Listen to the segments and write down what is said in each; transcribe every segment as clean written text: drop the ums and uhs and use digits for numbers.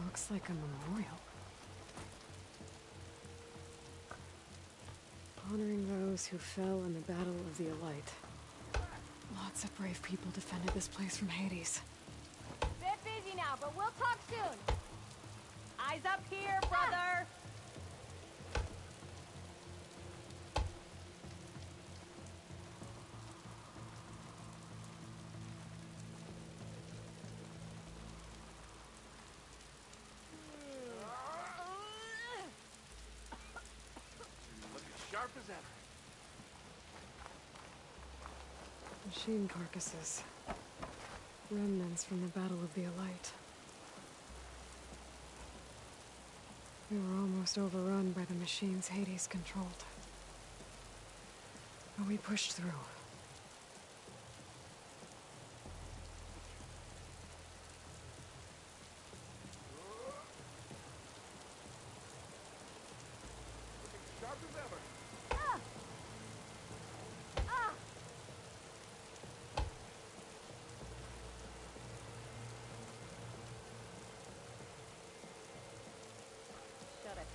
Looks like a memorial. Honoring those who fell in the Battle of the Elite. Lots of brave people defended this place from Hades. Bit busy now, but we'll talk soon. Eyes up here, brother! Sharp as ever. Machine carcasses. Remnants from the Battle of the Elite. We were almost overrun by the machines Hades controlled. But we pushed through. Sharp as ever. Shut it.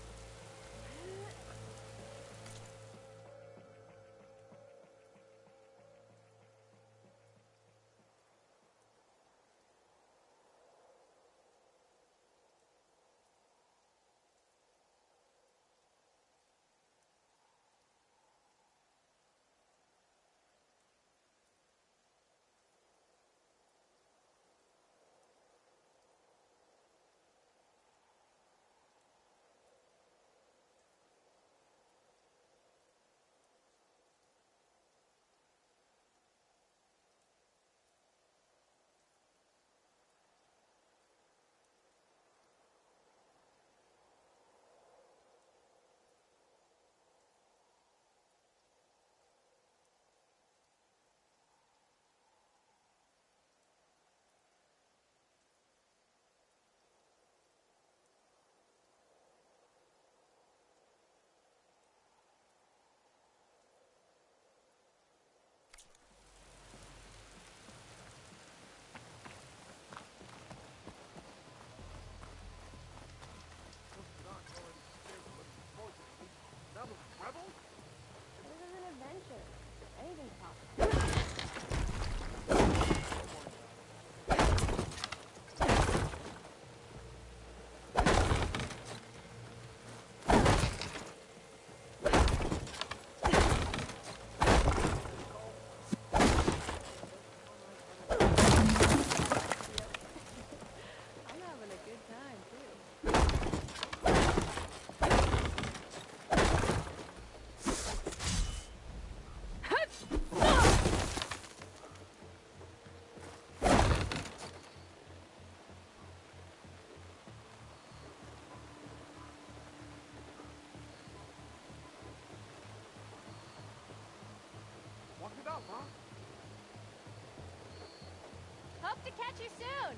That was Rebel? This is an adventure. Anything's possible. I'm having a good time, too. Walk it up, huh? Hope to catch you soon!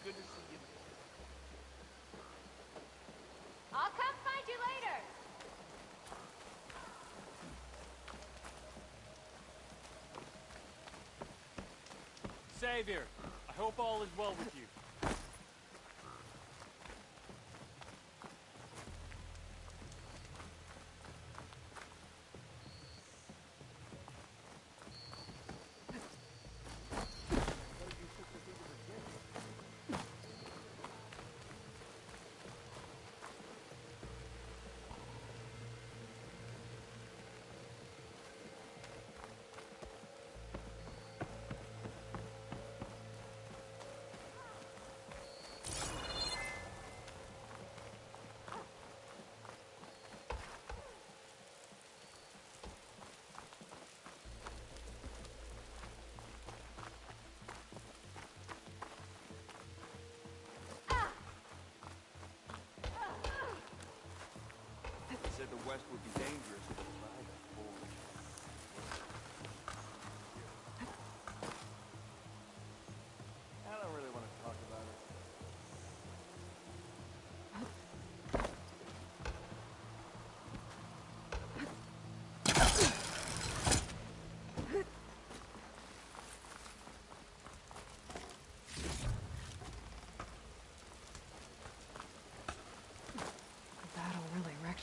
Good to see you. I'll come find you later! Savior, I hope all is well with you.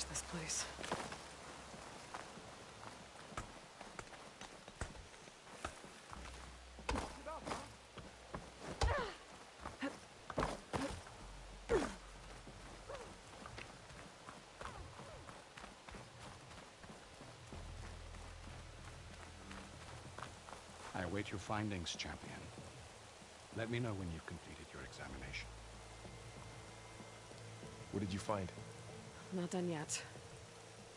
search this place. Look it up, huh? I await your findings, champion. Let me know when you've completed your examination. What did you find? Not done yet.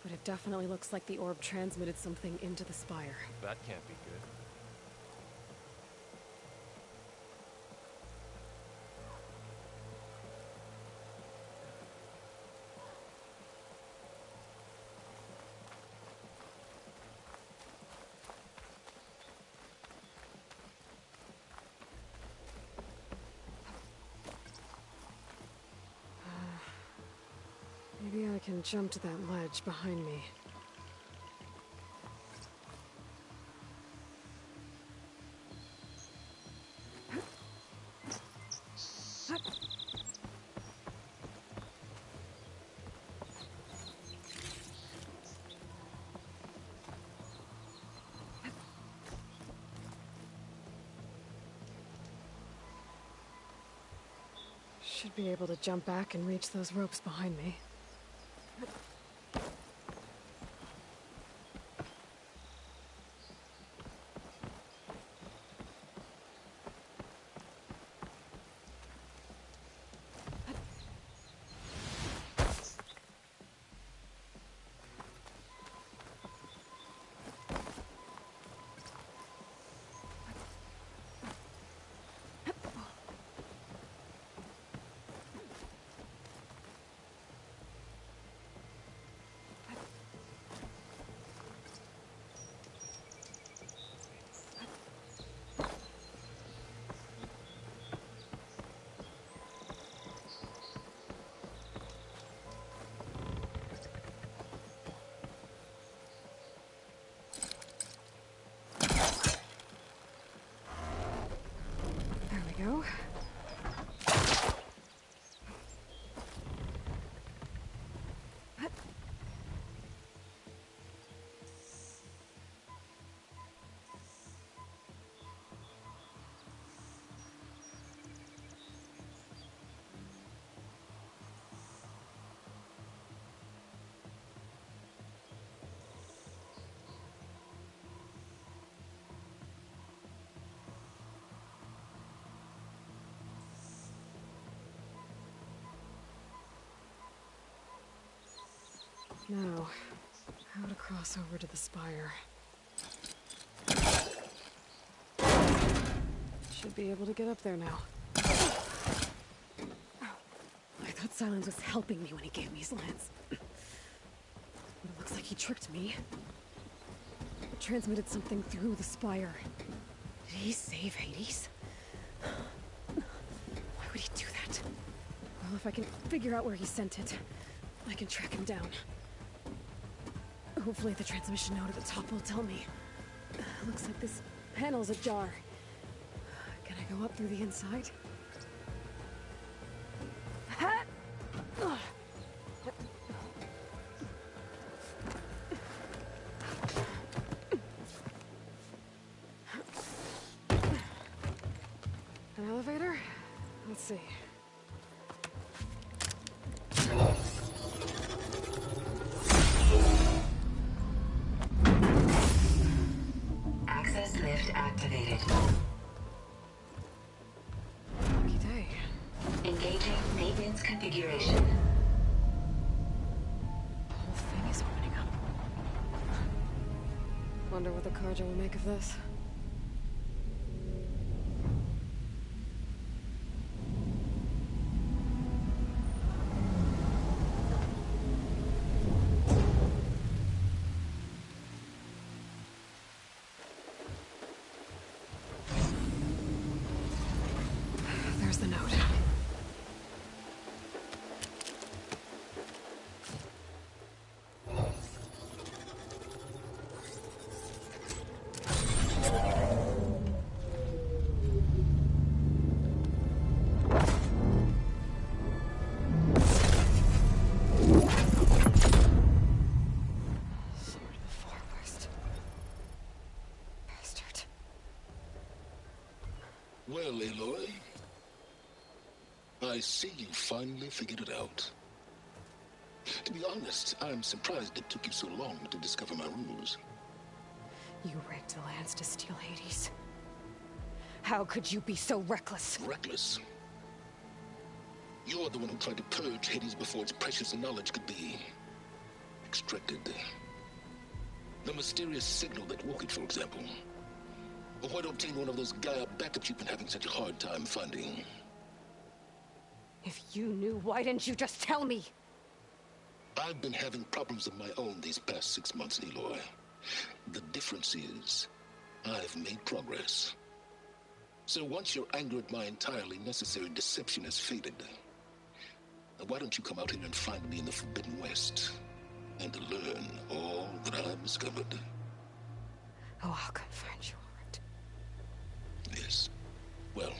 But it definitely looks like the orb transmitted something into the spire. That can't be good. Maybe I can jump to that ledge behind me. Should be able to jump back and reach those ropes behind me. Go. Now, how to cross over to the spire. Should be able to get up there now. I thought Silence was helping me when he gave me his lance. But it looks like he tricked me. It transmitted something through the spire. Did he save Hades? Why would he do that? Well, if I can figure out where he sent it, I can track him down. Hopefully the transmission node at the top will tell me. Looks like this panel's ajar. Can I go up through the inside? An elevator? Let's see. Access lift activated. Lucky day. Engaging maintenance configuration. The whole thing is opening up. Wonder what the Carja will make of this. There's the note. I see you finally figured it out. To be honest, I'm surprised it took you so long to discover my ruse. You rigged the Lance to steal Hades. How could you be so reckless? Reckless? You're the one who tried to purge Hades before its precious knowledge could be extracted. The mysterious signal that woke it, for example. Or why to obtain one of those Gaia backups you've been having such a hard time finding? If you knew, why didn't you just tell me? I've been having problems of my own these past 6 months, Aloy. The difference is, I've made progress. So once your anger at my entirely necessary deception has faded, why don't you come out here and find me in the Forbidden West, and learn all that I've discovered? Oh, I'll come find you, all right. Yes. Well,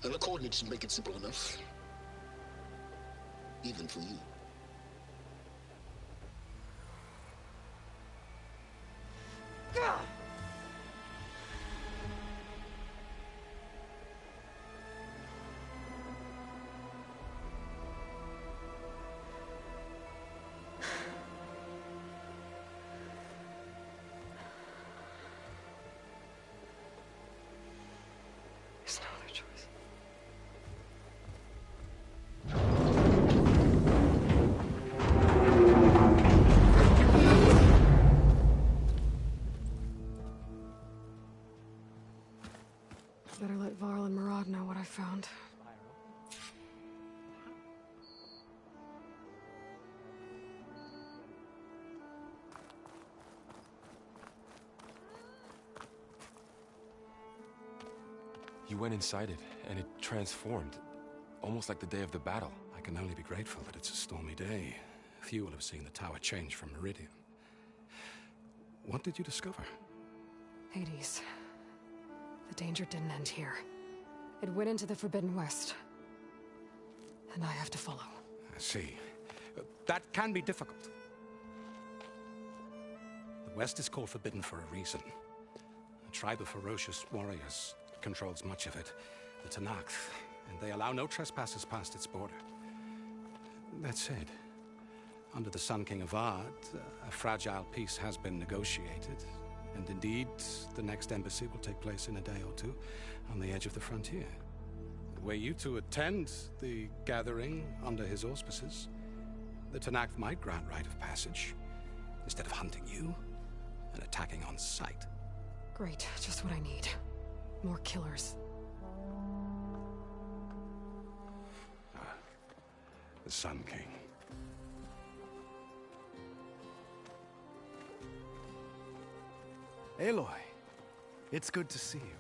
and the coordinates should make it simple enough. Even for you. Gah! There's no other choice. Better let Varl and Murad know what I found. You went inside it, and it transformed. Almost like the day of the battle. I can only be grateful that it's a stormy day. Few will have seen the tower change from Meridian. What did you discover? Hades. The danger didn't end here. It went into the Forbidden West. And I have to follow. I see. That can be difficult. The West is called Forbidden for a reason. A tribe of ferocious warriors controls much of it, the Tenakth, and they allow no trespassers past its border. That said, under the Sun King Avad, a fragile peace has been negotiated, and indeed, the next embassy will take place in a day or two on the edge of the frontier. Were you to attend the gathering under his auspices, the Tenakth might grant right of passage, instead of hunting you and attacking on sight. Great, just what I need. More killers. The Sun King. Aloy, it's good to see you.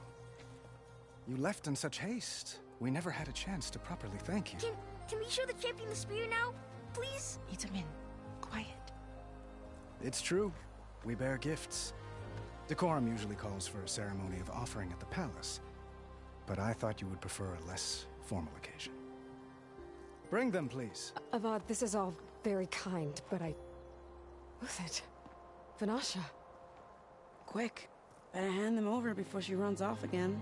You left in such haste. We never had a chance to properly thank you. Can we show the champion the spear now? Please? Itamin, quiet. It's true. We bear gifts. Decorum usually calls for a ceremony of offering at the palace, but I thought you would prefer a less formal occasion. Bring them, please. Avad, this is all very kind, but Who's it? Vanasha. Quick. Better hand them over before she runs off again.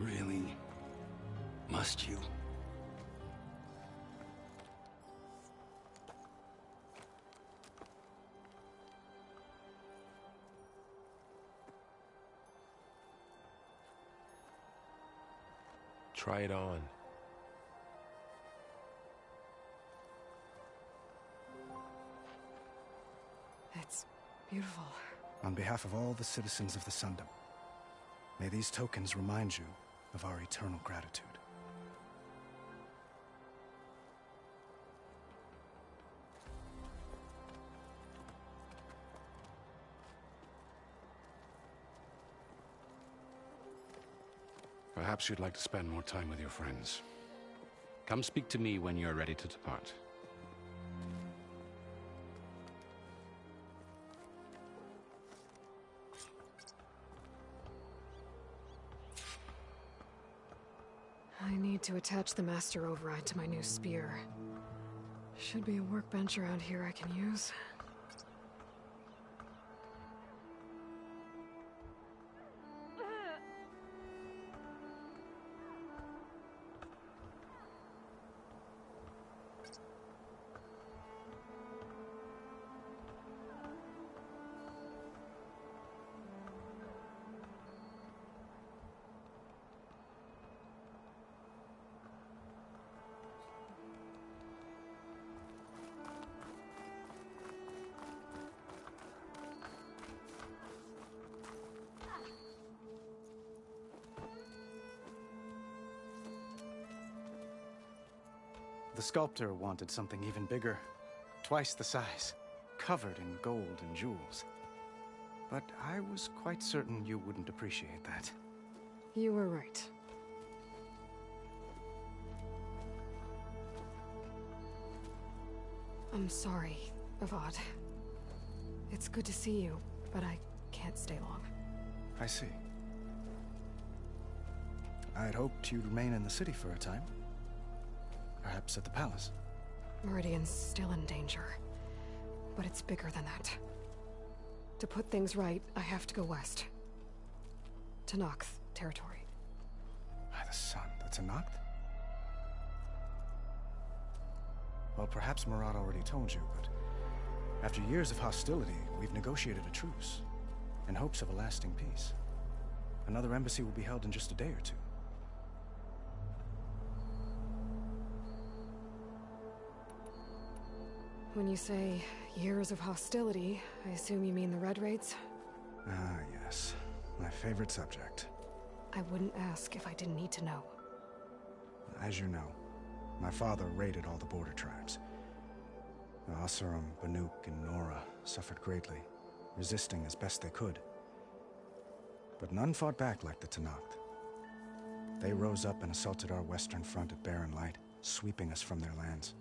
Really? Must you? Try it on. It's beautiful. On behalf of all the citizens of the Sundom, may these tokens remind you of our eternal gratitude. Perhaps you'd like to spend more time with your friends. Come speak to me when you're ready to depart. I need to attach the Master Override to my new spear. Should be a workbench around here I can use. The sculptor wanted something even bigger, twice the size, covered in gold and jewels. But I was quite certain you wouldn't appreciate that. You were right. I'm sorry, Avad. It's good to see you, but I can't stay long. I see. I had hoped you'd remain in the city for a time. Perhaps at the palace. Meridian's still in danger. But it's bigger than that. To put things right, I have to go west. To Noct territory. By the sun, that's a Noct? Well, perhaps Murad already told you, but after years of hostility, we've negotiated a truce, in hopes of a lasting peace. Another embassy will be held in just a day or two. When you say years of hostility, I assume you mean the Red Raids? Ah, yes. My favorite subject. I wouldn't ask if I didn't need to know. As you know, my father raided all the border tribes. The Asurum, Banuk, and Nora suffered greatly, resisting as best they could. But none fought back like the Tenakth. They rose up and assaulted our western front at Barren Light, sweeping us from their lands.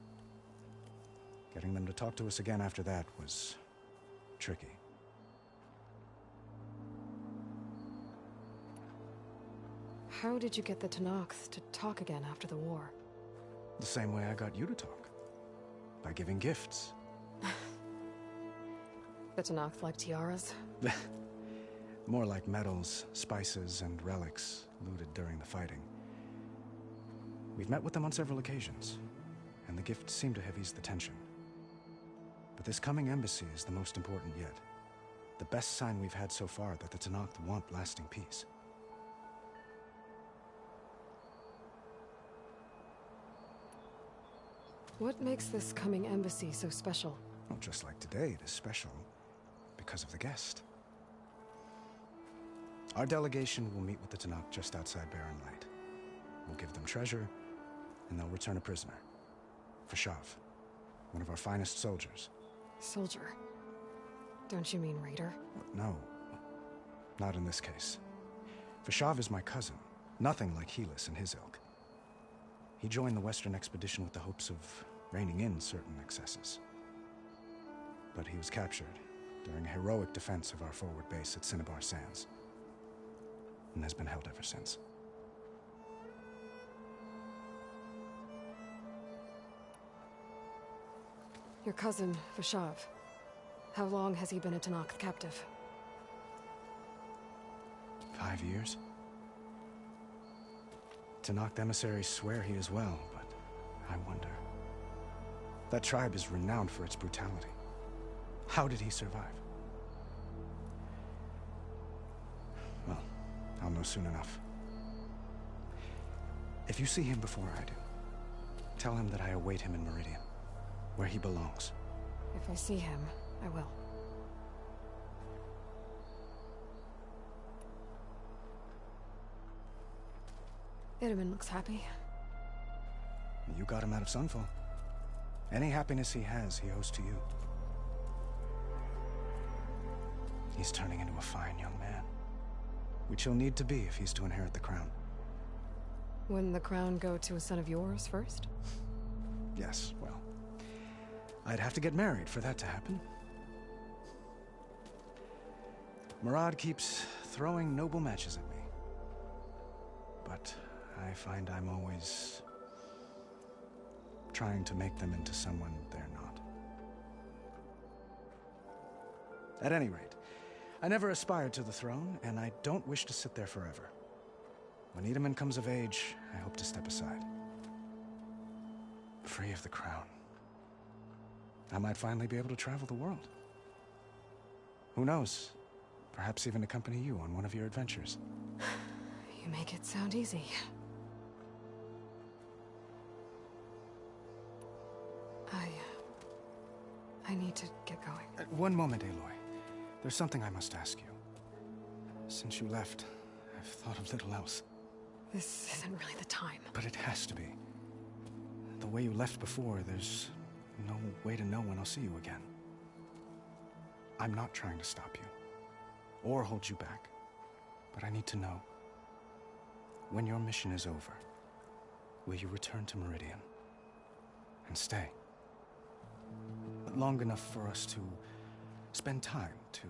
Getting them to talk to us again after that was tricky. How did you get the Tenakth to talk again after the war? The same way I got you to talk. By giving gifts. The Tenakth like tiaras? More like medals, spices, and relics looted during the fighting. We've met with them on several occasions, and the gifts seem to have eased the tension. But this coming embassy is the most important yet. The best sign we've had so far that the Tenakth want lasting peace. What makes this coming embassy so special? Well, just like today, it is special because of the guest. Our delegation will meet with the Tenakth just outside Barren Light. We'll give them treasure, and they'll return a prisoner. Fashav, one of our finest soldiers. Soldier? Don't you mean raider? No, not in this case. Fashav is my cousin, nothing like Helis and his ilk. He joined the Western expedition with the hopes of reining in certain excesses. But he was captured during a heroic defense of our forward base at Cinnabar Sands, and has been held ever since. Your cousin, Fashav. How long has he been a Tenakth captive? 5 years. Tenakth emissaries swear he is well, but I wonder. That tribe is renowned for its brutality. How did he survive? Well, I'll know soon enough. If you see him before I do, tell him that I await him in Meridian, where he belongs. If I see him, I will. Itamen looks happy. You got him out of Sunfall. Any happiness he has, he owes to you. He's turning into a fine young man, which he'll need to be if he's to inherit the crown. Wouldn't the crown go to a son of yours first? Yes, well, I'd have to get married for that to happen. Murad keeps throwing noble matches at me. But I find I'm always trying to make them into someone they're not. At any rate, I never aspired to the throne, and I don't wish to sit there forever. When Itamen comes of age, I hope to step aside. Free of the crown. I might finally be able to travel the world. Who knows? Perhaps even accompany you on one of your adventures. You make it sound easy. I need to get going. One moment, Aloy. There's something I must ask you. Since you left, I've thought of little else. This isn't really the time. But it has to be. the way you left before, there's no way to know when I'll see you again. I'm not trying to stop you, or hold you back, but I need to know, when your mission is over, will you return to Meridian and stay? Long enough for us to spend time, to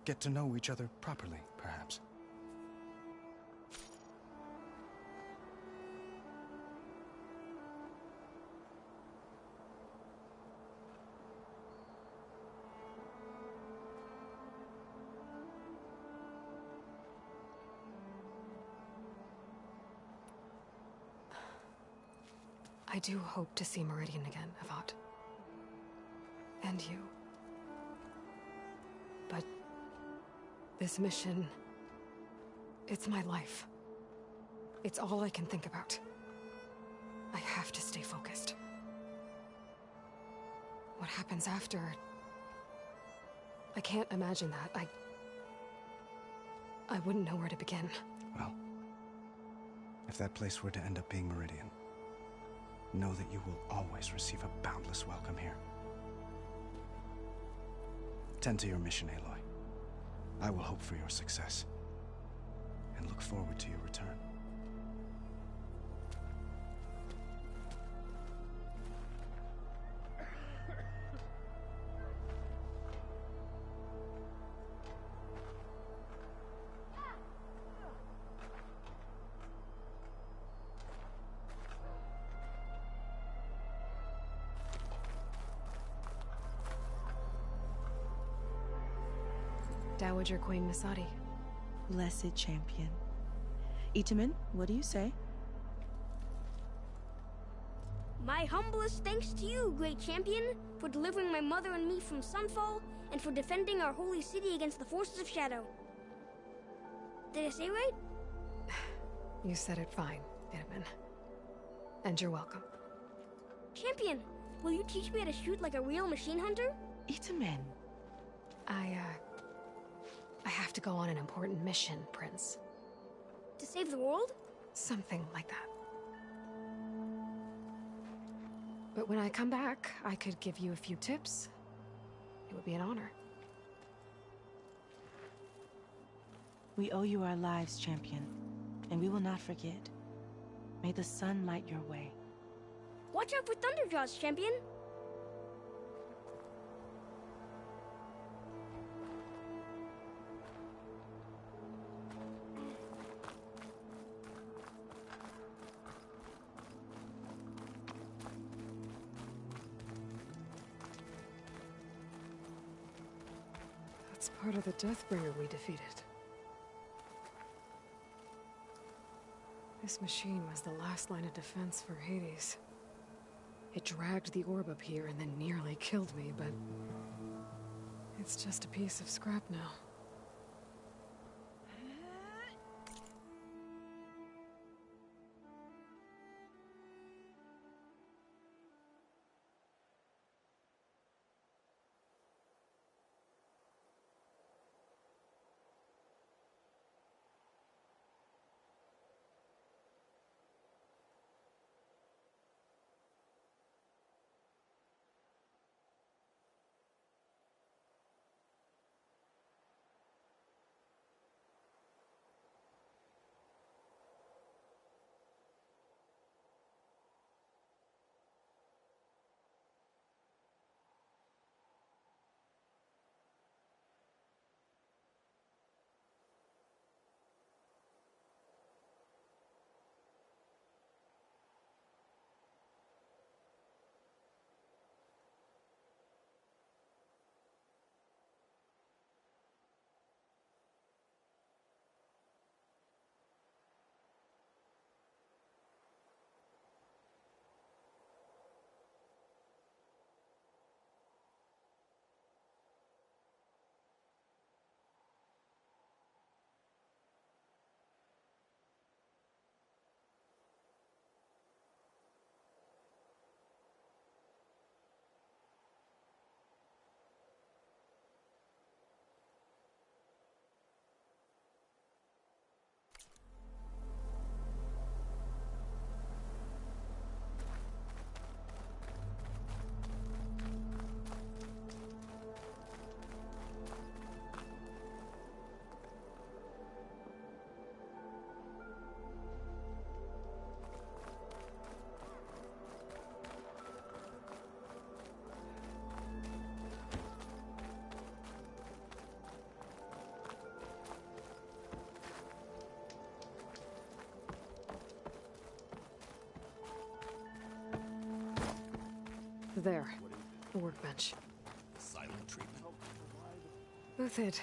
get to know each other properly, perhaps. I do hope to see Meridian again, Avat. And you. But this mission, it's my life. It's all I can think about. I have to stay focused. What happens after? I can't imagine that. I wouldn't know where to begin. Well, if that place were to end up being Meridian, know that you will always receive a boundless welcome here. Tend to your mission, Aloy. I will hope for your success, and look forward to your return. Dowager Queen Masadi. Blessed champion. Itamen, what do you say? My humblest thanks to you, great champion, for delivering my mother and me from Sunfall, and for defending our holy city against the forces of Shadow. Did I say right? You said it fine, Itamen. And you're welcome. Champion, will you teach me how to shoot like a real machine hunter? Itamen. I have to go on an important mission, Prince. To save the world? Something like that. But when I come back, I could give you a few tips. It would be an honor. We owe you our lives, champion, and we will not forget. May the sun light your way. Watch out for Thunderjaws, champion! That's part of the Deathbringer we defeated. This machine was the last line of defense for Hades. It dragged the orb up here and then nearly killed me, but it's just a piece of scrap now. there. The workbench. Silent treatment. Uthid,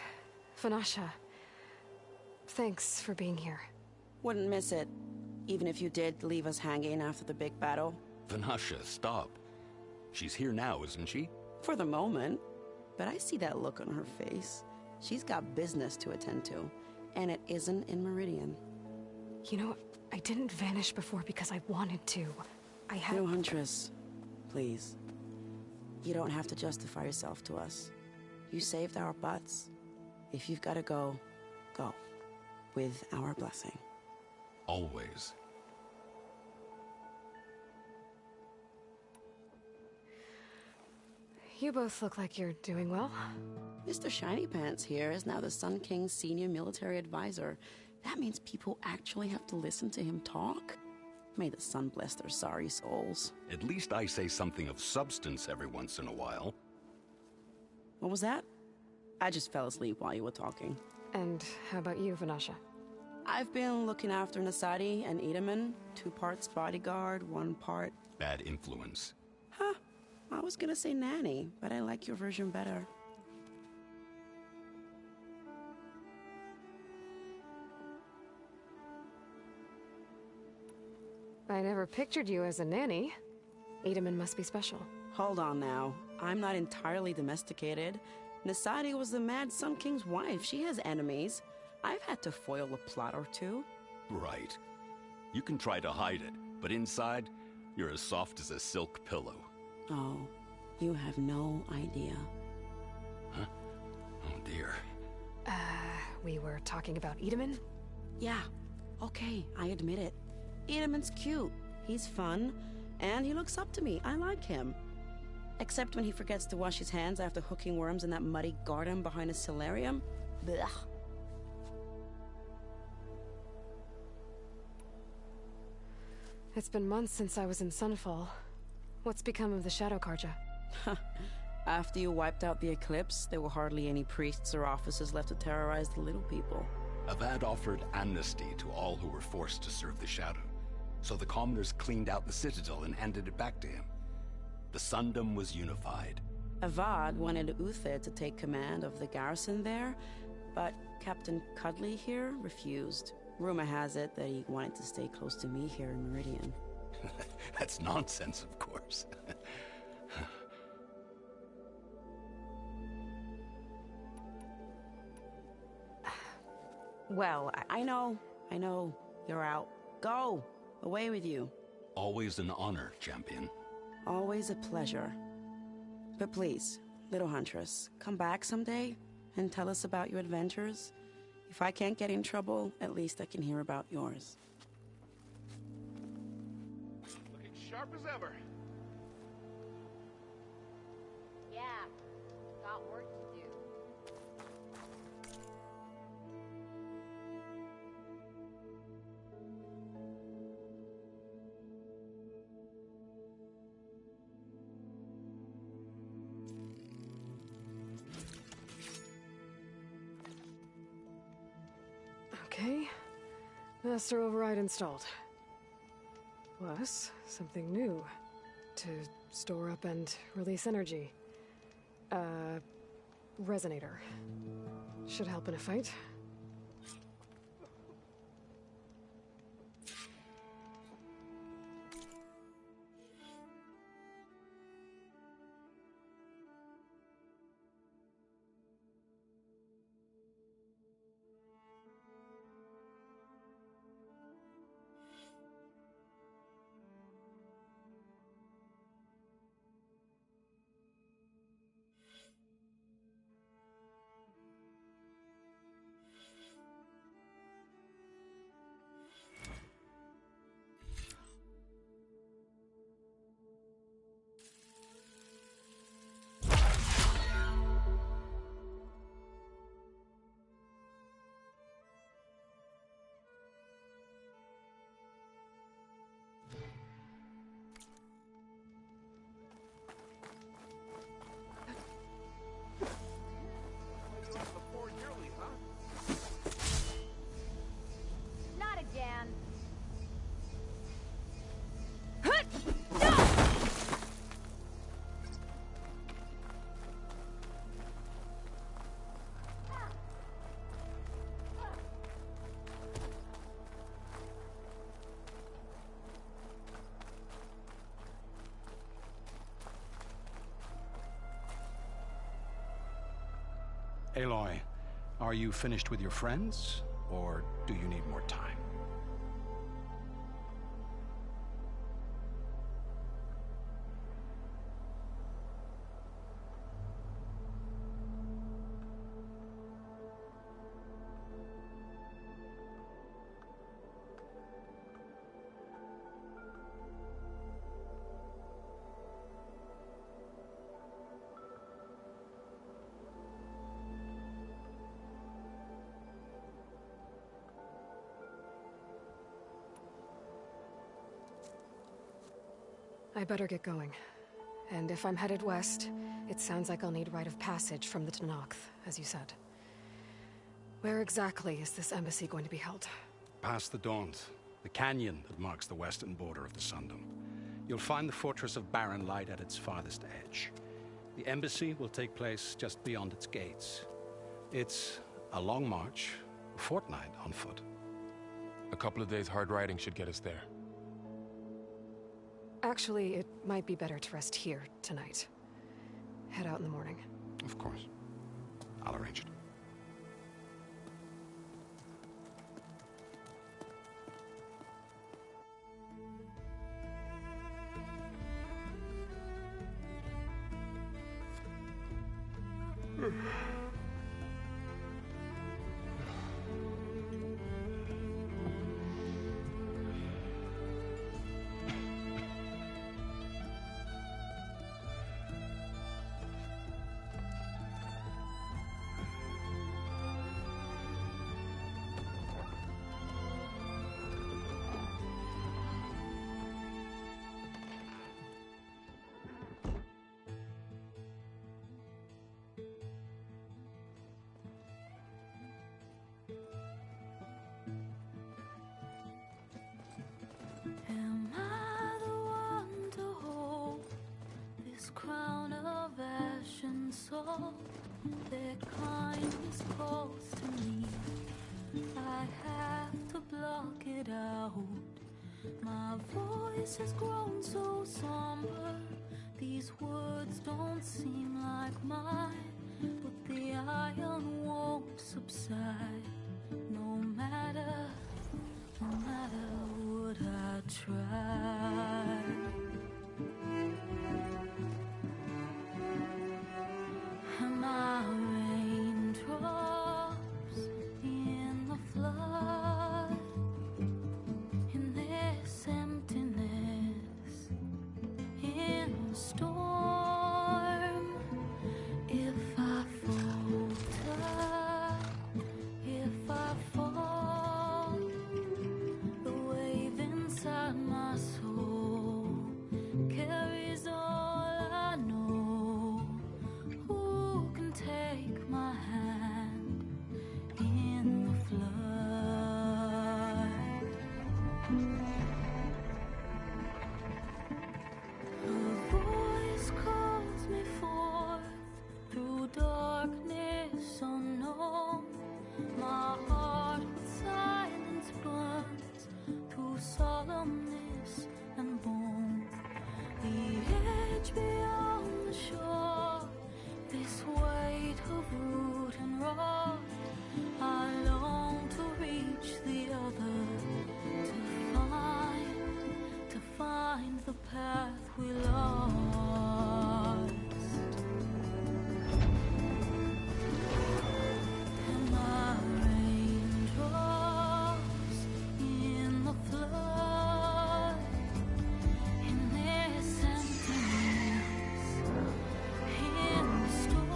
Vanasha. Thanks for being here. Wouldn't miss it, even if you did leave us hanging after the big battle. Vanasha, stop. She's here now, isn't she? For the moment. But I see that look on her face. She's got business to attend to, and it isn't in Meridian. You know, I didn't vanish before because I wanted to. I had... No, Huntress. Please. You don't have to justify yourself to us. You saved our butts. If you've got to go, go. With our blessing. Always. You both look like you're doing well. Mr. Shiny Pants here is now the Sun King's senior military advisor. That means people actually have to listen to him talk? May the sun bless their sorry souls. At least I say something of substance every once in a while. What was that? I just fell asleep while you were talking. And how about you, Vanasha? I've been looking after Nasadi and Edaman. 2 parts bodyguard, 1 part... Bad influence. Huh. I was gonna say nanny, but I like your version better. I never pictured you as a nanny. Edaman must be special. Hold on now. I'm not entirely domesticated. Nasadi was the Mad Sun King's wife. She has enemies. I've had to foil a plot or 2. Right. You can try to hide it, but inside, you're as soft as a silk pillow. Oh, you have no idea. Huh? Oh dear. We were talking about Edaman? Yeah. Okay, I admit it. Edaman's cute. He's fun. And he looks up to me. I like him. Except when he forgets to wash his hands after hooking worms in that muddy garden behind his solarium. Blech. It's been months since I was in Sunfall. What's become of the Shadow Karja? After you wiped out the Eclipse, there were hardly any priests or officers left to terrorize the little people. Avad offered amnesty to all who were forced to serve the Shadow. So the commoners cleaned out the Citadel and handed it back to him. The Sundom was unified. Avad wanted Uthid to take command of the garrison there, but Captain Cudley here refused. Rumor has it that he wanted to stay close to me here in Meridian. That's nonsense, of course. Well, I know. You're out. Go! Away with you. Always an honor, champion. Always a pleasure. But please, little Huntress, come back someday and tell us about your adventures. If I can't get in trouble, at least I can hear about yours. Looking sharp as ever. Yeah, got work to do. Okay. Master override installed. Plus, something new. To store up and release energy. Resonator. Should help in a fight. Aloy, are you finished with your friends, or do you need more time? I better get going. And if I'm headed west, it sounds like I'll need rite of passage from the Tenakth, as you said. Where exactly is this embassy going to be held? Past the Daunt, the canyon that marks the western border of the Sundom. You'll find the fortress of Barren Light at its farthest edge. The embassy will take place just beyond its gates. It's a long march, a fortnight on foot. A couple of days hard riding should get us there. Actually, it might be better to rest here tonight. Head out in the morning. Of course. I'll arrange it. Am I the one to hold this crown of ash and salt? Their kindness calls to me. I have to block it out. My voice has grown so somber. These words don't seem like mine, but the iron won't subside. No matter what I try. Am I raindrops in the flood? In this emptiness, in the storm. If I falter, if I fall, the wave inside my soul carries all I know. Who can take my hand in the flood? A voice calls me forth through darkness unknown. My heart with silence burns through solemnness and bone. The edge beyond the shore, this weight of root and rod. I long to reach the other, to find the path we lost. Am I raindrops in the flood? In this emptiness, in the storm.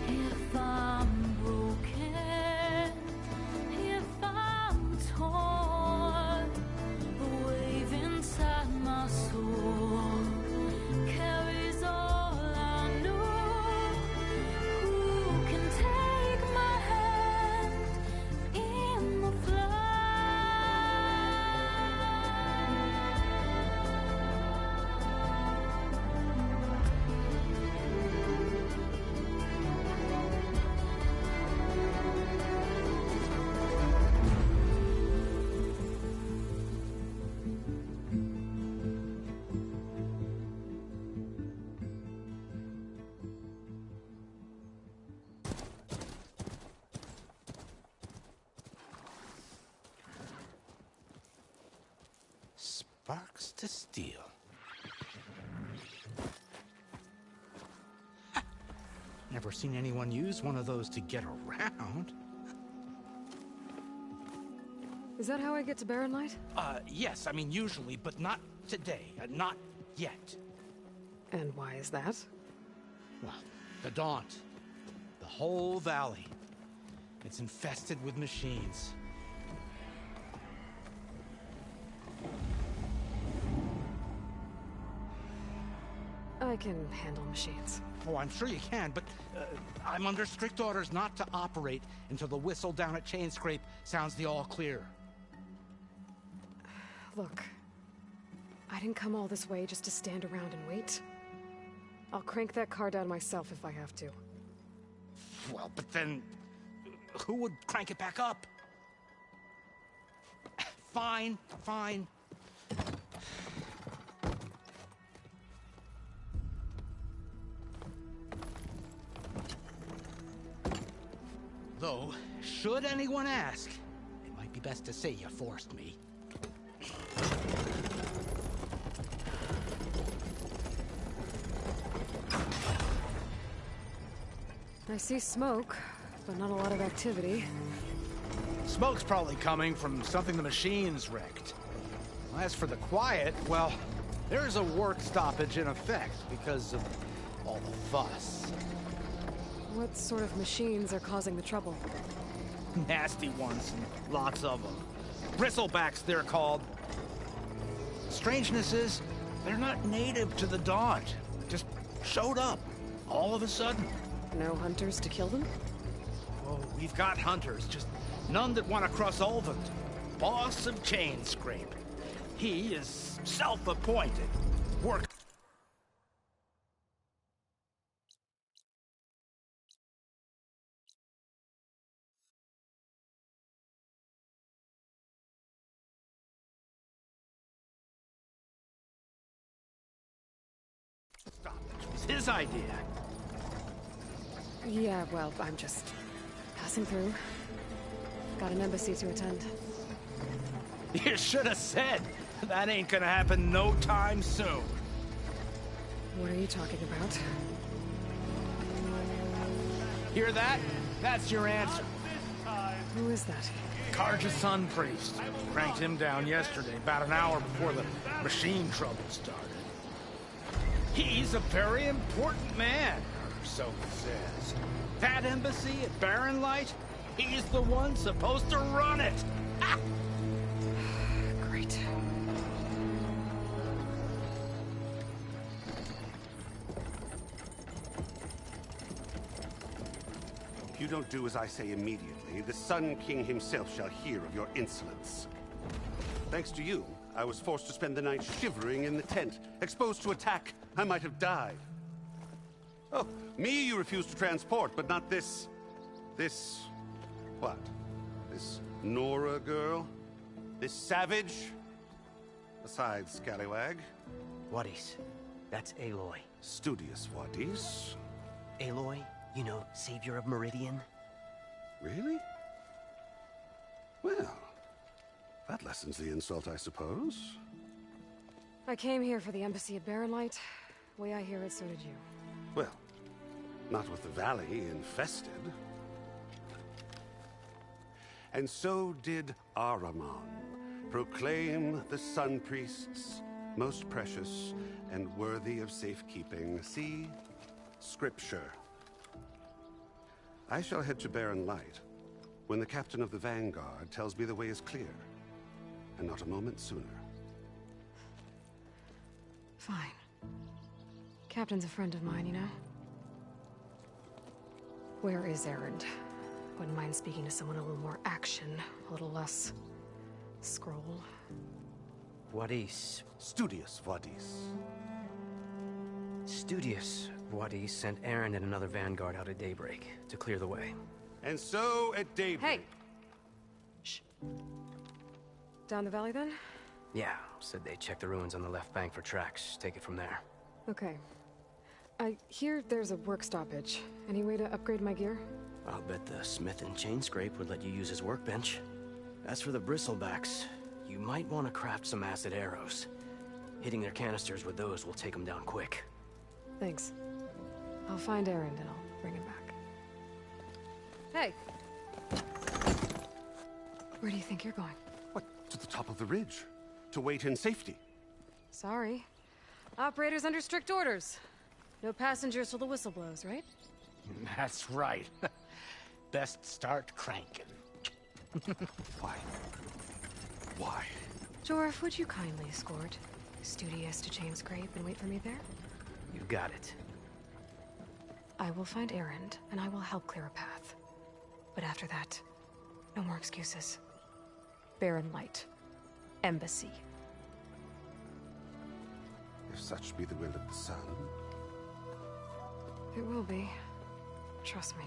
If I'm broken, if I'm torn, the wave inside my Sparks to steel. Never seen anyone use one of those to get around. Is that how I get to Barren Light? Yes, I mean usually, but not today. Not yet. And why is that? Well, the Daunt. The whole valley. It's infested with machines. I can handle machines. Oh, I'm sure you can, but I'm under strict orders not to operate until the whistle down at Chainscrape sounds the all clear. Look, I didn't come all this way just to stand around and wait. I'll crank that car down myself if I have to. Well, but then who would crank it back up? Fine, fine. Though, should anyone ask, it might be best to say you forced me. I see smoke, but not a lot of activity. Smoke's probably coming from something the machines wrecked. As for the quiet, well, there's a work stoppage in effect because of all the fuss. What sort of machines are causing the trouble? Nasty ones, and lots of them. Bristlebacks, they're called. Strangeness is, they're not native to the Daunt. Just showed up, all of a sudden. No hunters to kill them? Oh, we've got hunters, just none that want to cross Ulvund. Boss of Chainscrape. He is self-appointed. Work. Stop. It was his idea. Yeah, well, I'm just passing through. Got an embassy to attend. You should have said. That ain't gonna happen no time soon. What are you talking about? Hear that? That's your answer. Who is that? Carja Sun Priest. Cranked him down yesterday, about an hour before the machine trouble started. He's a very important man, or so he says. That embassy at Barren Light, he's the one supposed to run it. Ah! Great. If you don't do as I say immediately, the Sun King himself shall hear of your insolence. Thanks to you, I was forced to spend the night shivering in the tent. Exposed to attack, I might have died. Oh, me you refuse to transport, but not this... what? This Nora girl? This savage? Besides, scallywag. Wadis. That's Aloy. Studious Wadis. Aloy, you know, savior of Meridian. Really? Well, that lessens the insult, I suppose. I came here for the embassy at Barren Light. Way I hear it, so did you. Well, not with the valley infested. And so did Ahriman, proclaim the Sun Priests most precious and worthy of safekeeping. See? Scripture. I shall head to Barren Light when the captain of the Vanguard tells me the way is clear, and not a moment sooner. Fine. Captain's a friend of mine, you know? Where is Erend? Wouldn't mind speaking to someone a little more action, a little less... scroll. Wadis. Studious Wadis. Studious Wadis sent Erend and another Vanguard out at daybreak to clear the way. And so at daybreak... Hey! Shh. Down the valley, then? Yeah, said they checked the ruins on the left bank for tracks. Take it from there. Okay. I hear there's a work stoppage. Any way to upgrade my gear? I'll bet the smith in Chainscrape would let you use his workbench. As for the bristlebacks, You might want to craft some acid arrows. Hitting their canisters with those will take them down quick. Thanks. I'll find Erend and I'll bring him back. Hey! Where do you think you're going? What? To the top of the ridge. To wait in safety. Sorry. Operator's under strict orders. No passengers till the whistle blows, right? That's right. Best start cranking. Why? Why? Jorf, would you kindly escort Studious to Chainscrape and wait for me there? You got it. I will find Erend, and I will help clear a path. But after that, no more excuses. Barren Light. Embassy. If such be the will of the sun. It will be. Trust me.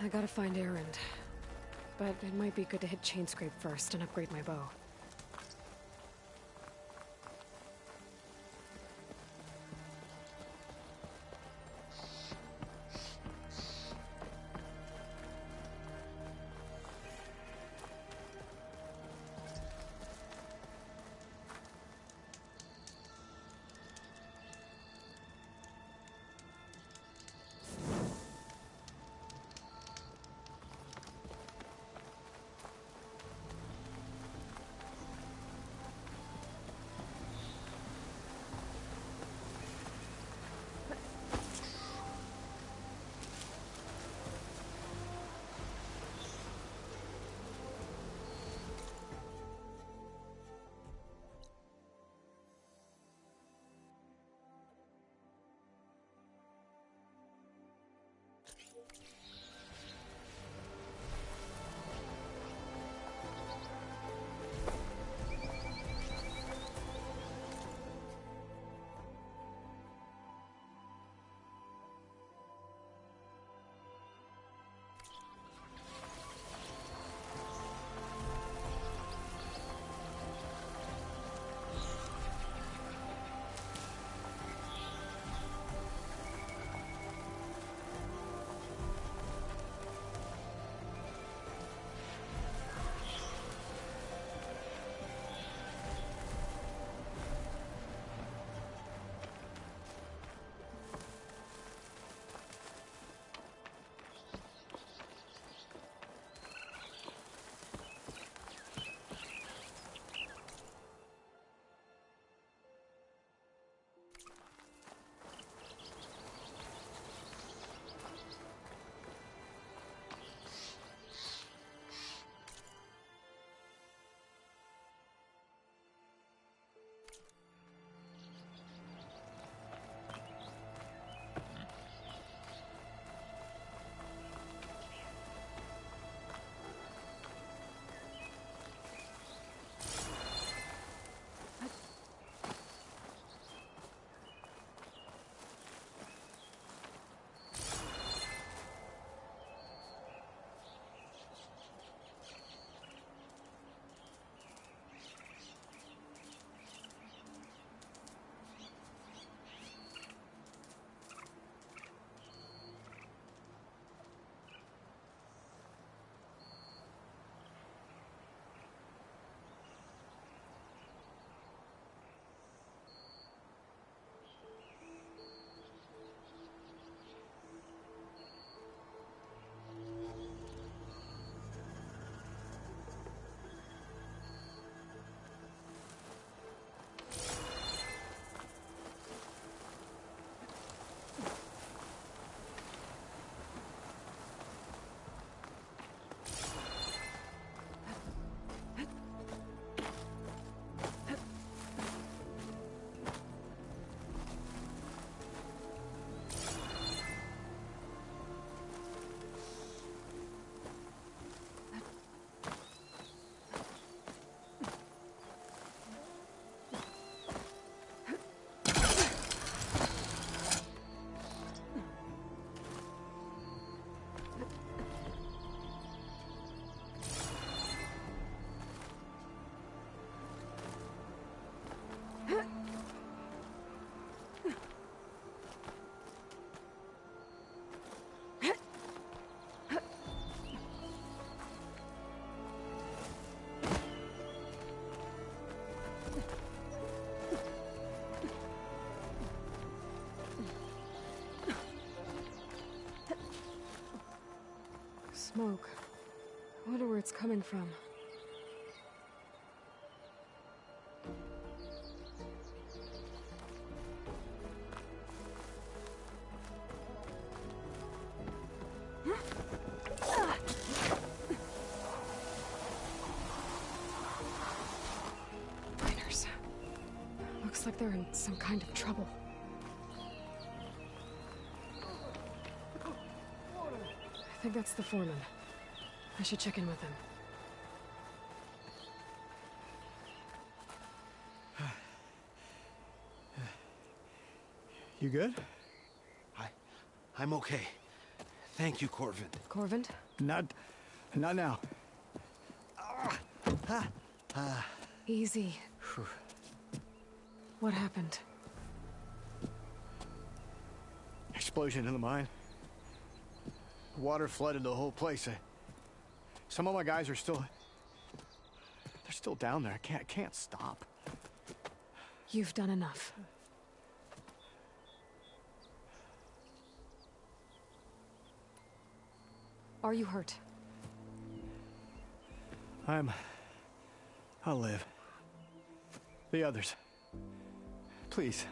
I gotta find Erend. But it might be good to hit Chainscrape first and upgrade my bow. Smoke. I wonder where it's coming from. Miners. Looks like they're in some kind of trouble. I think that's the foreman. I should check in with him. You good? I'm okay. Thank you, Corvin. Corvin? Not now. Easy. What happened? Explosion in the mine. Water flooded the whole place. Some of my guys are still... They're still down there. I can't stop. You've done enough. Are you hurt? I'll live. The others. Please.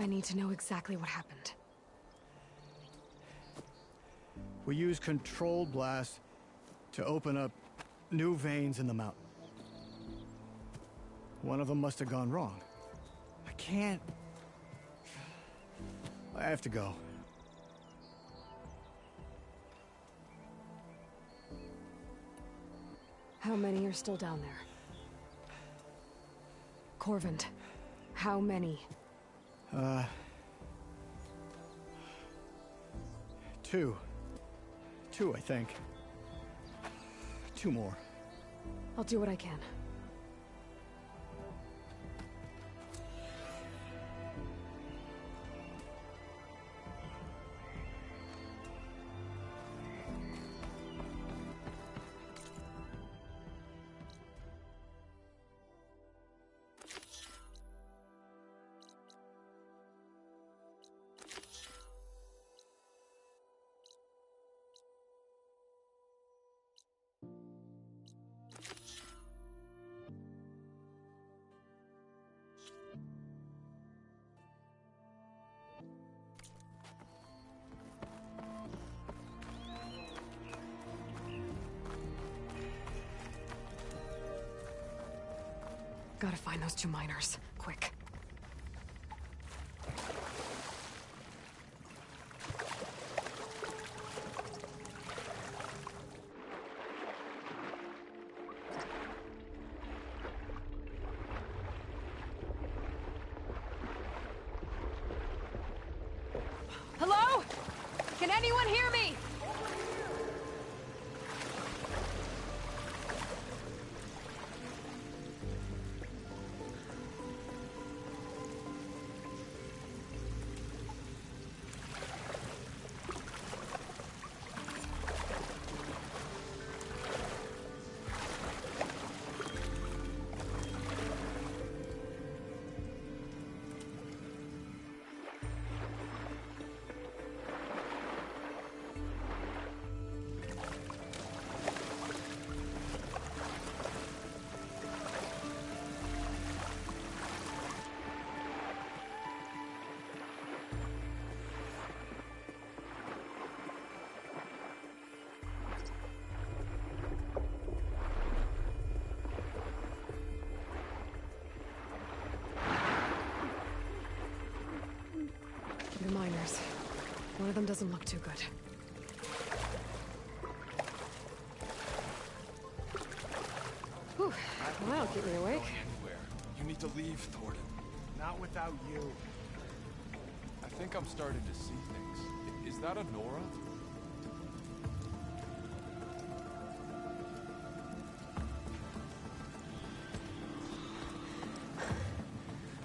I need to know exactly what happened. We used controlled blast to open up new veins in the mountain. One of them must have gone wrong. I can't... I have to go. How many are still down there? Corvin, how many? Two. Two, I think. Two more. I'll do what I can. Gotta find those two miners, quick. Hello? Can anyone hear me? The miners. One of them doesn't look too good. Whew. Well, that'll keep me awake. You need to leave, Thornton. Not without you. I think I'm starting to see things. Is that a Nora?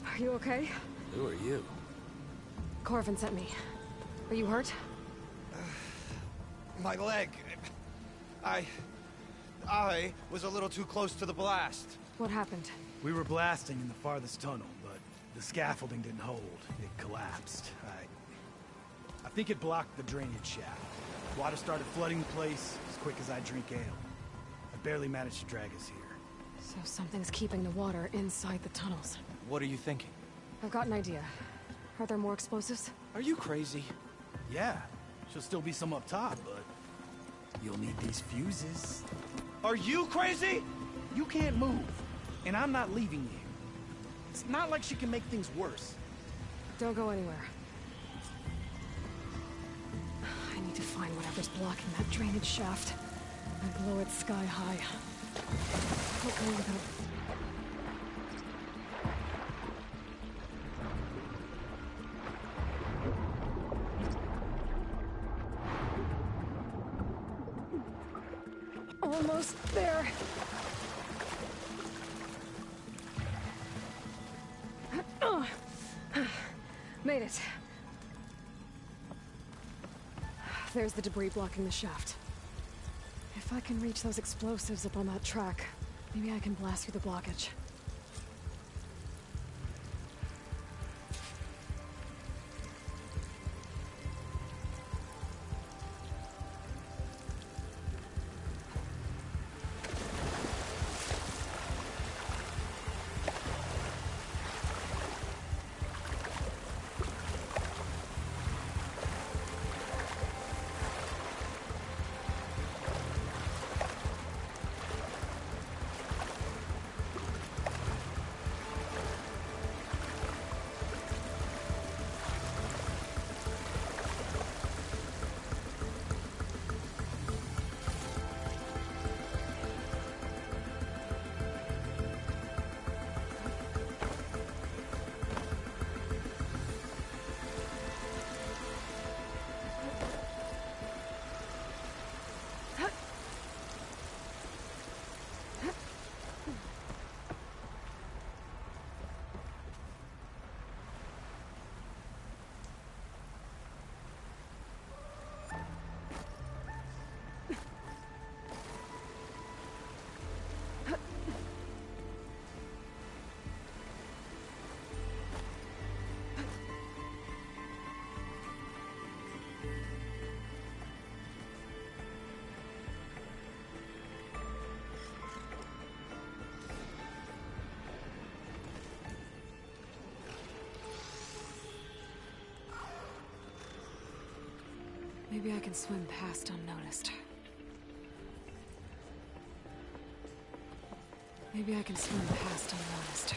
Are you okay? Who are you? Corvin sent me. Are you hurt? My leg. I was a little too close to the blast. What happened? We were blasting in the farthest tunnel, but the scaffolding didn't hold. It collapsed. I think it blocked the drainage shaft. Water started flooding the place as quick as I drink ale. I barely managed to drag us here. So something's keeping the water inside the tunnels. What are you thinking? I've got an idea. Are there more explosives? Are you crazy? Yeah, she'll still be some up top, but you'll need these fuses. Are you crazy? You can't move, and I'm not leaving you. It's not like she can make things worse. Don't go anywhere. I need to find whatever's blocking that drainage shaft and blow it sky high. Hopefully without... Almost there. Made it. There's the debris blocking the shaft. If I can reach those explosives up on that track, maybe I can blast through the blockage. Maybe I can swim past unnoticed. Maybe I can swim past unnoticed.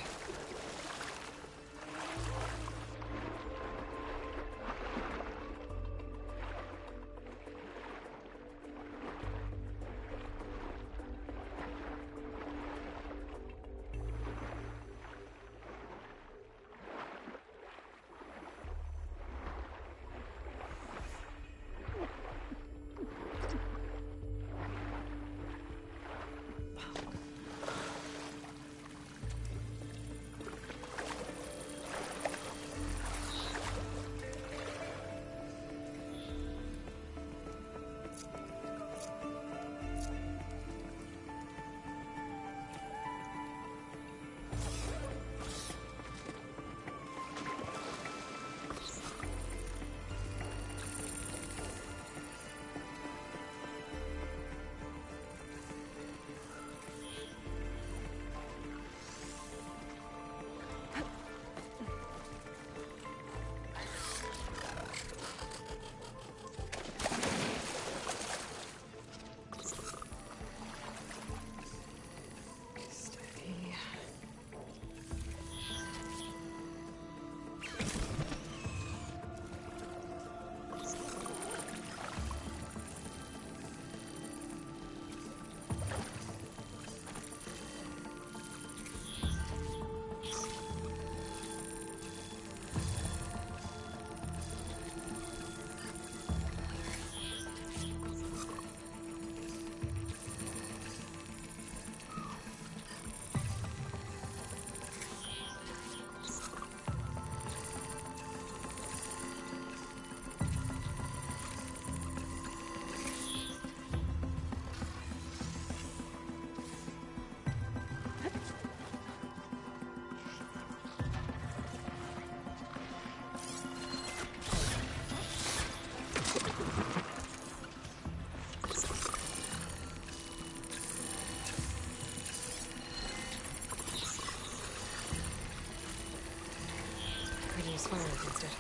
continuous fire against it.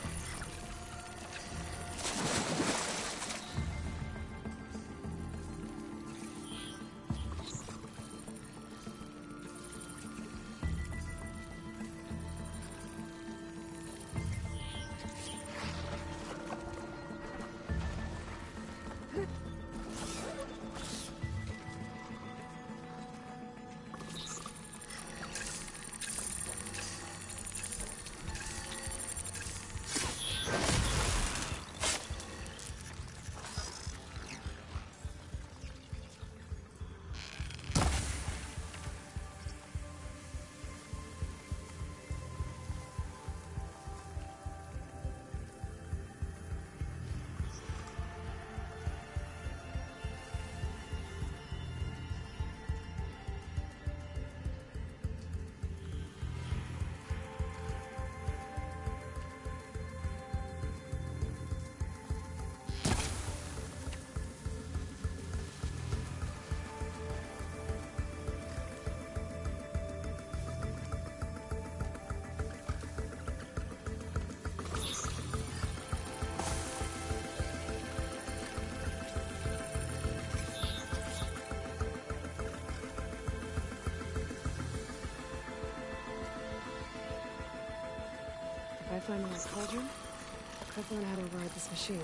If I find the right cauldron, I could learn how to ride this machine.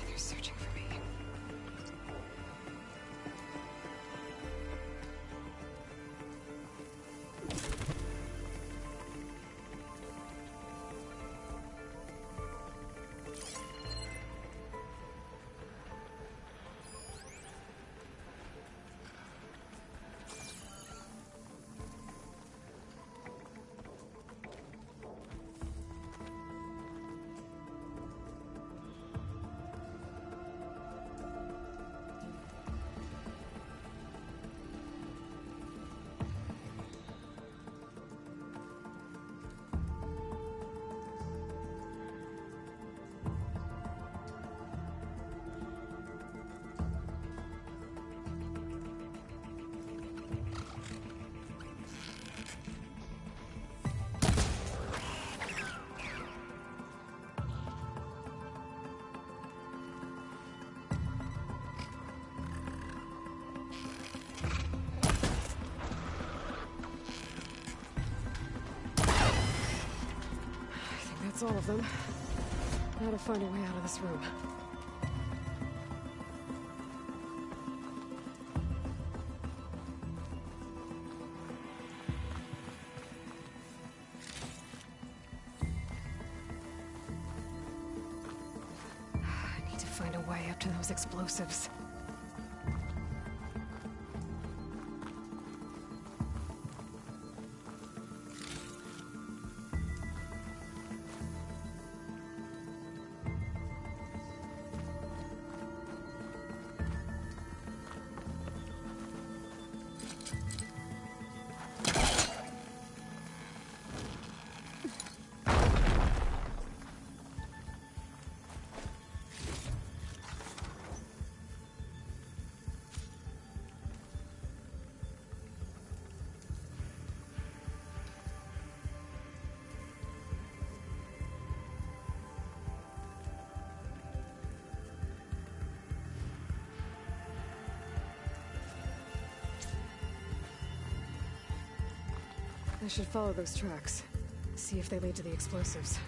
They're searching for me. That's all of them. Now to find a way out of this room. I need to find a way up to those explosives. I should follow those tracks. See if they lead to the explosives.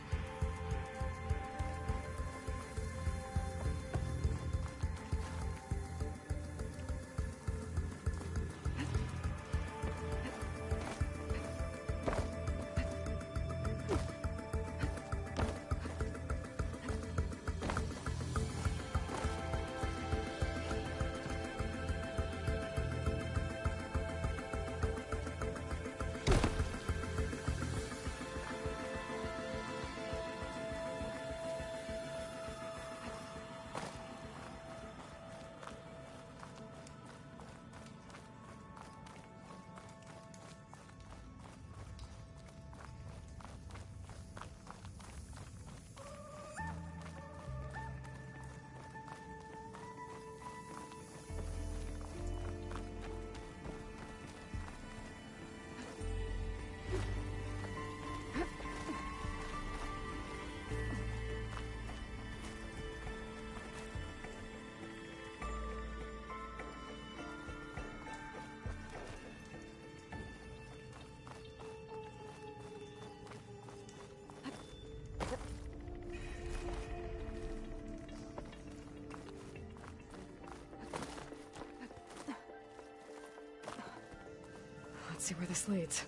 Let's see where this leads.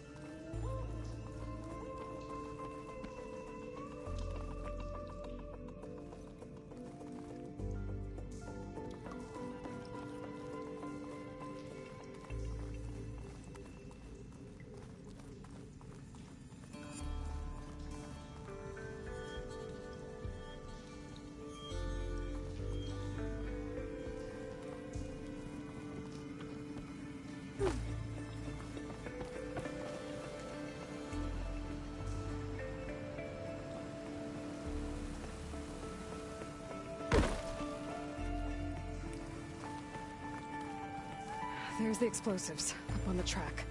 There's the explosives, up on the track.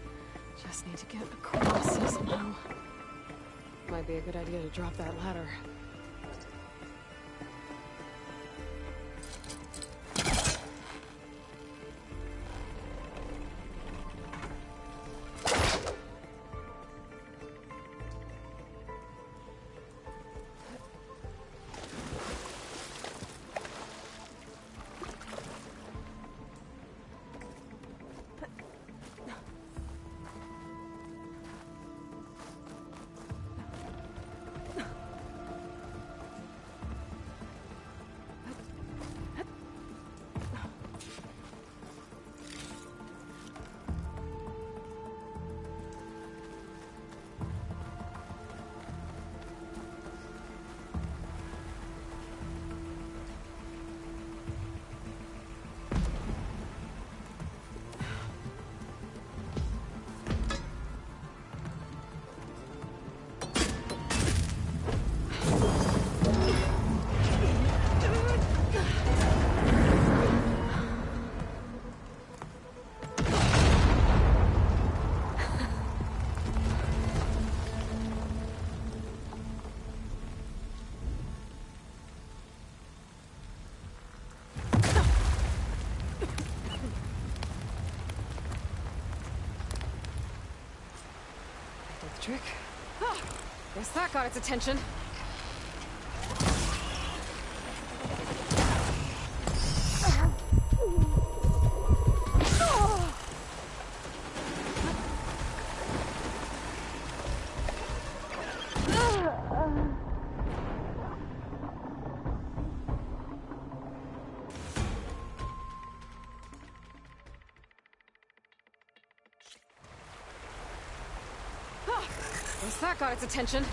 Just need to get across here somehow. Might be a good idea to drop that ladder. Trick. Ah, guess that got its attention. Guess that got its attention.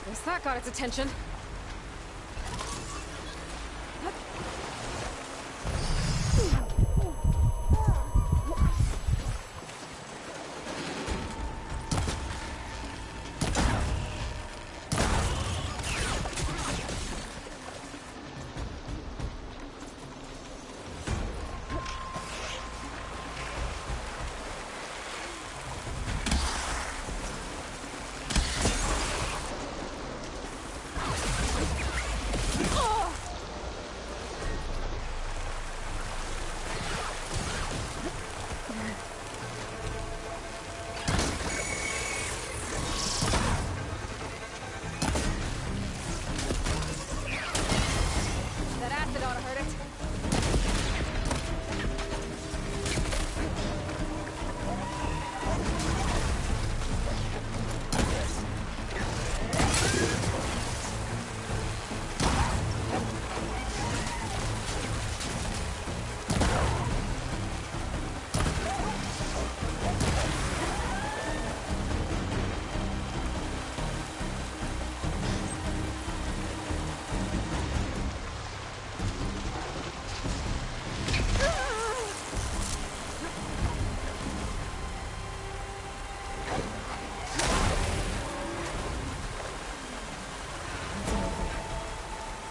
Guess that got its attention.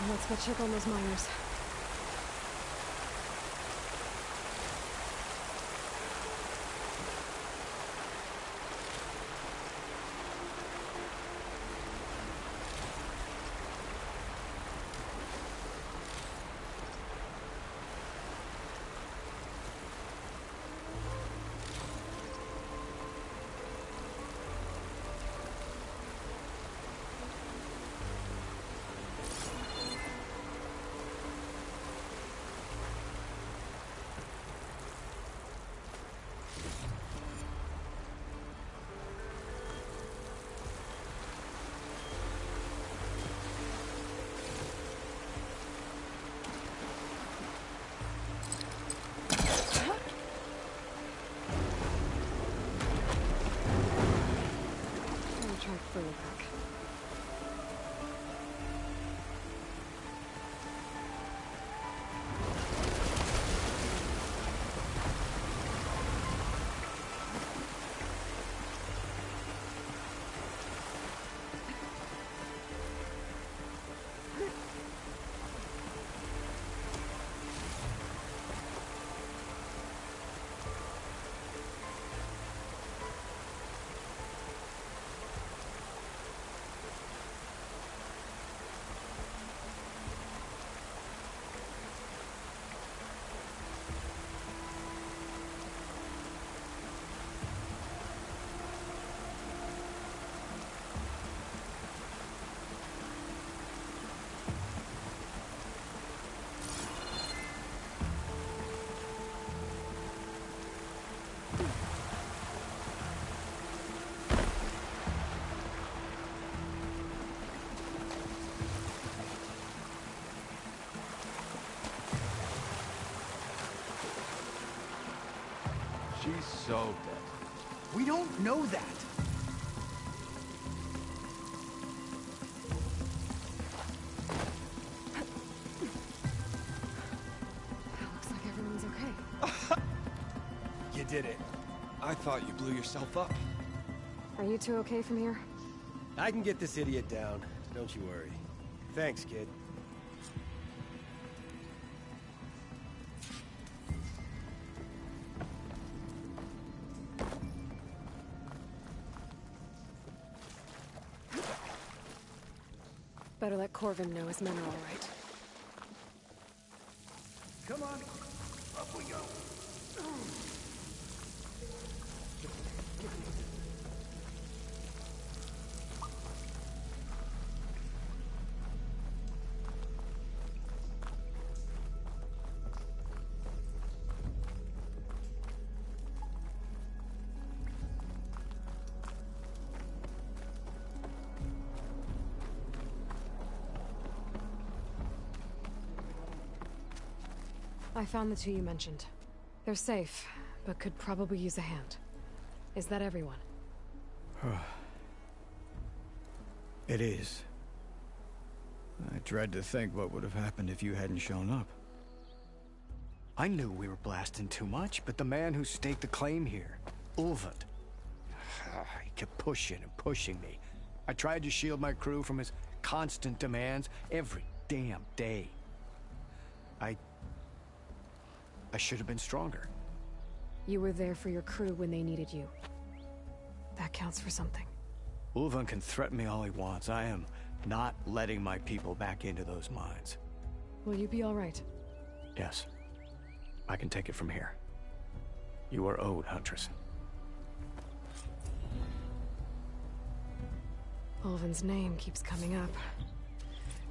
Let's go check on those miners. Bring it back. She's so dead. We don't know that. Looks like everyone's okay. You did it. I thought you blew yourself up. Are you two okay from here? I can get this idiot down. Don't you worry. Thanks, kid. Better let Corvin know his men are all right. Come on. Up we go. I found the two you mentioned. They're safe, but could probably use a hand. Is that everyone? It is. I dread to think what would have happened if you hadn't shown up. I knew we were blasting too much, but the man who staked the claim here, Ulvund, he kept pushing and pushing me. I tried to shield my crew from his constant demands every damn day. I should have been stronger. You were there for your crew when they needed you. That counts for something. Ulvund can threaten me all he wants. I am not letting my people back into those mines. Will you be all right? Yes. I can take it from here. You are owed, Huntress. Ulvund's name keeps coming up,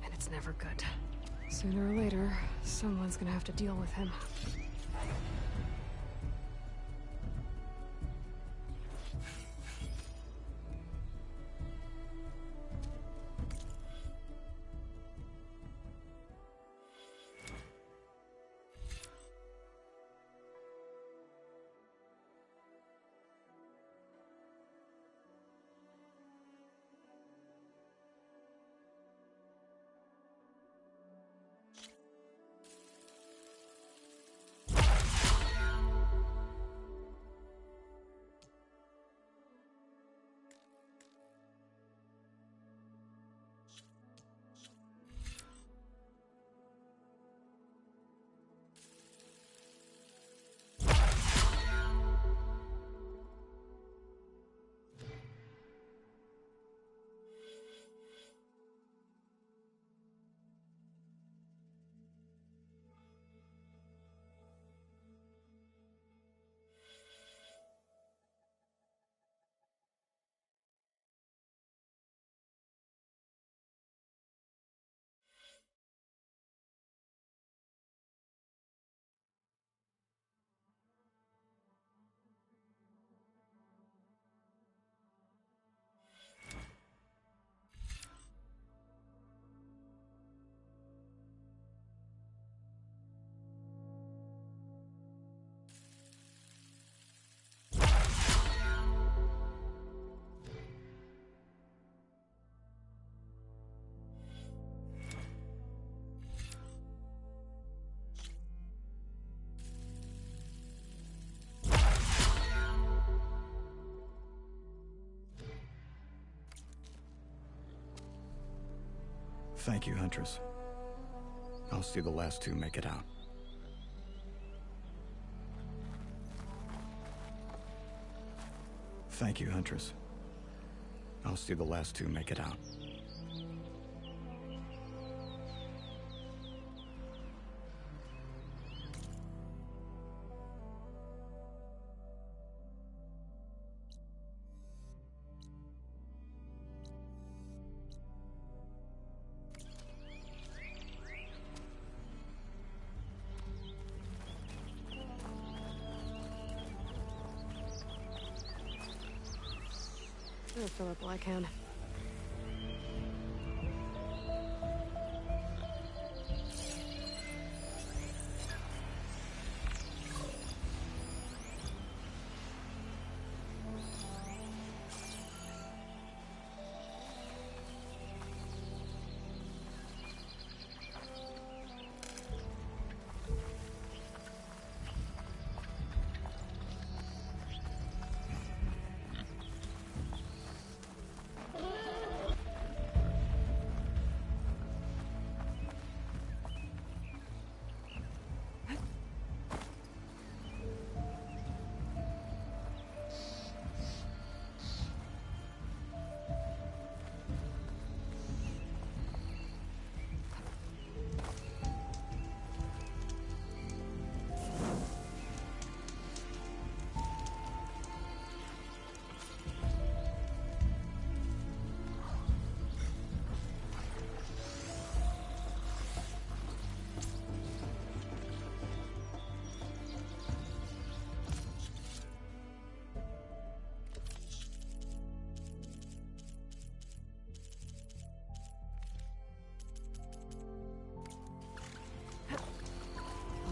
and it's never good. Sooner or later, someone's gonna have to deal with him. Thank you, Huntress. I'll see the last two make it out. Thank you, Huntress. I'll see the last two make it out. I'll fill up while I can.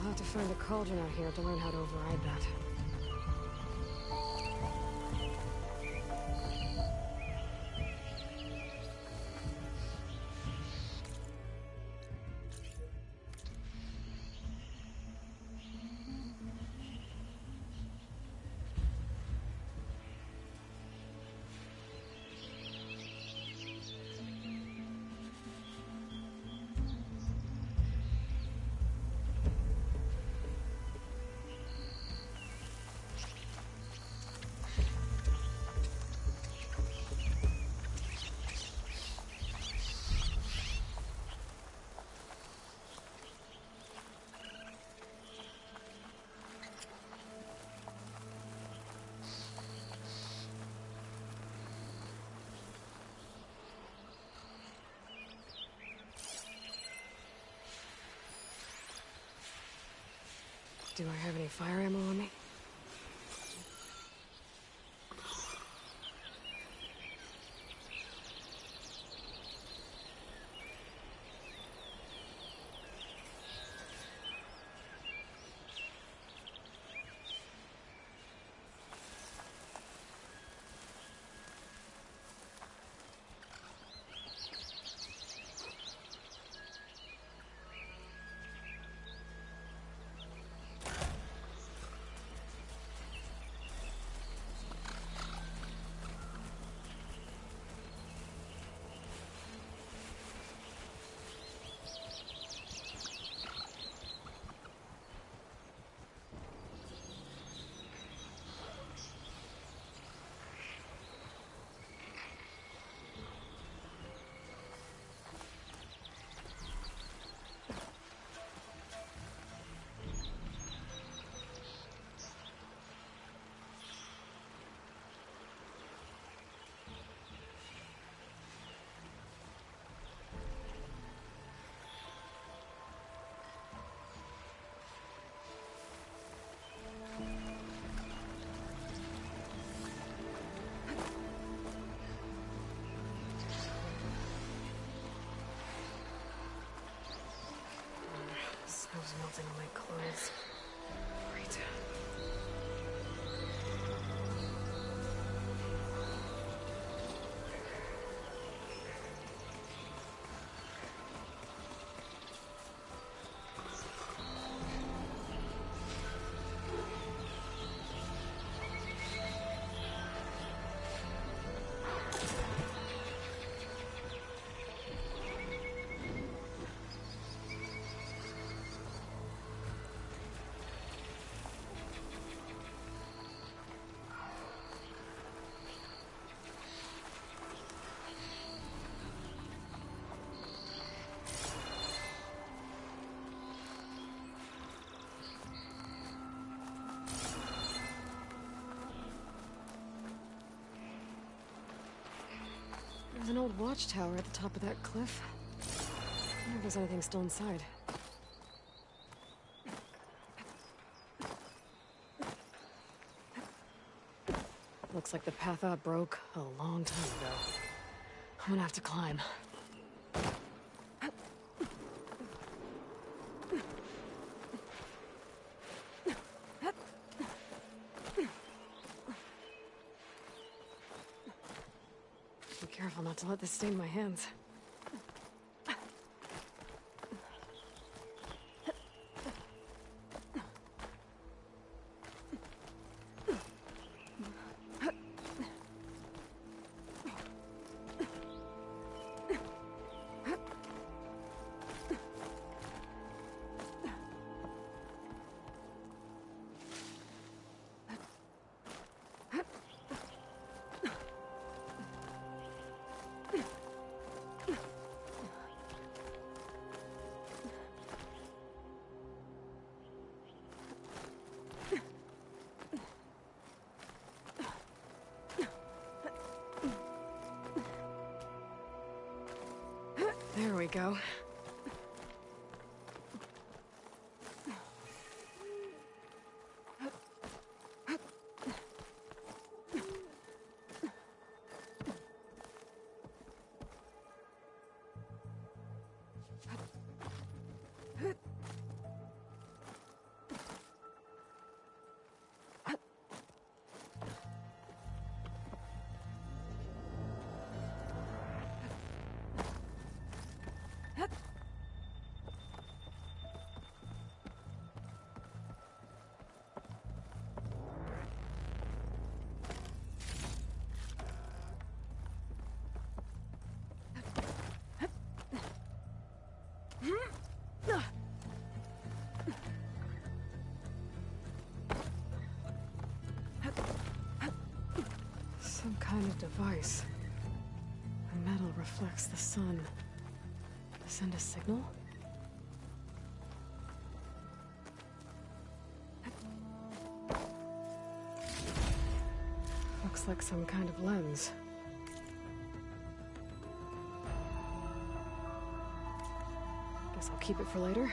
I'll have to find a cauldron out here to learn how to override that. Do I have any fire ammo on me? Snow's melting on my clothes. Great. There's an old watchtower at the top of that cliff. I wonder if there's anything still inside. Looks like the path out broke a long time ago. I'm gonna have to climb. Be careful not to let this stain my hands. There we go. Some kind of device. The metal reflects the sun. To send a signal? Looks like some kind of lens. Guess I'll keep it for later.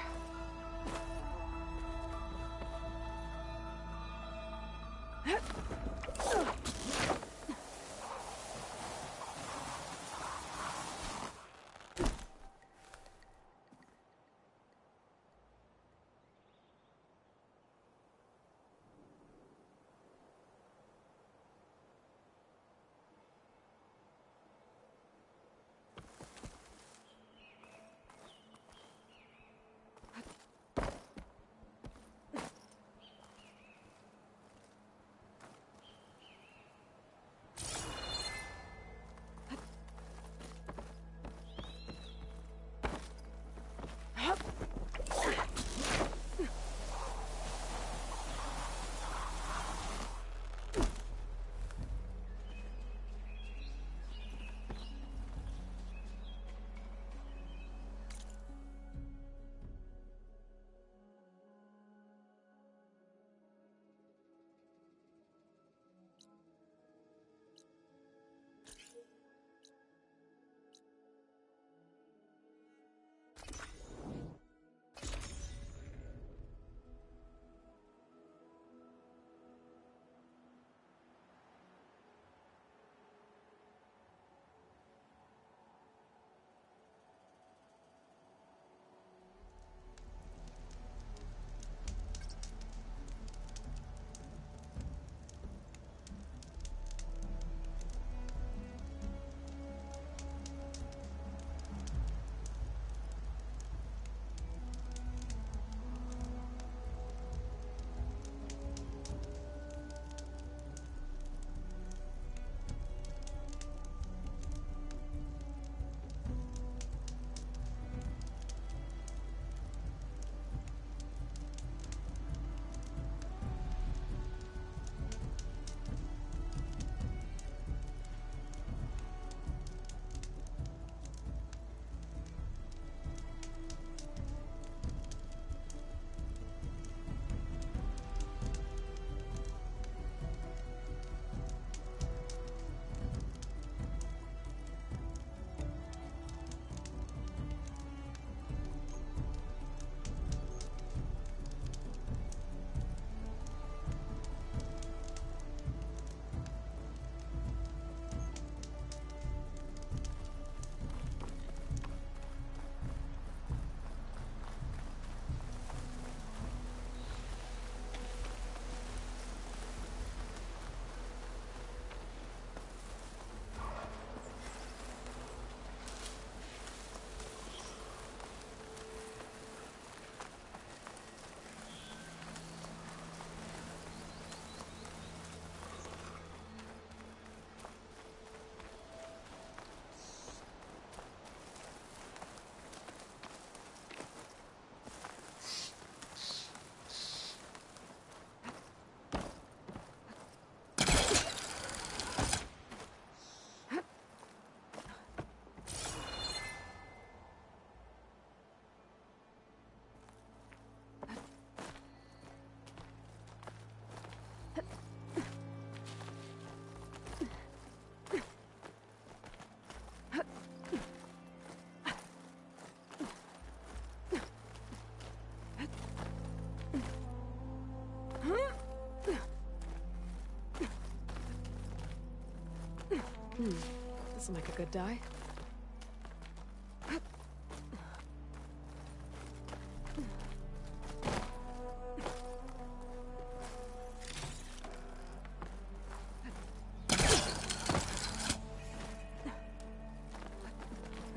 This'll make a good die.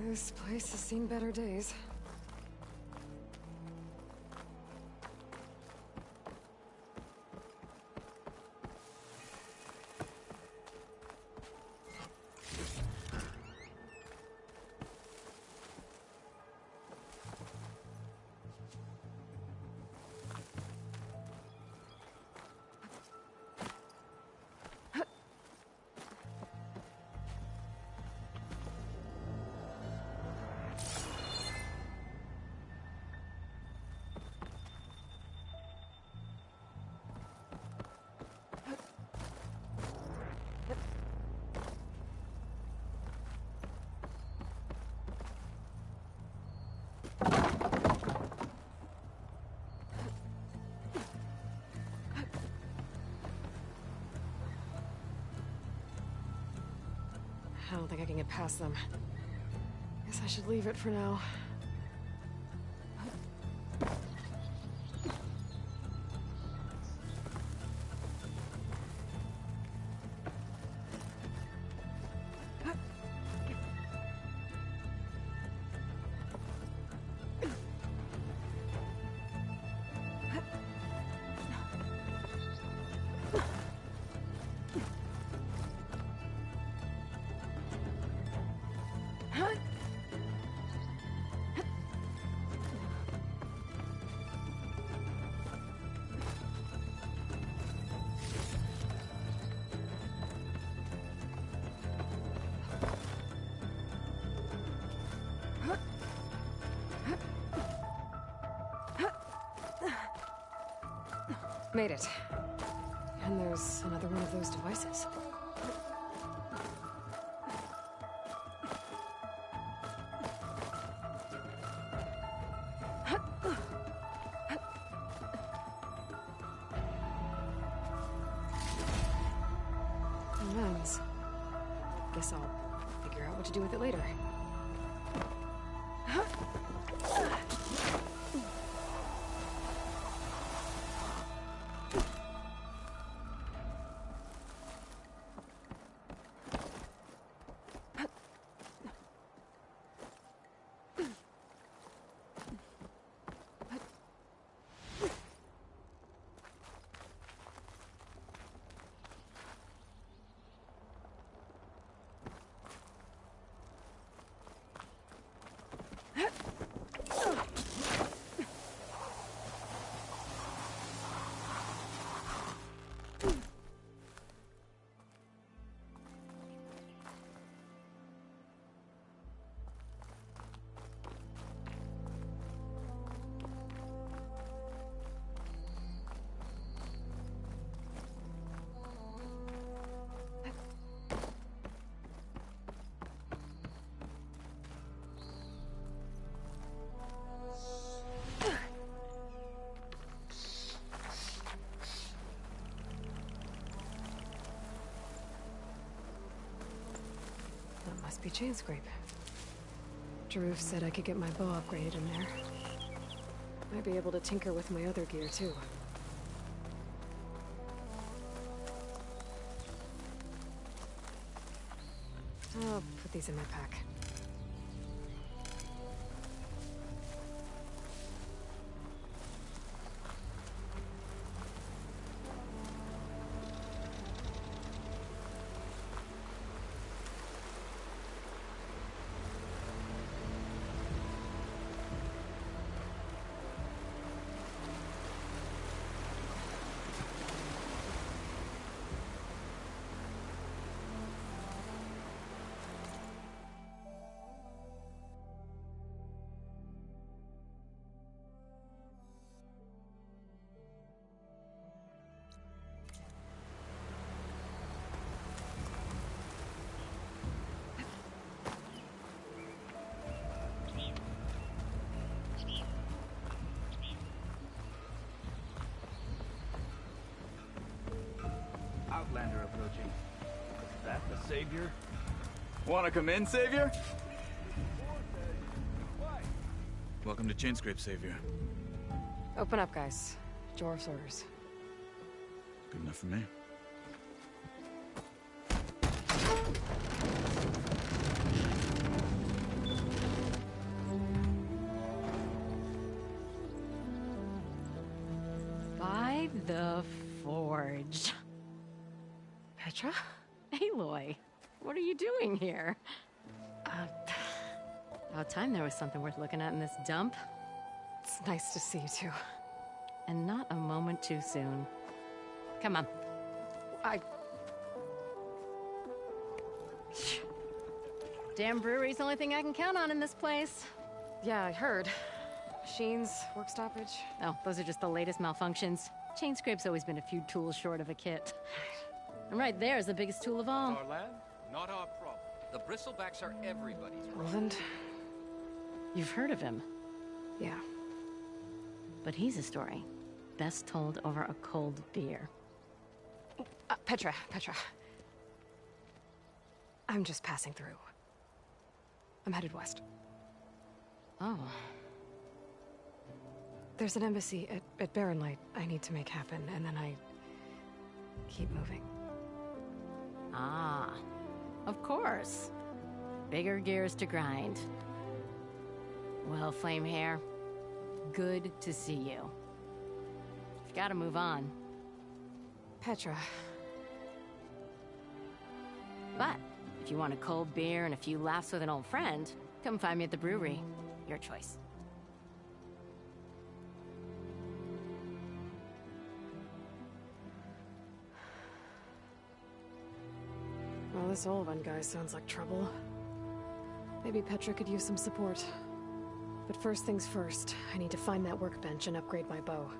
This place has seen better days. I don't think I can get past them. Guess I should leave it for now. Made it. And there's another one of those devices. Lens. Guess I'll figure out what to do with it later. Must be Chainscrape. Jaruf said I could get my bow upgraded in there. Might be able to tinker with my other gear, too. I'll put these in my pack. Outlander approaching. Is that the savior? Wanna come in, Savior? Welcome to Chainscrape, Savior. Open up, guys. Jor's orders. Good enough for me. By the Forge. Petra? Aloy, what are you doing here? About time there was something worth looking at in this dump. It's nice to see you too. And not a moment too soon. Come on. Damn brewery's the only thing I can count on in this place. Yeah, I heard. Machines, work stoppage. Oh, those are just the latest malfunctions. Chainscrape's always been a few tools short of a kit. And right there is the biggest tool of all. Our land, not our problem. The bristlebacks are everybody's problem. Roland? You've heard of him. Yeah. But he's a story best told over a cold beer. Petra. I'm just passing through. I'm headed west. Oh. There's an embassy at Barren Light I need to make happen, and then I keep moving. Ah, of course. Bigger gears to grind. Well, Flamehair, good to see you. You've got to move on. Petra. But if you want a cold beer and a few laughs with an old friend, come find me at the brewery. Your choice. Well, this Olvan guy sounds like trouble. Maybe Petra could use some support. But first things first, I need to find that workbench and upgrade my bow.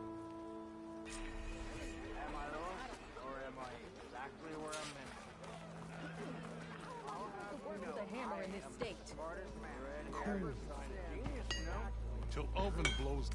Till oven blows.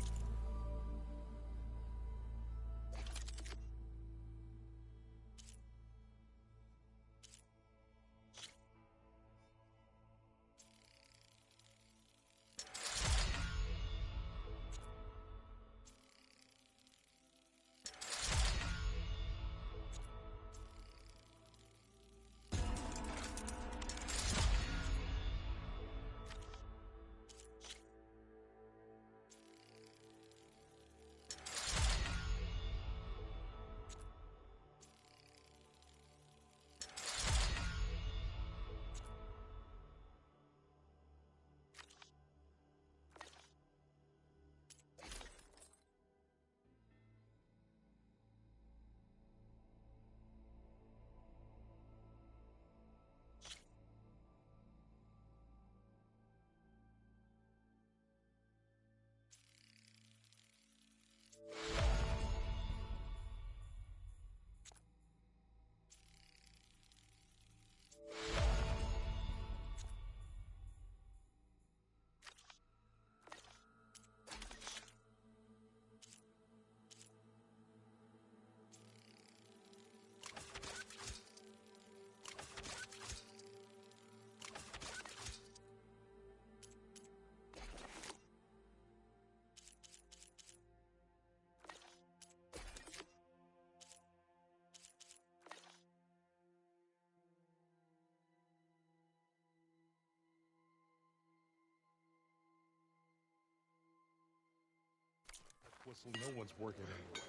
Whistle, no one's working anymore.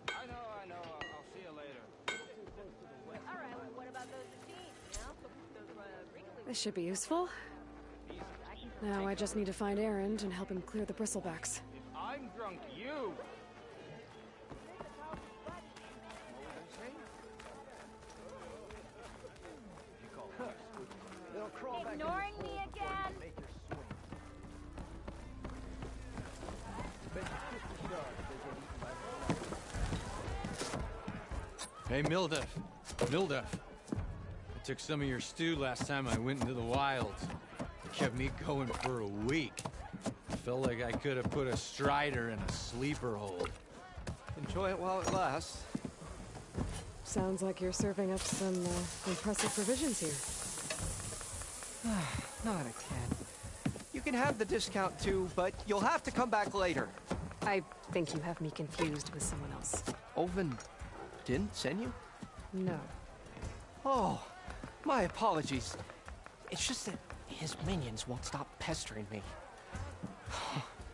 I know. I'll see you later. All right, well, what about those machines, you know? This should be useful. Now I just need to find Erend and help him clear the bristlebacks. If I'm drunk, you... Ignoring me again? Hey, Mildef. I took some of your stew last time I went into the wilds. It kept me going for a week. I felt like I could have put a strider in a sleeper hold. Enjoy it while it lasts. Sounds like you're serving up some impressive provisions here. Not again. You can have the discount too, but you'll have to come back later. I think you have me confused with someone else. Olvin didn't send you? No. Oh, my apologies. It's just that his minions won't stop pestering me.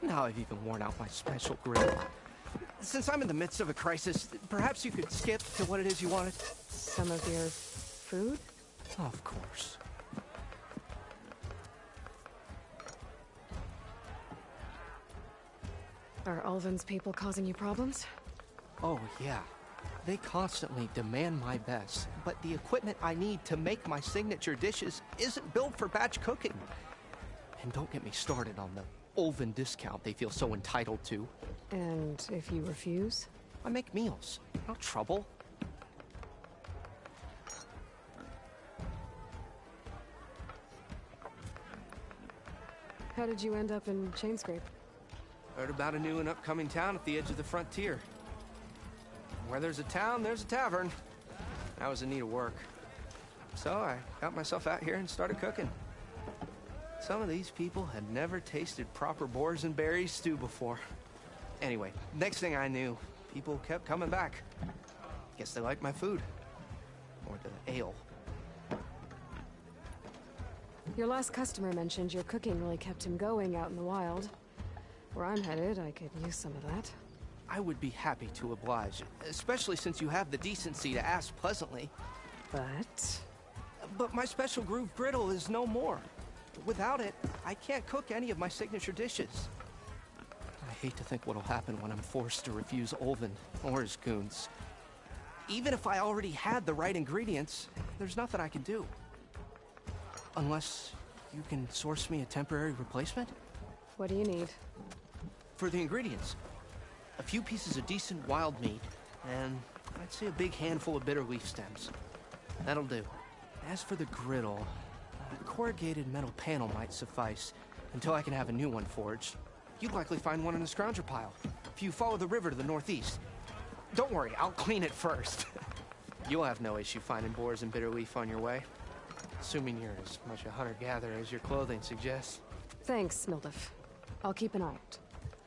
Now I've even worn out my special grill. Since I'm in the midst of a crisis, perhaps you could skip to what it is you wanted? Some of your food? Of course. Are Ulvin's people causing you problems? Oh, yeah. They constantly demand my best, but the equipment I need to make my signature dishes isn't built for batch cooking. And don't get me started on the Ulvin discount they feel so entitled to. And if you refuse? I make meals, not trouble. How did you end up in Chainscrape? Heard about a new and upcoming town at the edge of the frontier. Where there's a town, there's a tavern. I was in need of work. So I got myself out here and started cooking. Some of these people had never tasted proper boars and berries stew before. Anyway, next thing I knew, people kept coming back. Guess they liked my food. Or the ale. Your last customer mentioned your cooking really kept him going out in the wild. Where I'm headed, I could use some of that. I would be happy to oblige, especially since you have the decency to ask pleasantly. But my special groove griddle is no more. Without it, I can't cook any of my signature dishes. I hate to think what'll happen when I'm forced to refuse Ulvin or his goons. Even if I already had the right ingredients, there's nothing I can do. Unless you can source me a temporary replacement? What do you need? For the ingredients, a few pieces of decent wild meat, and I'd say a big handful of bitter leaf stems. That'll do. As for the griddle, a corrugated metal panel might suffice until I can have a new one forged. You'd likely find one in a scrounger pile if you follow the river to the northeast. Don't worry, I'll clean it first. You'll have no issue finding boars and bitter leaf on your way. Assuming you're as much a hunter-gatherer as your clothing suggests. Thanks, Mildef. I'll keep an eye out.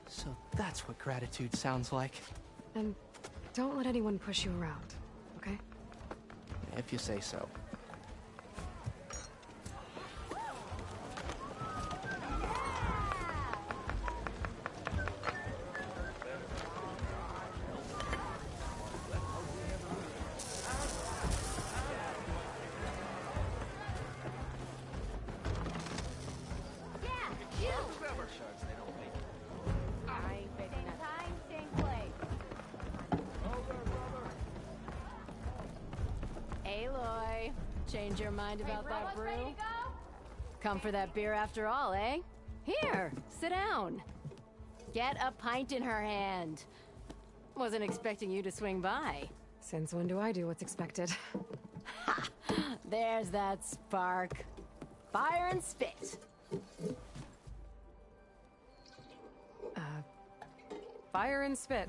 So that's what gratitude sounds like. And don't let anyone push you around, okay? If you say so. Aloy, change your mind about that brew? Come for that beer after all, eh? Here, sit down. Get a pint in her hand. Wasn't expecting you to swing by. Since when do I do what's expected? Ha! There's that spark. Fire and spit. Fire and spit.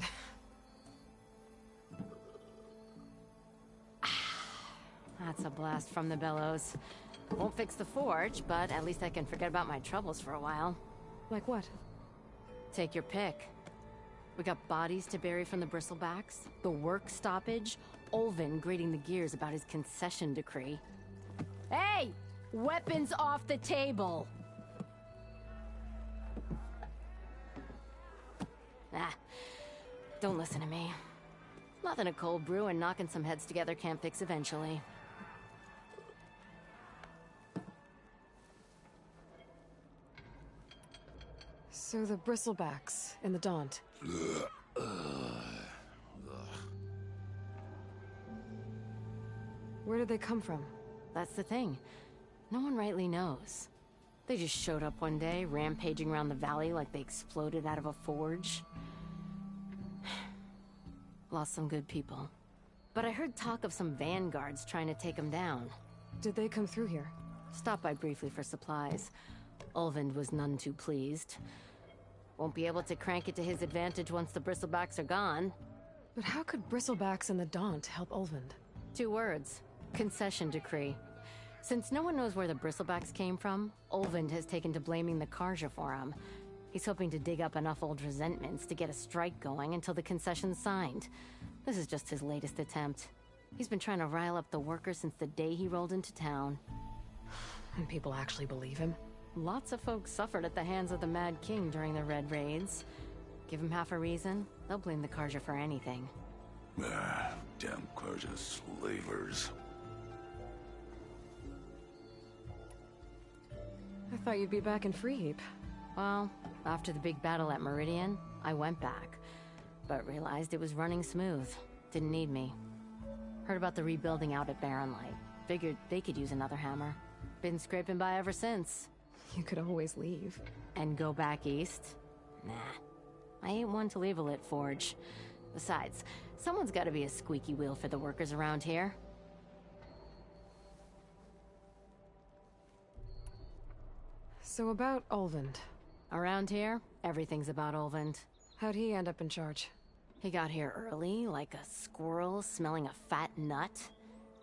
That's a blast from the bellows. Won't fix the forge, but at least I can forget about my troubles for a while. Like what? Take your pick. We got bodies to bury from the bristlebacks, the work stoppage, Ulvin grating the gears about his concession decree. Hey! Weapons off the table! Ah, don't listen to me. Nothing a cold brew and knocking some heads together can't fix eventually. So the bristlebacks in the Daunt. Where did they come from? That's the thing. No one rightly knows. They just showed up one day, rampaging around the valley like they exploded out of a forge. Lost some good people. But I heard talk of some vanguards trying to take them down. Did they come through here? Stopped by briefly for supplies. Ulvin was none too pleased. Won't be able to crank it to his advantage once the bristlebacks are gone. But how could bristlebacks and the Daunt help Ulvin? 2 words. Concession decree. Since no one knows where the Bristlebacks came from, Olvind has taken to blaming the Karja for them. He's hoping to dig up enough old resentments to get a strike going until the concession's signed. This is just his latest attempt. He's been trying to rile up the workers since the day he rolled into town. And people actually believe him? Lots of folks suffered at the hands of the Mad King during the Red Raids. Give him half a reason, they'll blame the Karja for anything. Damn Karja slavers. I thought you'd be back in Freeheap. Well, after the big battle at Meridian, I went back. But realized it was running smooth. Didn't need me. Heard about the rebuilding out at Barren Light. Figured they could use another hammer. Been scraping by ever since. You could always leave. And go back east? Nah. I ain't one to leave a lit forge. Besides, someone's gotta be a squeaky wheel for the workers around here. So about Olvind. Around here, everything's about Olvind. How'd he end up in charge? He got here early, like a squirrel smelling a fat nut.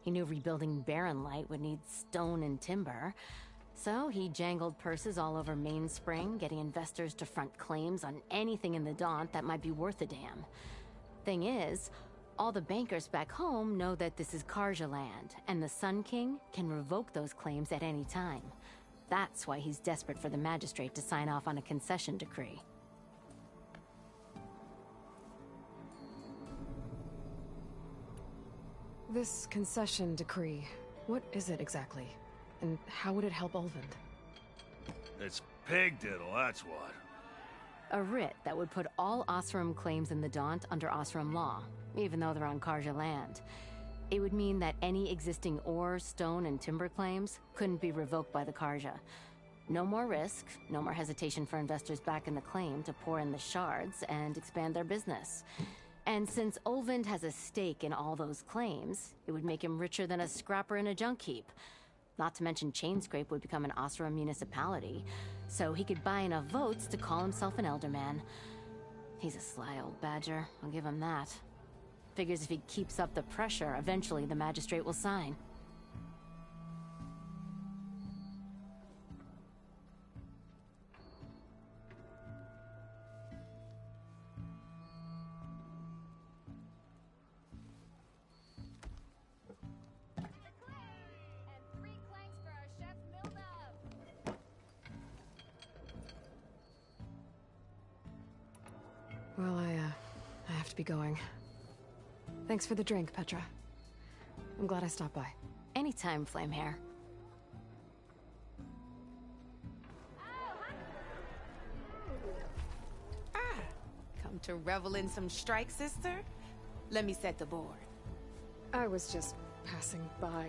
He knew rebuilding Barren Light would need stone and timber. So he jangled purses all over Mainspring, getting investors to front claims on anything in the Daunt that might be worth a damn. Thing is, all the bankers back home know that this is Karja land, and the Sun King can revoke those claims at any time. That's why he's desperate for the magistrate to sign off on a concession decree. This concession decree, what is it exactly? And how would it help Olvind? It's pig diddle, that's what. A writ that would put all Osram claims in the Daunt under Osram law, even though they're on Karja land. It would mean that any existing ore, stone, and timber claims couldn't be revoked by the Karja. No more risk, no more hesitation for investors back in the claim to pour in the shards and expand their business. And since Olvind has a stake in all those claims, it would make him richer than a scrapper in a junk heap. Not to mention Chainscrape would become an Osram municipality, so he could buy enough votes to call himself an Elderman. He's a sly old badger, I'll give him that. Figures if he keeps up the pressure, eventually the magistrate will sign. Well, I have to be going. Thanks for the drink, Petra. I'm glad I stopped by. Anytime, Flamehair. Come to revel in some strike, sister? Let me set the board. I was just passing by.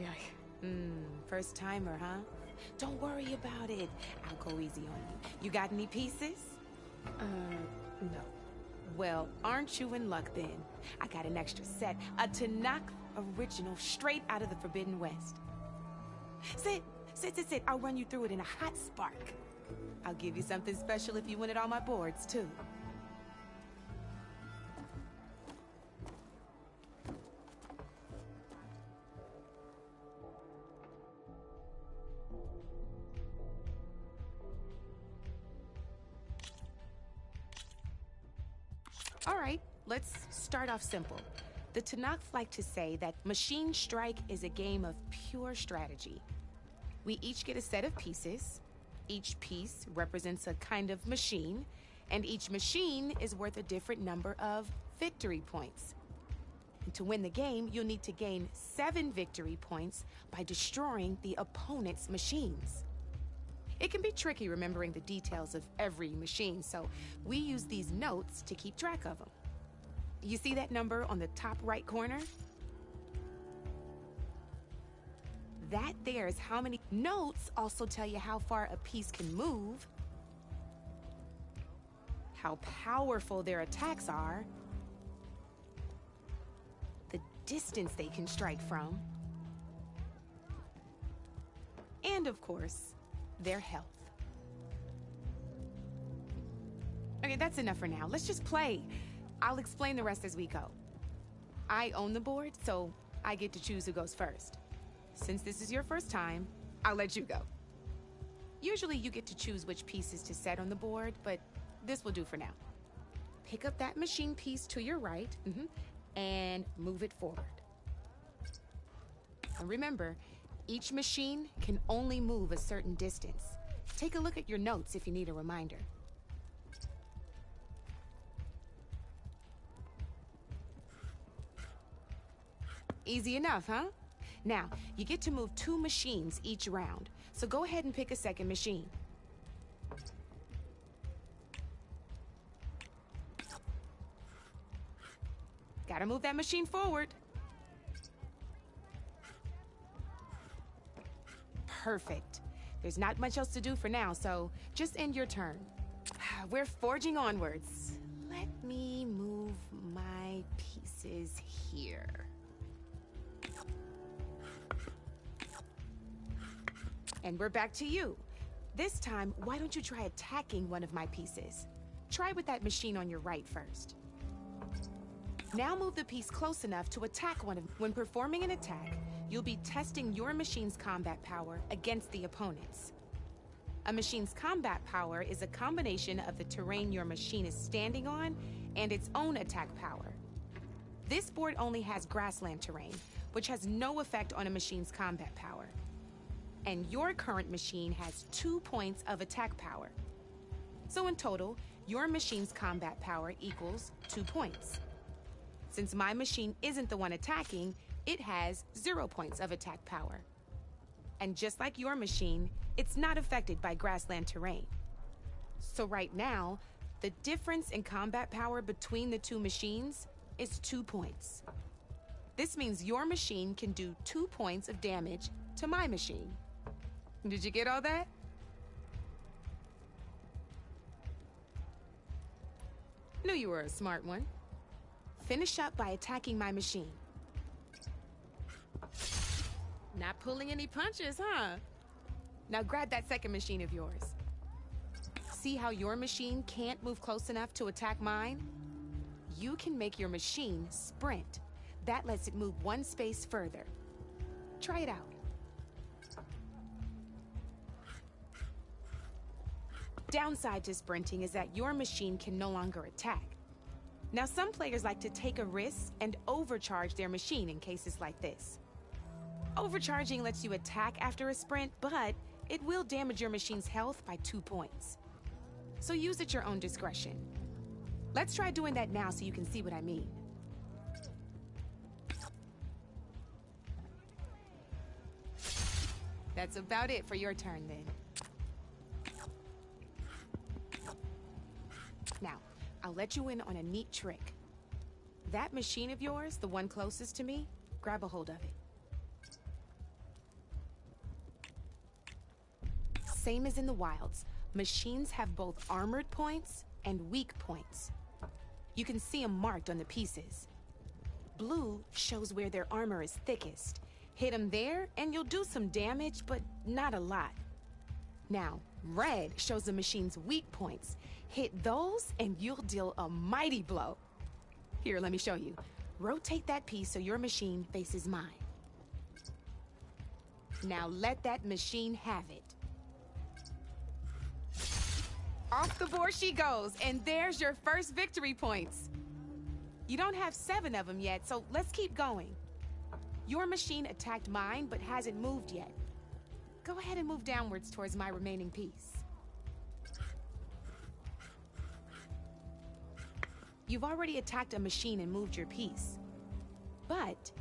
First timer, huh? Don't worry about it. I'll go easy on you. You got any pieces? No. Well, aren't you in luck then? I got an extra set, a Tanakh original straight out of the Forbidden West. Sit. I'll run you through it in a hot spark. I'll give you something special if you win it on my boards, too. All right, let's start off simple. The Tanakh like to say that Machine Strike is a game of pure strategy. We each get a set of pieces. Each piece represents a kind of machine, and each machine is worth a different number of victory points. And to win the game, you'll need to gain 7 victory points by destroying the opponent's machines. It can be tricky remembering the details of every machine, so we use these notes to keep track of them. You see that number on the top right corner? That there is how many notes also tell you how far a piece can move, how powerful their attacks are, the distance they can strike from, and of course, their health. Okay, that's enough for now. Let's just play. I'll explain the rest as we go. I own the board, so I get to choose who goes first. Since this is your first time, I'll let you go. Usually you get to choose which pieces to set on the board, but this will do for now. Pick up that machine piece to your right, and move it forward. And remember, each machine can only move a certain distance. Take a look at your notes if you need a reminder. Easy enough, huh? Now, you get to move 2 machines each round, so go ahead and pick a second machine. Gotta move that machine forward. Perfect. There's not much else to do for now, so just end your turn. We're forging onwards. Let me move my pieces here. And we're back to you. This time, why don't you try attacking one of my pieces? Try with that machine on your right first. Now move the piece close enough to attack one of them. When performing an attack, you'll be testing your machine's combat power against the opponent's. A machine's combat power is a combination of the terrain your machine is standing on and its own attack power. This board only has grassland terrain, which has no effect on a machine's combat power. And your current machine has 2 points of attack power. So in total, your machine's combat power equals 2 points. Since my machine isn't the one attacking, it has 0 points of attack power. And just like your machine, it's not affected by grassland terrain. So right now, the difference in combat power between the 2 machines is 2 points. This means your machine can do 2 points of damage to my machine. Did you get all that? Knew you were a smart one. Finish up by attacking my machine. Not pulling any punches, huh? Now grab that second machine of yours. See how your machine can't move close enough to attack mine? You can make your machine sprint. That lets it move 1 space further. Try it out. Downside to sprinting is that your machine can no longer attack. Now, some players like to take a risk and overcharge their machine in cases like this. Overcharging lets you attack after a sprint, but it will damage your machine's health by 2 points. So use at your own discretion. Let's try doing that now so you can see what I mean. That's about it for your turn, then. Now, I'll let you in on a neat trick. That machine of yours, the one closest to me, grab a hold of it. Same as in the wilds, machines have both armored points and weak points. You can see them marked on the pieces. Blue shows where their armor is thickest. Hit them there and you'll do some damage, but not a lot. Now, red shows the machine's weak points. Hit those and you'll deal a mighty blow. Here, let me show you. Rotate that piece so your machine faces mine. Now let that machine have it. Off the board she goes, and there's your first victory points. You don't have 7 of them yet, so let's keep going. Your machine attacked mine, but hasn't moved yet. Go ahead and move downwards towards my remaining piece. You've already attacked a machine and moved your piece. But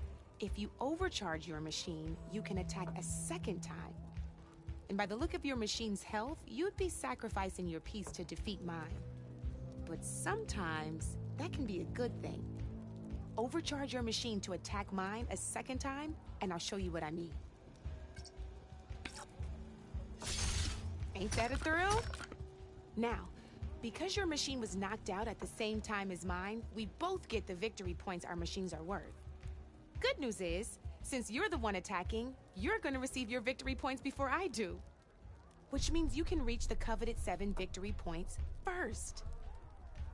if you overcharge your machine, you can attack a second time. And by the look of your machine's health, you'd be sacrificing your piece to defeat mine. But sometimes, that can be a good thing. Overcharge your machine to attack mine a second time, and I'll show you what I mean. Ain't that a thrill? Now, because your machine was knocked out at the same time as mine, we both get the victory points our machines are worth. Good news is, since you're the one attacking, you're gonna receive your victory points before I do. Which means you can reach the coveted 7 victory points first.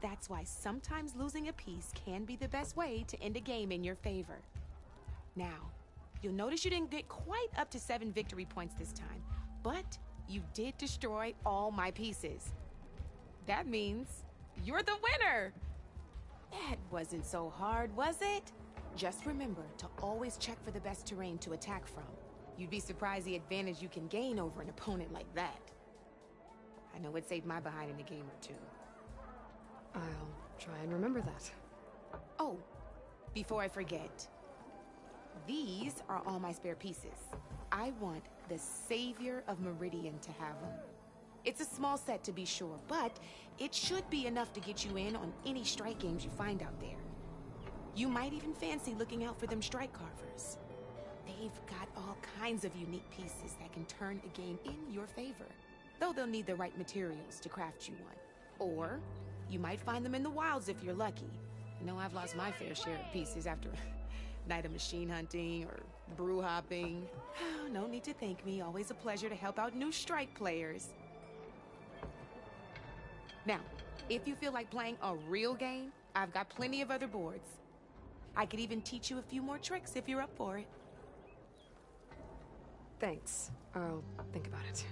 That's why sometimes losing a piece can be the best way to end a game in your favor. Now, you'll notice you didn't get quite up to 7 victory points this time, but you did destroy all my pieces. That means you're the winner! That wasn't so hard, was it? Just remember to always check for the best terrain to attack from. You'd be surprised the advantage you can gain over an opponent like that. I know it saved my behind in a game or two. I'll try and remember that. Oh, before I forget, these are all my spare pieces. I want the Savior of Meridian to have them. It's a small set to be sure, but it should be enough to get you in on any strike games you find out there. You might even fancy looking out for them strike carvers. They've got all kinds of unique pieces that can turn a game in your favor, though they'll need the right materials to craft you one. Or you might find them in the wilds if you're lucky. You know, I've lost my fair share of pieces after a night of machine hunting or brew hopping. No need to thank me. Always a pleasure to help out new strike players. Now, if you feel like playing a real game, I've got plenty of other boards. I could even teach you a few more tricks if you're up for it. Thanks. I'll think about it.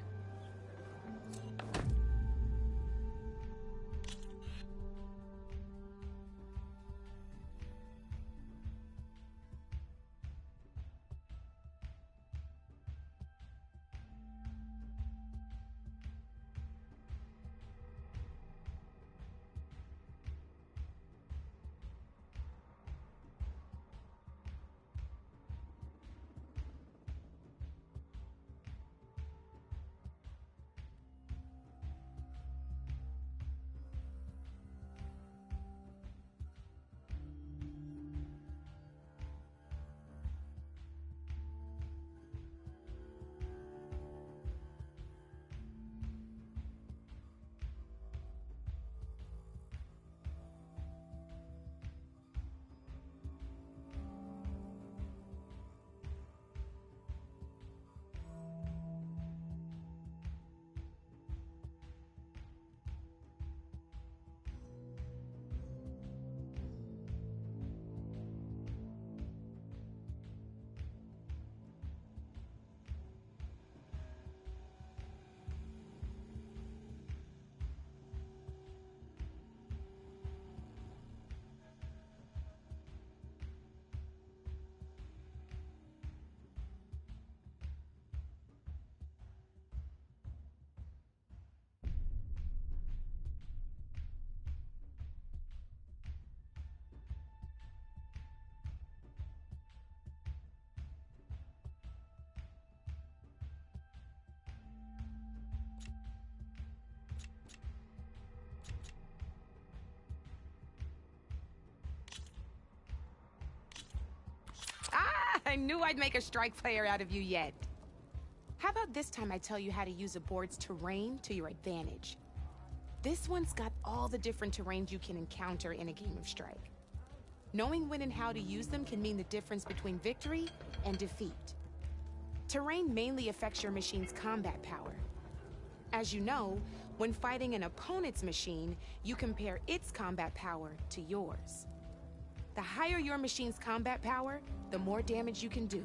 I knew I'd make a strike player out of you yet. How about this time I tell you how to use a board's terrain to your advantage? This one's got all the different terrains you can encounter in a game of Strike. Knowing when and how to use them can mean the difference between victory and defeat. Terrain mainly affects your machine's combat power. As you know, when fighting an opponent's machine, you compare its combat power to yours. The higher your machine's combat power, the more damage you can do.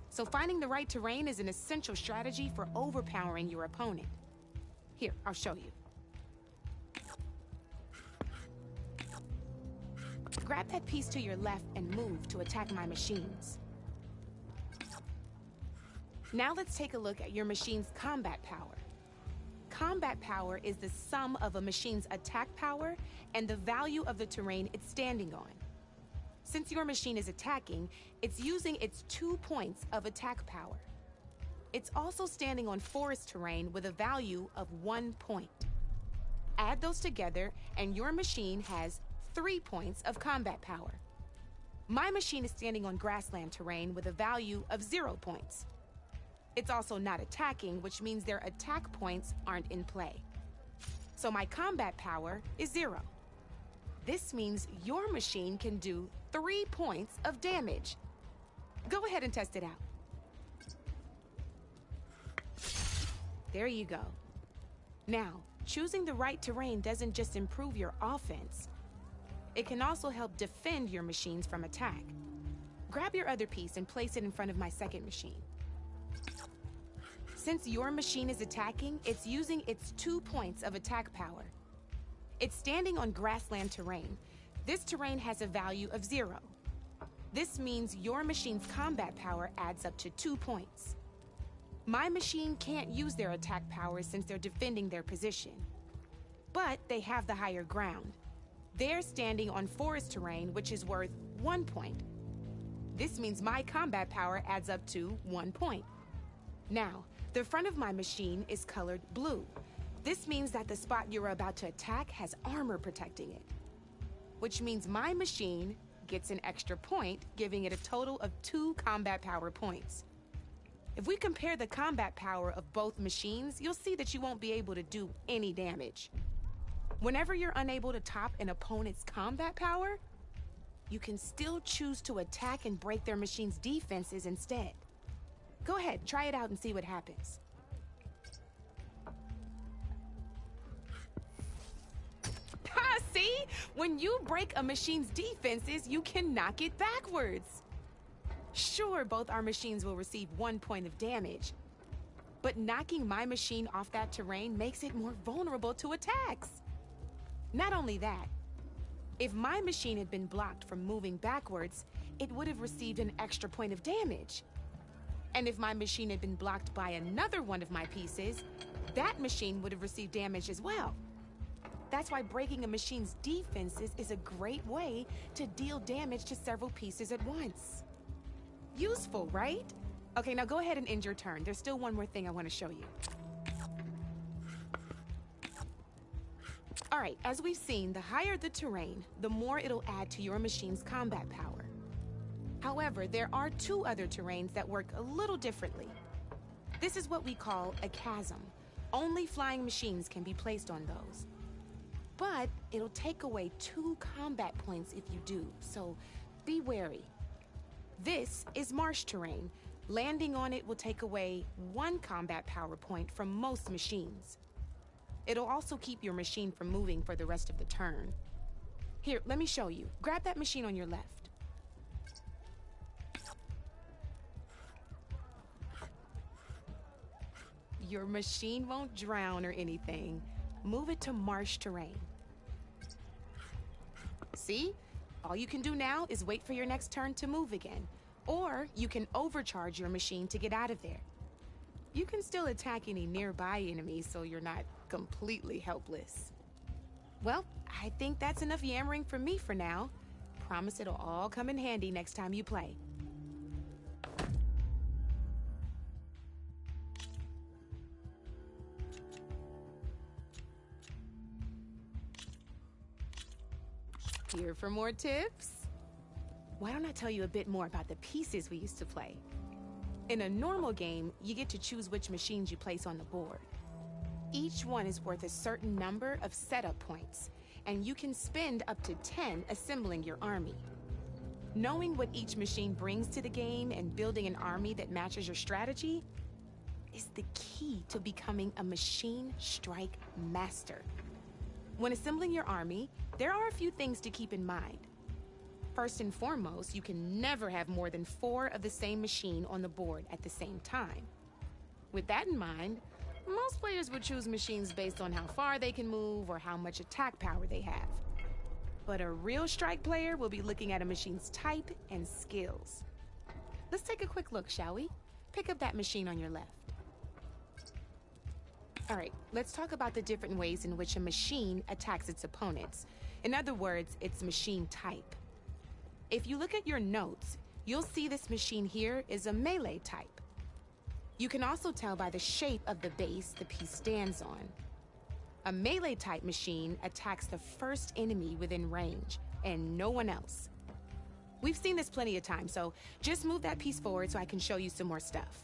So finding the right terrain is an essential strategy for overpowering your opponent. Here, I'll show you. Grab that piece to your left and move to attack my machines. Now let's take a look at your machine's combat power. Combat power is the sum of a machine's attack power and the value of the terrain it's standing on. Since your machine is attacking, it's using its 2 points of attack power. It's also standing on forest terrain with a value of 1 point. Add those together, and your machine has 3 points of combat power. My machine is standing on grassland terrain with a value of 0 points. It's also not attacking, which means their attack points aren't in play. So my combat power is 0. This means your machine can do 3 points of damage. Go ahead and test it out. There you go. Now, choosing the right terrain doesn't just improve your offense. It can also help defend your machines from attack. grab your other piece and place it in front of my second machine. Since your machine is attacking, it's using its 2 points of attack power. It's standing on grassland terrain. This terrain has a value of 0. This means your machine's combat power adds up to 2 points. My machine can't use their attack power since they're defending their position. But they have the higher ground. They're standing on forest terrain, which is worth 1 point. This means my combat power adds up to 1 point. Now, the front of my machine is colored blue. This means that the spot you're about to attack has armor protecting it, which means my machine gets an extra point, giving it a total of 2 combat power points. If we compare the combat power of both machines, you'll see that you won't be able to do any damage. Whenever you're unable to top an opponent's combat power, you can still choose to attack and break their machine's defenses instead. Go ahead, try it out and see what happens. Ha, see? When you break a machine's defenses, you can knock it backwards. Sure, both our machines will receive 1 point of damage, but knocking my machine off that terrain makes it more vulnerable to attacks. Not only that, if my machine had been blocked from moving backwards, it would have received an extra point of damage. And if my machine had been blocked by another one of my pieces, that machine would have received damage as well. That's why breaking a machine's defenses is a great way to deal damage to several pieces at once. Useful, right? Okay, now go ahead and end your turn. There's still one more thing I want to show you. All right, as we've seen, the higher the terrain, the more it'll add to your machine's combat power. However, there are 2 other terrains that work a little differently. This is what we call a chasm. Only flying machines can be placed on those. But it'll take away 2 combat points if you do, so be wary. This is marsh terrain. Landing on it will take away 1 combat power point from most machines. It'll also keep your machine from moving for the rest of the turn. Here, let me show you. Grab that machine on your left. Your machine won't drown or anything. Move it to marsh terrain. See? All you can do now is wait for your next turn to move again. Or you can overcharge your machine to get out of there. You can still attack any nearby enemies so you're not completely helpless. Well, I think that's enough yammering from me for now. Promise it'll all come in handy next time you play. Here for more tips? Why don't I tell you a bit more about the pieces we used to play? In a normal game, you get to choose which machines you place on the board. Each one is worth a certain number of setup points, and you can spend up to 10 assembling your army. Knowing what each machine brings to the game and building an army that matches your strategy is the key to becoming a machine strike master. When assembling your army, there are a few things to keep in mind. First and foremost, you can never have more than 4 of the same machine on the board at the same time. With that in mind, most players would choose machines based on how far they can move or how much attack power they have. But a real strike player will be looking at a machine's type and skills. Let's take a quick look, shall we? Pick up that machine on your left. All right, let's talk about the different ways in which a machine attacks its opponents. In other words, its machine type. If you look at your notes, you'll see this machine here is a melee type. You can also tell by the shape of the base the piece stands on. A melee type machine attacks the first enemy within range, and no one else. We've seen this plenty of times, so just move that piece forward so I can show you some more stuff.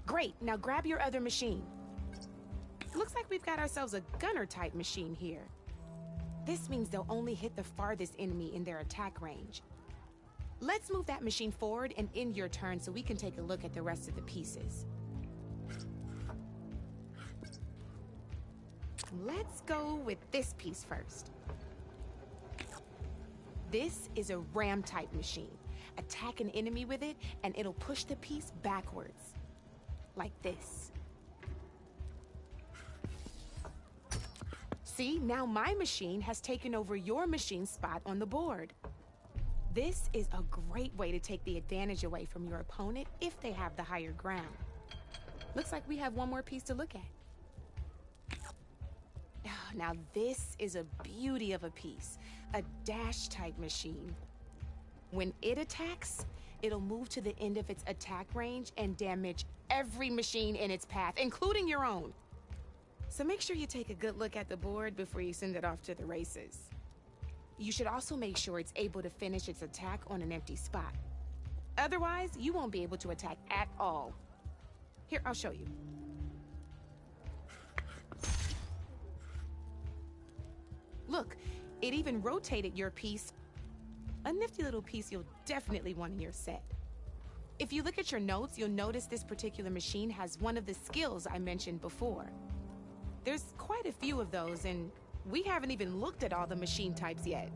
Great, now grab your other machine. Looks like we've got ourselves a gunner-type machine here. This means they'll only hit the farthest enemy in their attack range. Let's move that machine forward and end your turn so we can take a look at the rest of the pieces. Let's go with this piece first. This is a ram-type machine. Attack an enemy with it, and it'll push the piece backwards. Like this. See, now my machine has taken over your machine's spot on the board. This is a great way to take the advantage away from your opponent if they have the higher ground. Looks like we have one more piece to look at. Now this is a beauty of a piece, a dash-type machine. When it attacks, it'll move to the end of its attack range and damage every machine in its path, including your own. So make sure you take a good look at the board before you send it off to the races. You should also make sure it's able to finish its attack on an empty spot. Otherwise, you won't be able to attack at all. Here, I'll show you. Look, it even rotated your piece. A nifty little piece you'll definitely want in your set. If you look at your notes, you'll notice this particular machine has one of the skills I mentioned before. There's quite a few of those, and we haven't even looked at all the machine types yet.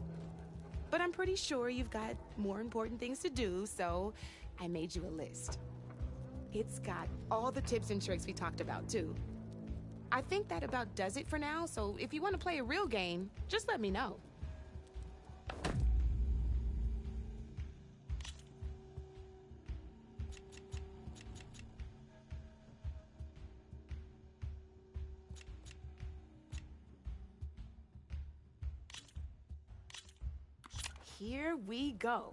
But I'm pretty sure you've got more important things to do, so I made you a list. It's got all the tips and tricks we talked about, too. I think that about does it for now, so if you want to play a real game, just let me know. Here we go.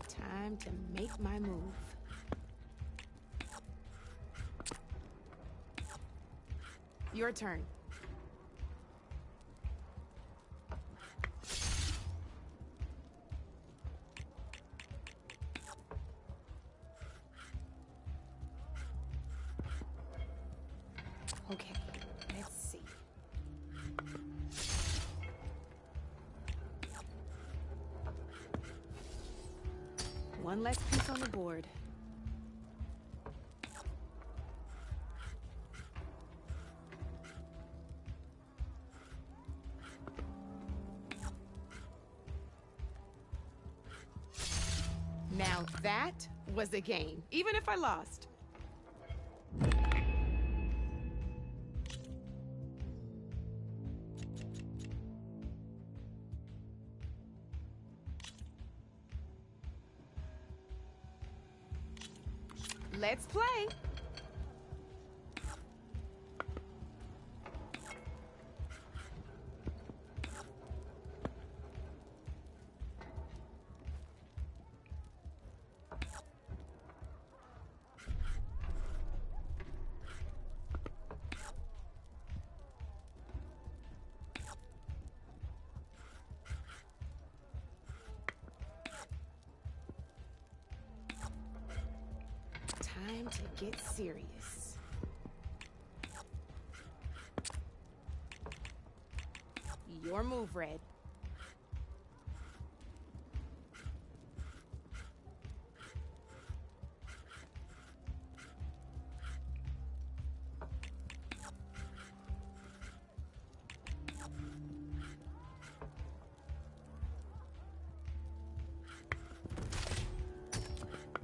Time to make my move. Your turn. Okay, let's see. One less piece on the board. Now that was a game, even if I lost. Let's play. Time to get serious. Your move, Red.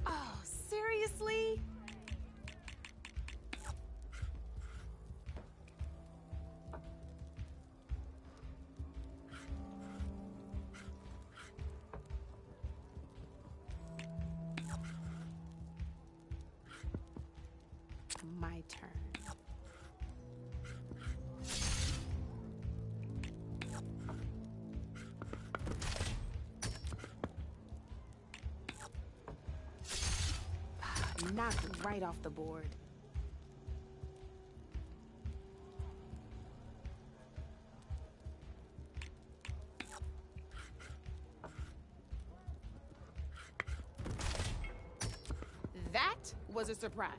Oh, seriously? My turn. Knocked right off the board. That was a surprise.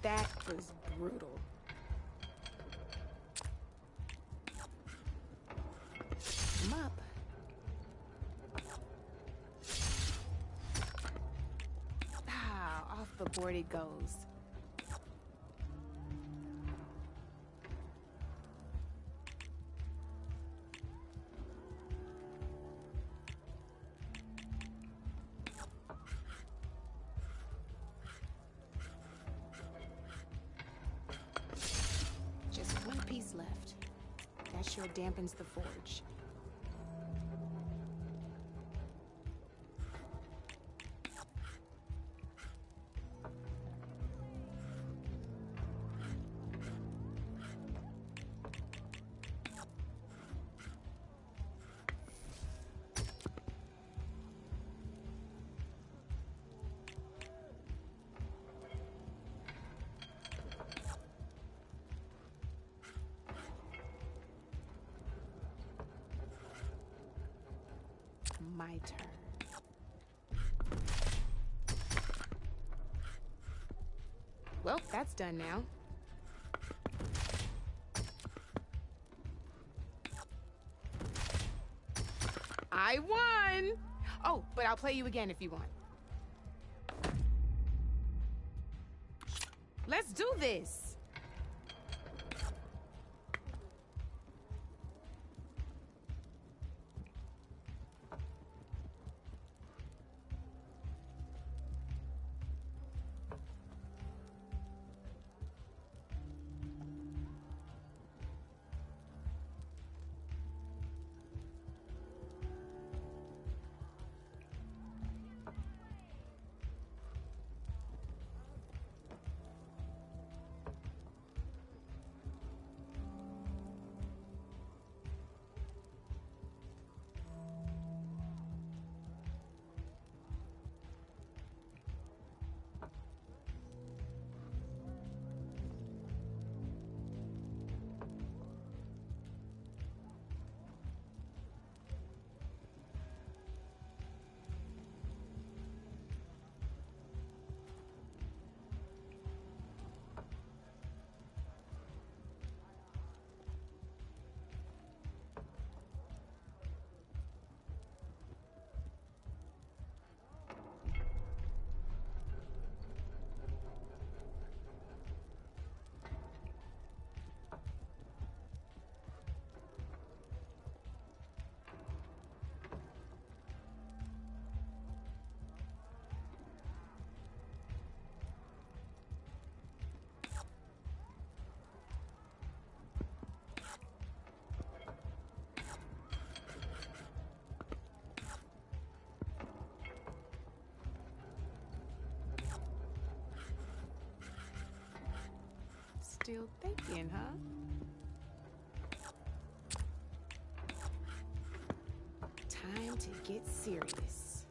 That was brutal. I'm up. Ah, off the board it goes. Just one piece left. That sure dampens the forge. My turn. Well, that's done now. I won! Oh, but I'll play you again if you want. Let's do this! Still thinking, huh? Time to get serious.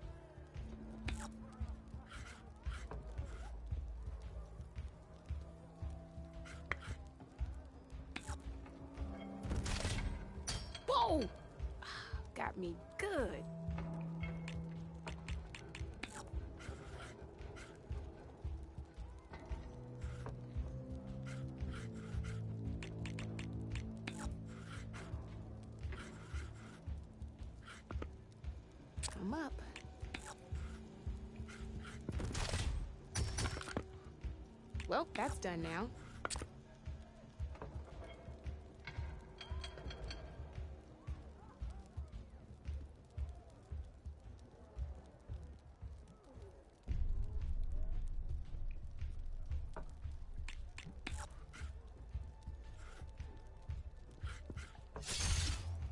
Whoa! Got me good. I'm up. Well, that's done now.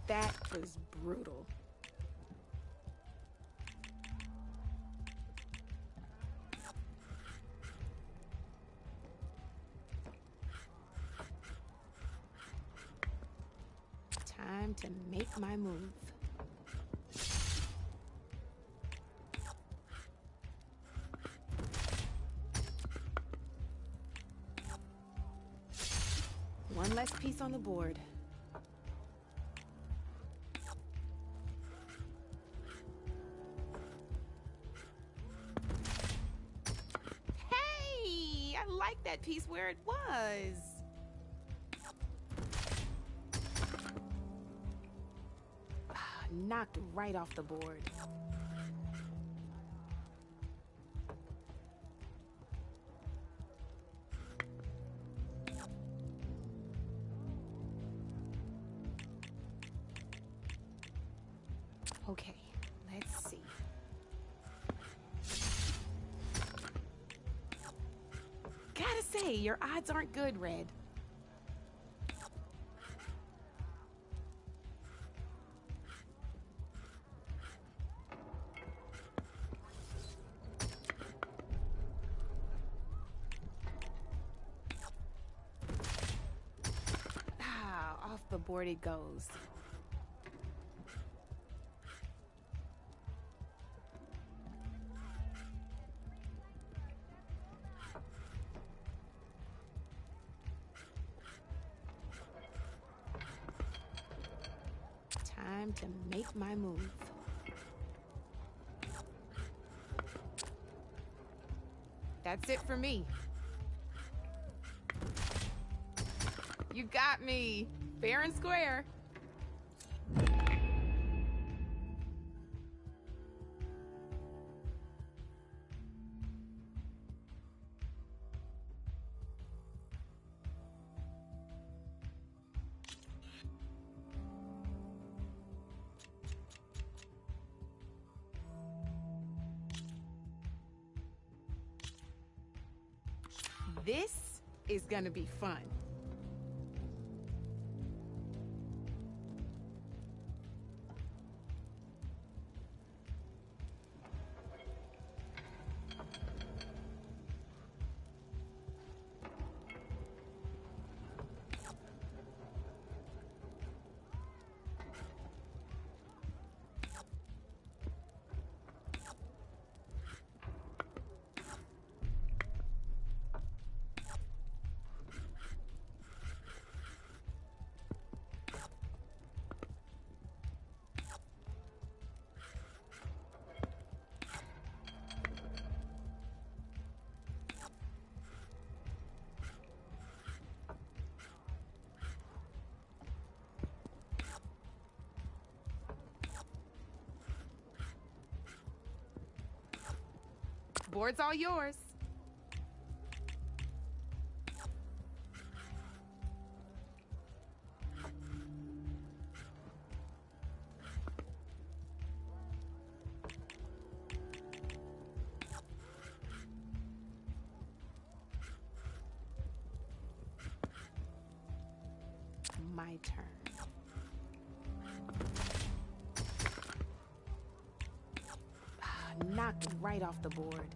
That was brutal. Time to make my move. piece on the board. Hey! I like that piece where it was. Knocked right off the board. Okay, let's see. Gotta say, your odds aren't good, Red. Off the board it goes. Time to make my move. That's it for me. You got me. Fair and square. This is gonna be fun. Board's all yours. My turn. Knocked right off the board.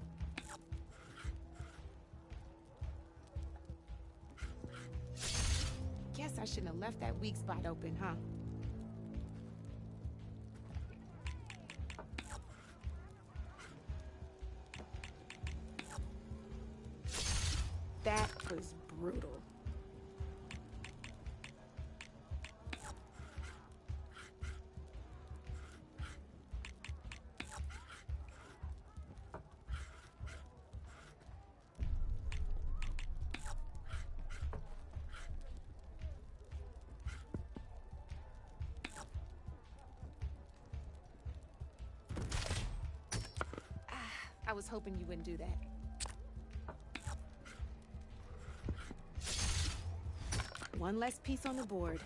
Guess I shouldn't have left that weak spot open, huh? That was brutal. I was hoping you wouldn't do that. One less piece on the board.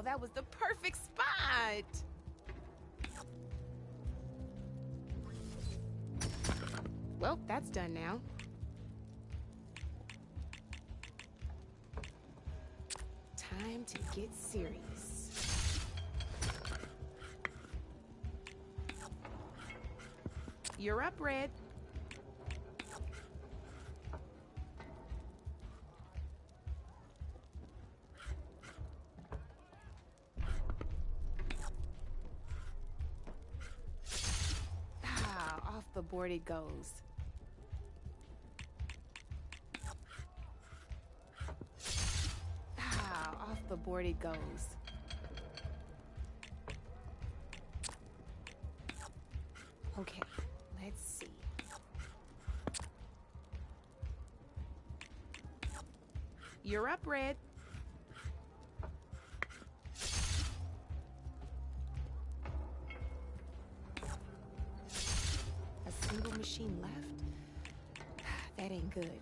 That was the perfect spot. Well, that's done now. Time to get serious. You're up, Red. Off the board it goes. Off the board it goes. Okay, let's see. You're up, Red. A single machine left? That ain't good.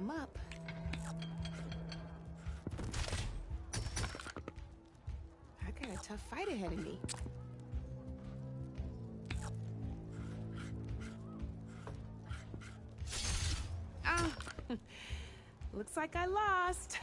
I'm up. I got a tough fight ahead of me. Looks like I lost.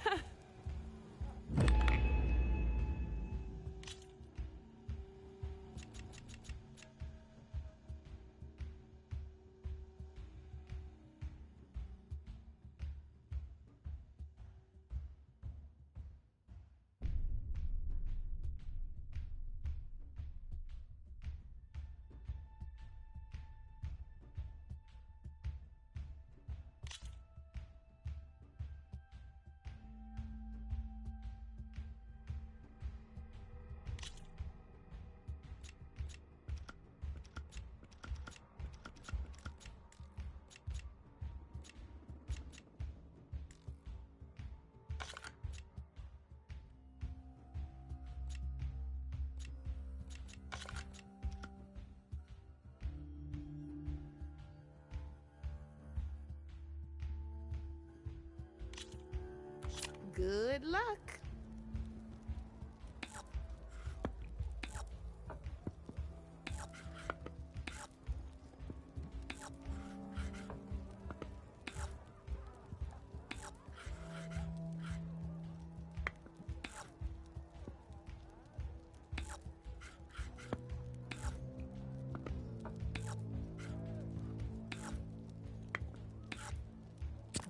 Good luck.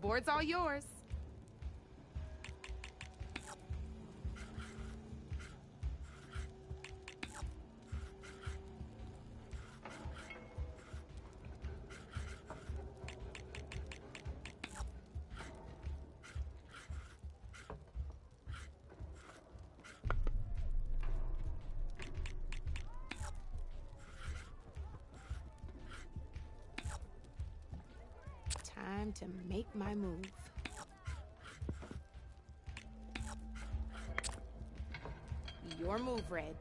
Board's all yours. Time to make my move. Your move, Red.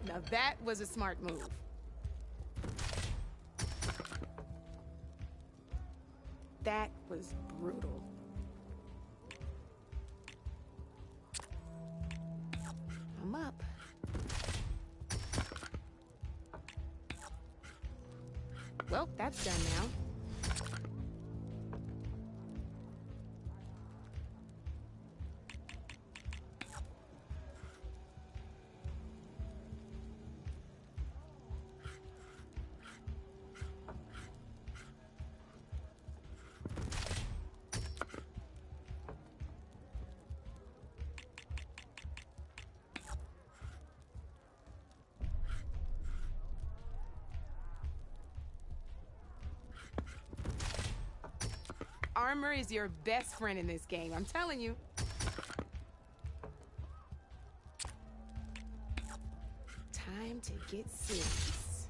Now that was a smart move. That was brutal. I'm up. Well, that's done now. armor is your best friend in this game, I'm telling you. Time to get serious.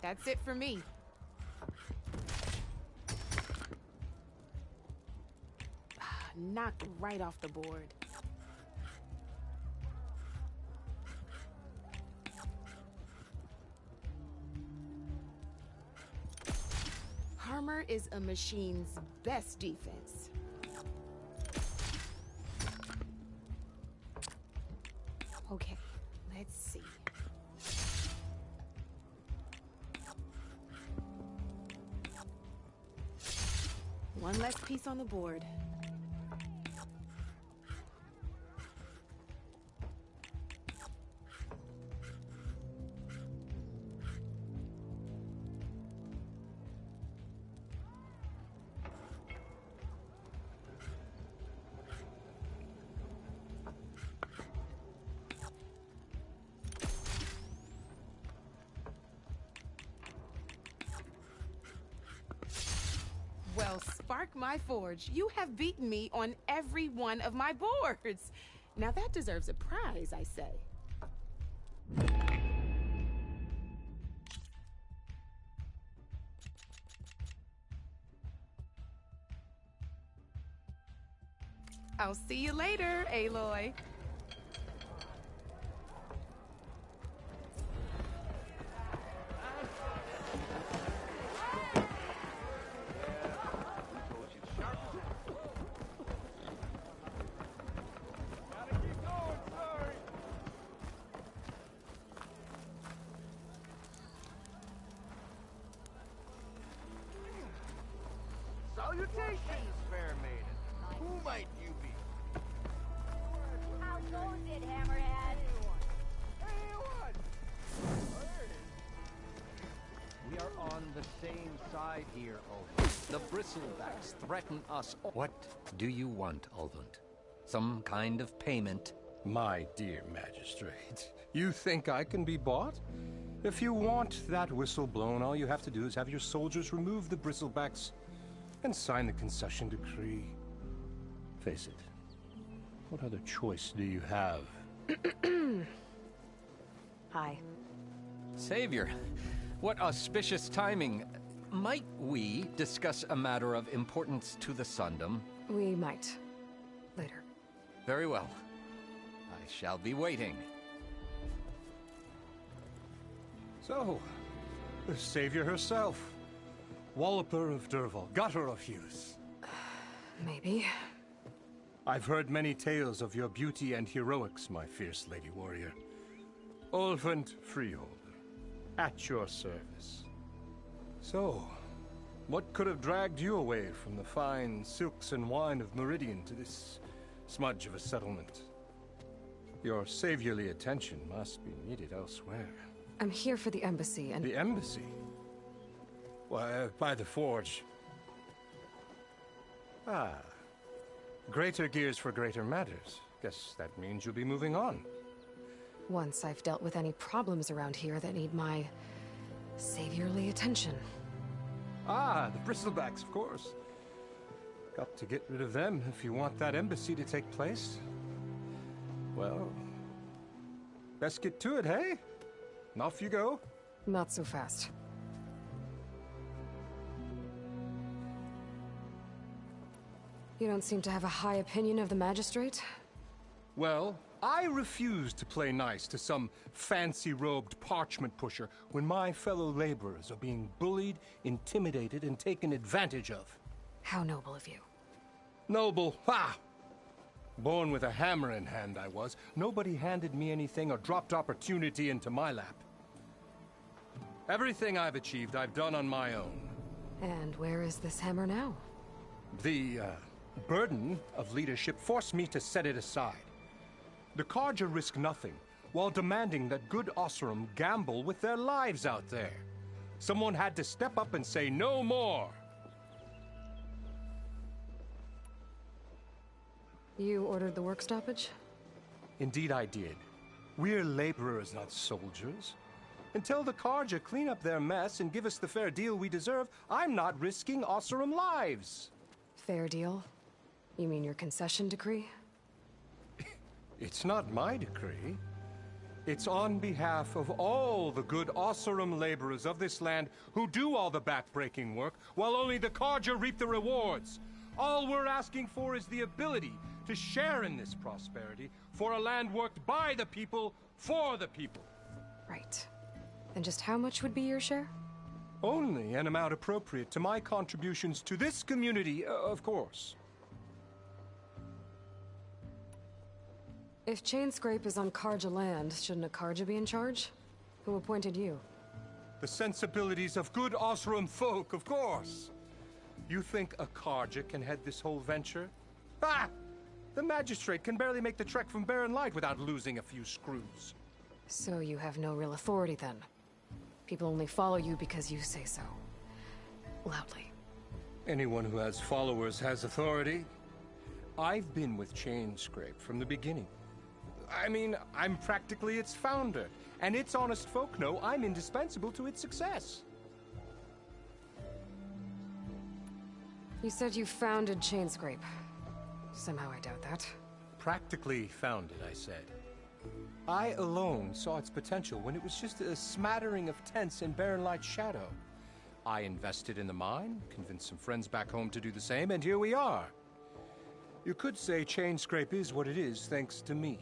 That's it for me. Knocked right off the board. Armor is a machine's best defense. Okay, let's see. One less piece on the board. Well, spark my forge. You have beaten me on every one of my boards. Now that deserves a prize, I say. I'll see you later, Aloy. Salutations, fair maiden. Who might you be? How goes it, Hammerhead? We are on the same side here, Ulvund. The Bristlebacks threaten us all. What do you want, Ulvund? Some kind of payment? My dear magistrate, you think I can be bought? If you want that whistle blown, all you have to do is have your soldiers remove the Bristlebacks and sign the concession decree. Face it, what other choice do you have? Hi. Savior, what auspicious timing. Might we discuss a matter of importance to the Sundom? We might. Later. Very well. I shall be waiting. So, the Savior herself. Walloper of Derval, Gutter of Youth. Maybe. I've heard many tales of your beauty and heroics, my fierce lady warrior. Ulvund Freeholder, at your service. So, what could have dragged you away from the fine silks and wine of Meridian to this smudge of a settlement? Your saviorly attention must be needed elsewhere. I'm here for the embassy and... The embassy? Why, by the forge. Ah. Greater gears for greater matters. Guess that means you'll be moving on. Once I've dealt with any problems around here that need my... saviorly attention. Ah, the Bristlebacks, of course. Got to get rid of them if you want that embassy to take place. Well... best get to it, hey? And off you go. Not so fast. You don't seem to have a high opinion of the magistrate? Well, I refuse to play nice to some fancy-robed parchment pusher when my fellow laborers are being bullied, intimidated, and taken advantage of. How noble of you. Noble? Ha! Born with a hammer in hand, I was. Nobody handed me anything or dropped opportunity into my lap. Everything I've achieved, I've done on my own. And where is this hammer now? The, burden of leadership forced me to set it aside. The Carja risk nothing, while demanding that good Oseram gamble with their lives out there. Someone had to step up and say no more. You ordered the work stoppage? Indeed I did. We're laborers, not soldiers. Until the Carja clean up their mess and give us the fair deal we deserve, I'm not risking Oseram lives. Fair deal? You mean your concession decree? It's not my decree. It's on behalf of all the good Oseram laborers of this land who do all the backbreaking work, while only the Carja reap the rewards. All we're asking for is the ability to share in this prosperity for a land worked by the people, for the people. Right. And just how much would be your share? Only an amount appropriate to my contributions to this community, of course. If Chainscrape is on Carja land, shouldn't a Carja be in charge? Who appointed you? The sensibilities of good Oseram folk, of course. You think a Carja can head this whole venture? Ah! The magistrate can barely make the trek from Barren Light without losing a few screws. So you have no real authority then? People only follow you because you say so. Loudly. Anyone who has followers has authority. I've been with Chainscrape from the beginning. I mean, I'm practically its founder, and its honest folk know I'm indispensable to its success. You said you founded Chainscrape. Somehow I doubt that. Practically founded, I said. I alone saw its potential when it was just a smattering of tents in Barren Light's shadow. I invested in the mine, convinced some friends back home to do the same, and here we are. You could say Chainscrape is what it is thanks to me.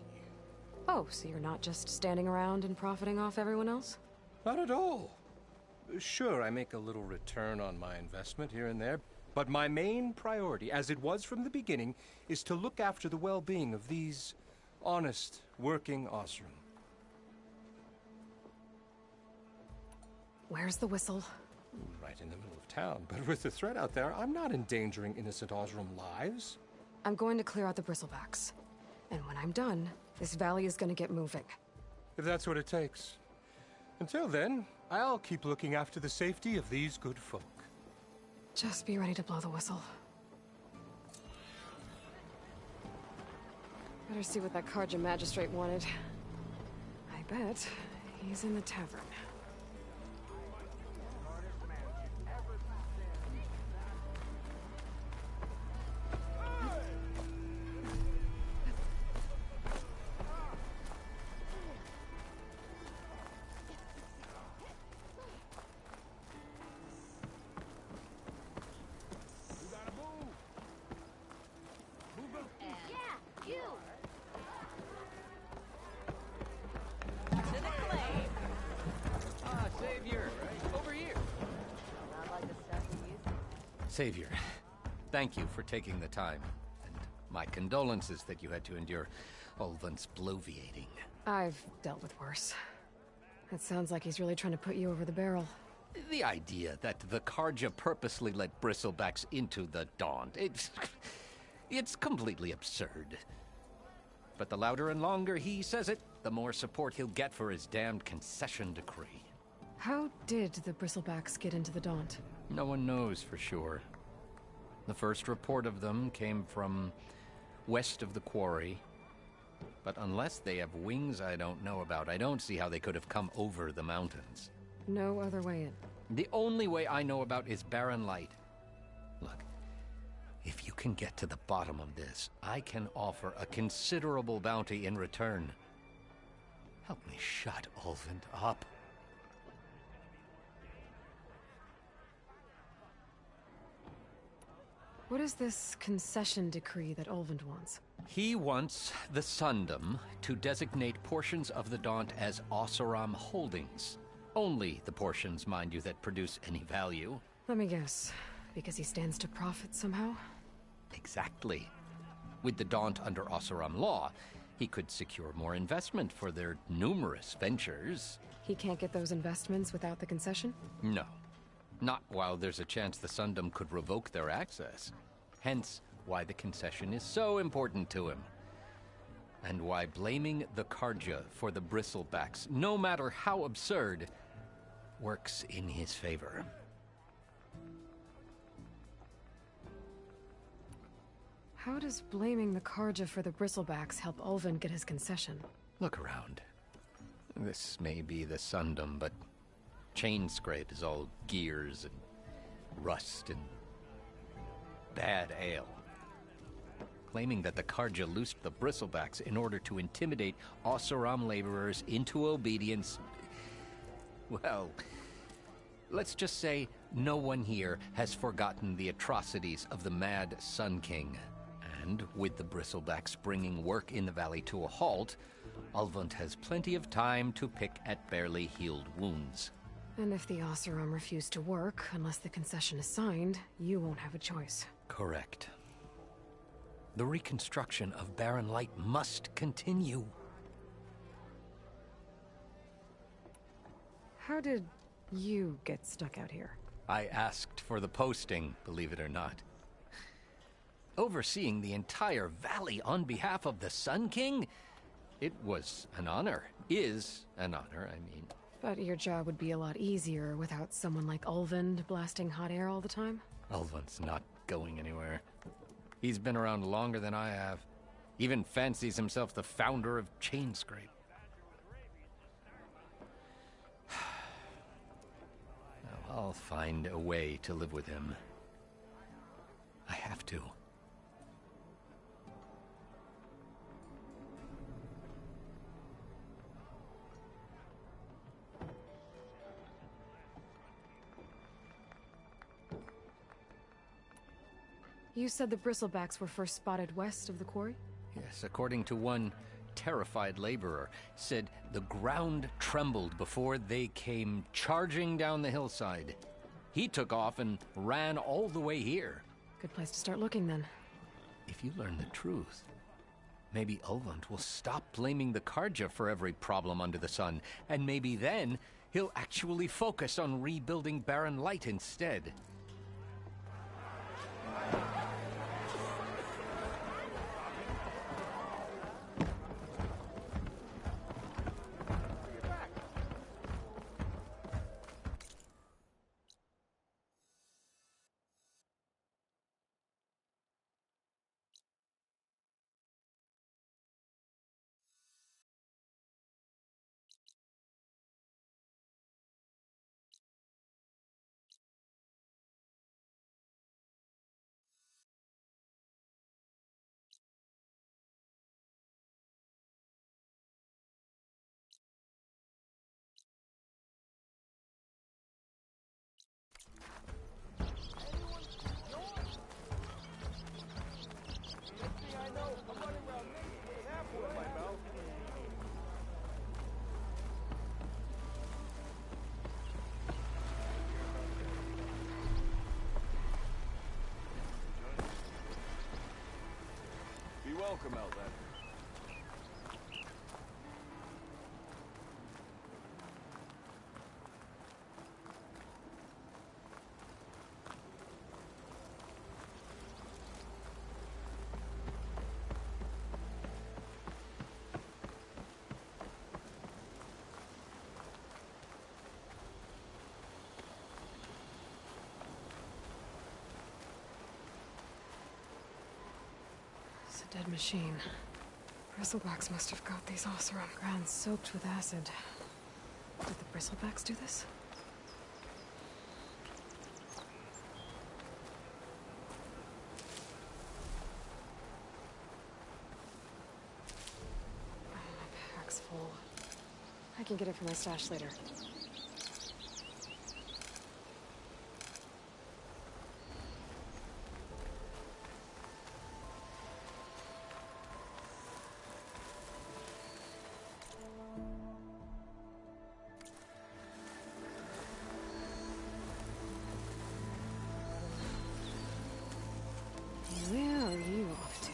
Oh, so you're not just standing around and profiting off everyone else? Not at all. Sure, I make a little return on my investment here and there, but my main priority, as it was from the beginning, is to look after the well-being of these honest, working Oseram. Where's the whistle? Right in the middle of town, but with the threat out there, I'm not endangering innocent Oseram lives. I'm going to clear out the bristlebacks. And when I'm done, this valley is going to get moving. If that's what it takes. Until then, I'll keep looking after the safety of these good folk. Just be ready to blow the whistle. Better see what that Carja magistrate wanted. I bet he's in the tavern. Savior, thank you for taking the time, and my condolences that you had to endure Ulvund's bloviating. I've dealt with worse. It sounds like he's really trying to put you over the barrel. The idea that the Carja purposely let bristlebacks into the Daunt, it's completely absurd. But the louder and longer he says it, the more support he'll get for his damned concession decree. How did the bristlebacks get into the Daunt? No one knows for sure. The first report of them came from west of the quarry. But unless they have wings I don't know about, I don't see how they could have come over the mountains. No other way in. The only way I know about is Barren Light. Look, if you can get to the bottom of this, I can offer a considerable bounty in return. Help me shut Ulvund up. What is this concession decree that Ulvund wants? He wants the Sundom to designate portions of the Daunt as Oseram holdings. Only the portions, mind you, that produce any value. Let me guess. Because he stands to profit somehow? Exactly. With the Daunt under Oseram law, he could secure more investment for their numerous ventures. He can't get those investments without the concession? No. Not while there's a chance the Sundom could revoke their access. Hence, why the concession is so important to him. And why blaming the Carja for the bristlebacks, no matter how absurd, works in his favor. How does blaming the Carja for the bristlebacks help Ulvund get his concession? Look around. This may be the Sundom, but Chainscrape is all gears and rust and bad ale. Claiming that the Carja loosed the Bristlebacks in order to intimidate Oseram laborers into obedience. Well, let's just say no one here has forgotten the atrocities of the Mad Sun King. And with the Bristlebacks bringing work in the valley to a halt, Ulvund has plenty of time to pick at barely healed wounds. And if the Oseram refuse to work, unless the concession is signed, you won't have a choice. Correct. The reconstruction of Barren Light must continue. How did you get stuck out here? I asked for the posting, believe it or not. Overseeing the entire valley on behalf of the Sun King? It was an honor. Is an honor, I mean. But your job would be a lot easier without someone like Ulvund blasting hot air all the time? Ulvund's not going anywhere. He's been around longer than I have. Even fancies himself the founder of Chainscrape. I'll find a way to live with him. I have to. You said the Bristlebacks were first spotted west of the quarry? Yes, according to one terrified laborer, said the ground trembled before they came charging down the hillside. He took off and ran all the way here. Good place to start looking, then. If you learn the truth, maybe Ulvund will stop blaming the Carja for every problem under the sun, and maybe then he'll actually focus on rebuilding Barren Light instead. Welcome out there. It's a dead machine. Bristlebacks must have got these Oseram ground soaked with acid. Did the Bristlebacks do this? Oh, my pack's full. I can get it from my stash later. Where are you off to?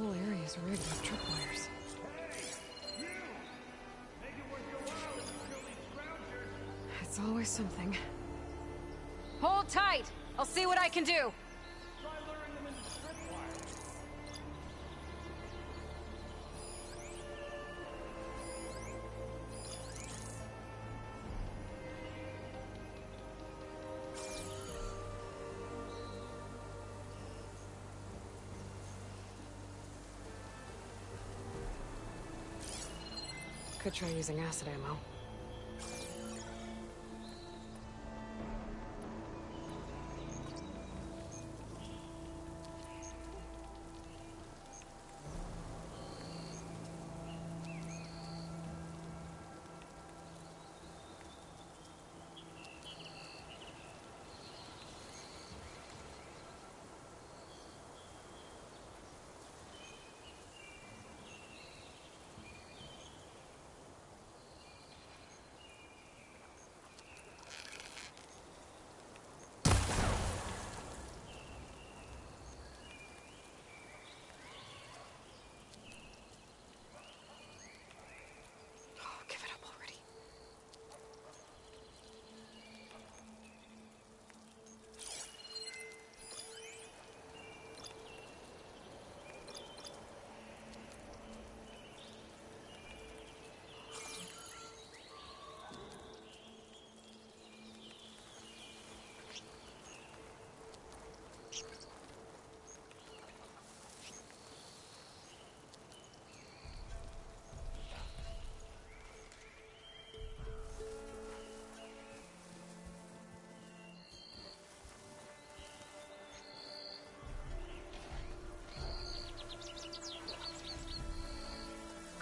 whole area is rigged with tripwires. It's always something. Hold tight! I'll see what I can do! Could try using acid ammo.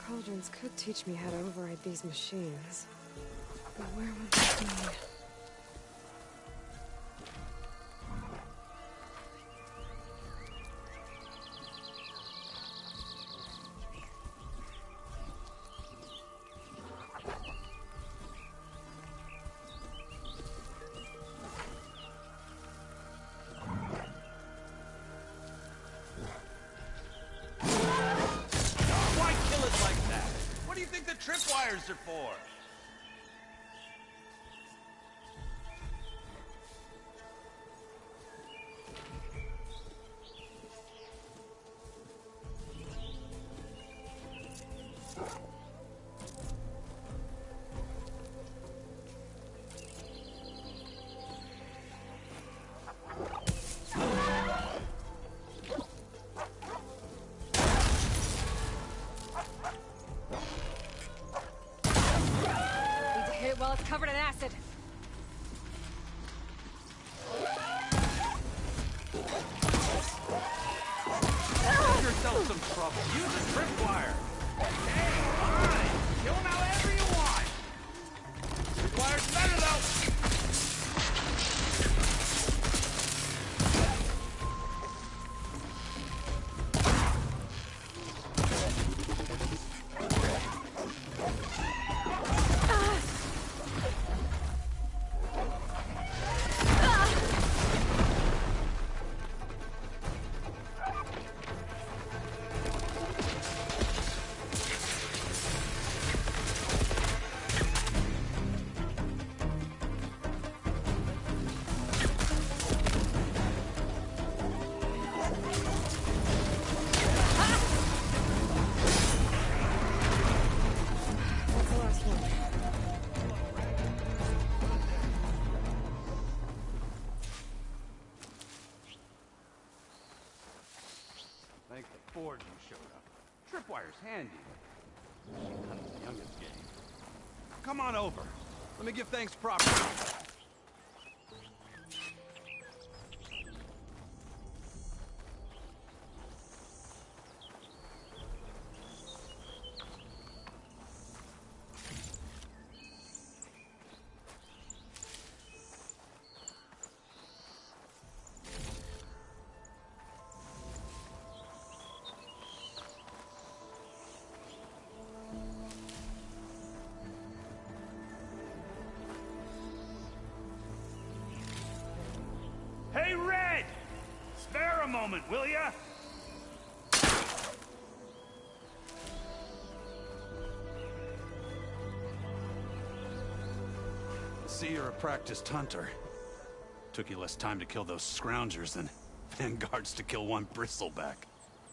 Cauldrons could teach me how to override these machines. But where would this be? Tripwires are for? Well, it's covered in acid. Give yourself some trouble. Use a tripwire. Hey, fine. Kill him however you want. Tripwire's better, though. Thank the Forge you showed up. Tripwire's handy. Kind of the youngest game. Come on over. Let me give thanks properly. Hey, Red! Spare a moment, will ya? see you're a practiced hunter. Took you less time to kill those scroungers than vanguards to kill one bristleback.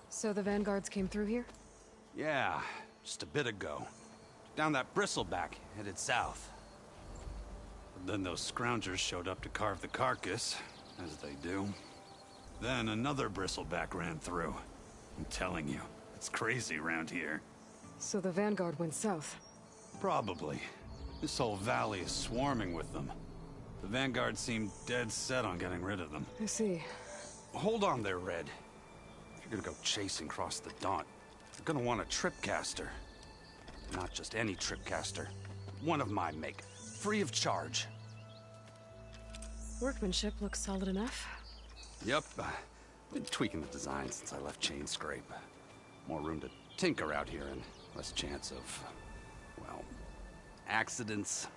So the vanguards came through here? Yeah, just a bit ago. Down that bristleback, headed south. But then those scroungers showed up to carve the carcass, as they do. Then another bristleback ran through. I'm telling you, it's crazy around here. So the vanguard went south? Probably. This whole valley is swarming with them. The vanguard seemed dead set on getting rid of them. I see. Hold on there, Red. If you're gonna go chasing across the Daunt, you're gonna want a tripcaster. Not just any tripcaster. One of my make. Free of charge. Workmanship looks solid enough. Yep. Been tweaking the design since I left Chain Scrape. More room to tinker out here and less chance of, well, accidents.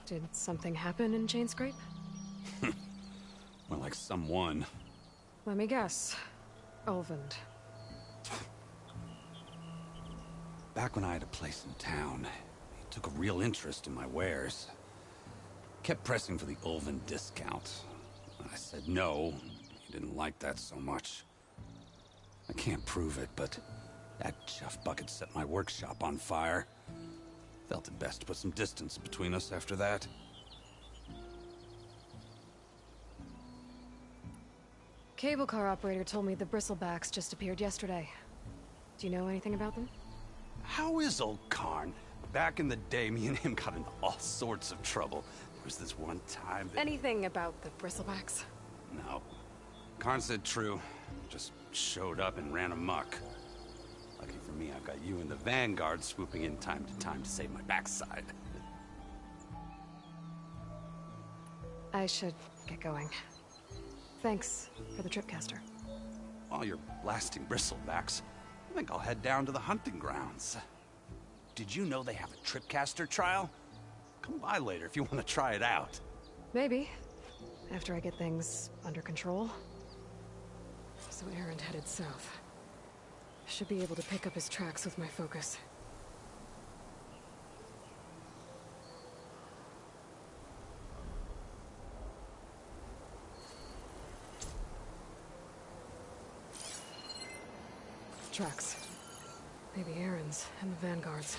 Did something happen in Chain Scrape? Well, like someone. Let me guess. Ulvund. Back when I had a place in town, he took a real interest in my wares. Kept pressing for the Ulvund discount. I said no. He didn't like that so much. I can't prove it, but that chuff bucket set my workshop on fire. Felt it best to put some distance between us after that. Cable car operator told me the bristlebacks just appeared yesterday. Do you know anything about them? How is old Karn? Back in the day, me and him got into all sorts of trouble. There was this one time that... Anything about the bristlebacks? No. Karn said true. Just showed up and ran amok. Lucky for me, I've got you and the Vanguard swooping in time to save my backside. I should get going. Thanks for the tripcaster. While you're blasting bristlebacks, I think I'll head down to the hunting grounds. Did you know they have a tripcaster trial? Come by later if you want to try it out. Maybe. After I get things under control. So Erend headed south. Should be able to pick up his tracks with my focus. Tracks. Maybe Erend's and the Vanguard's.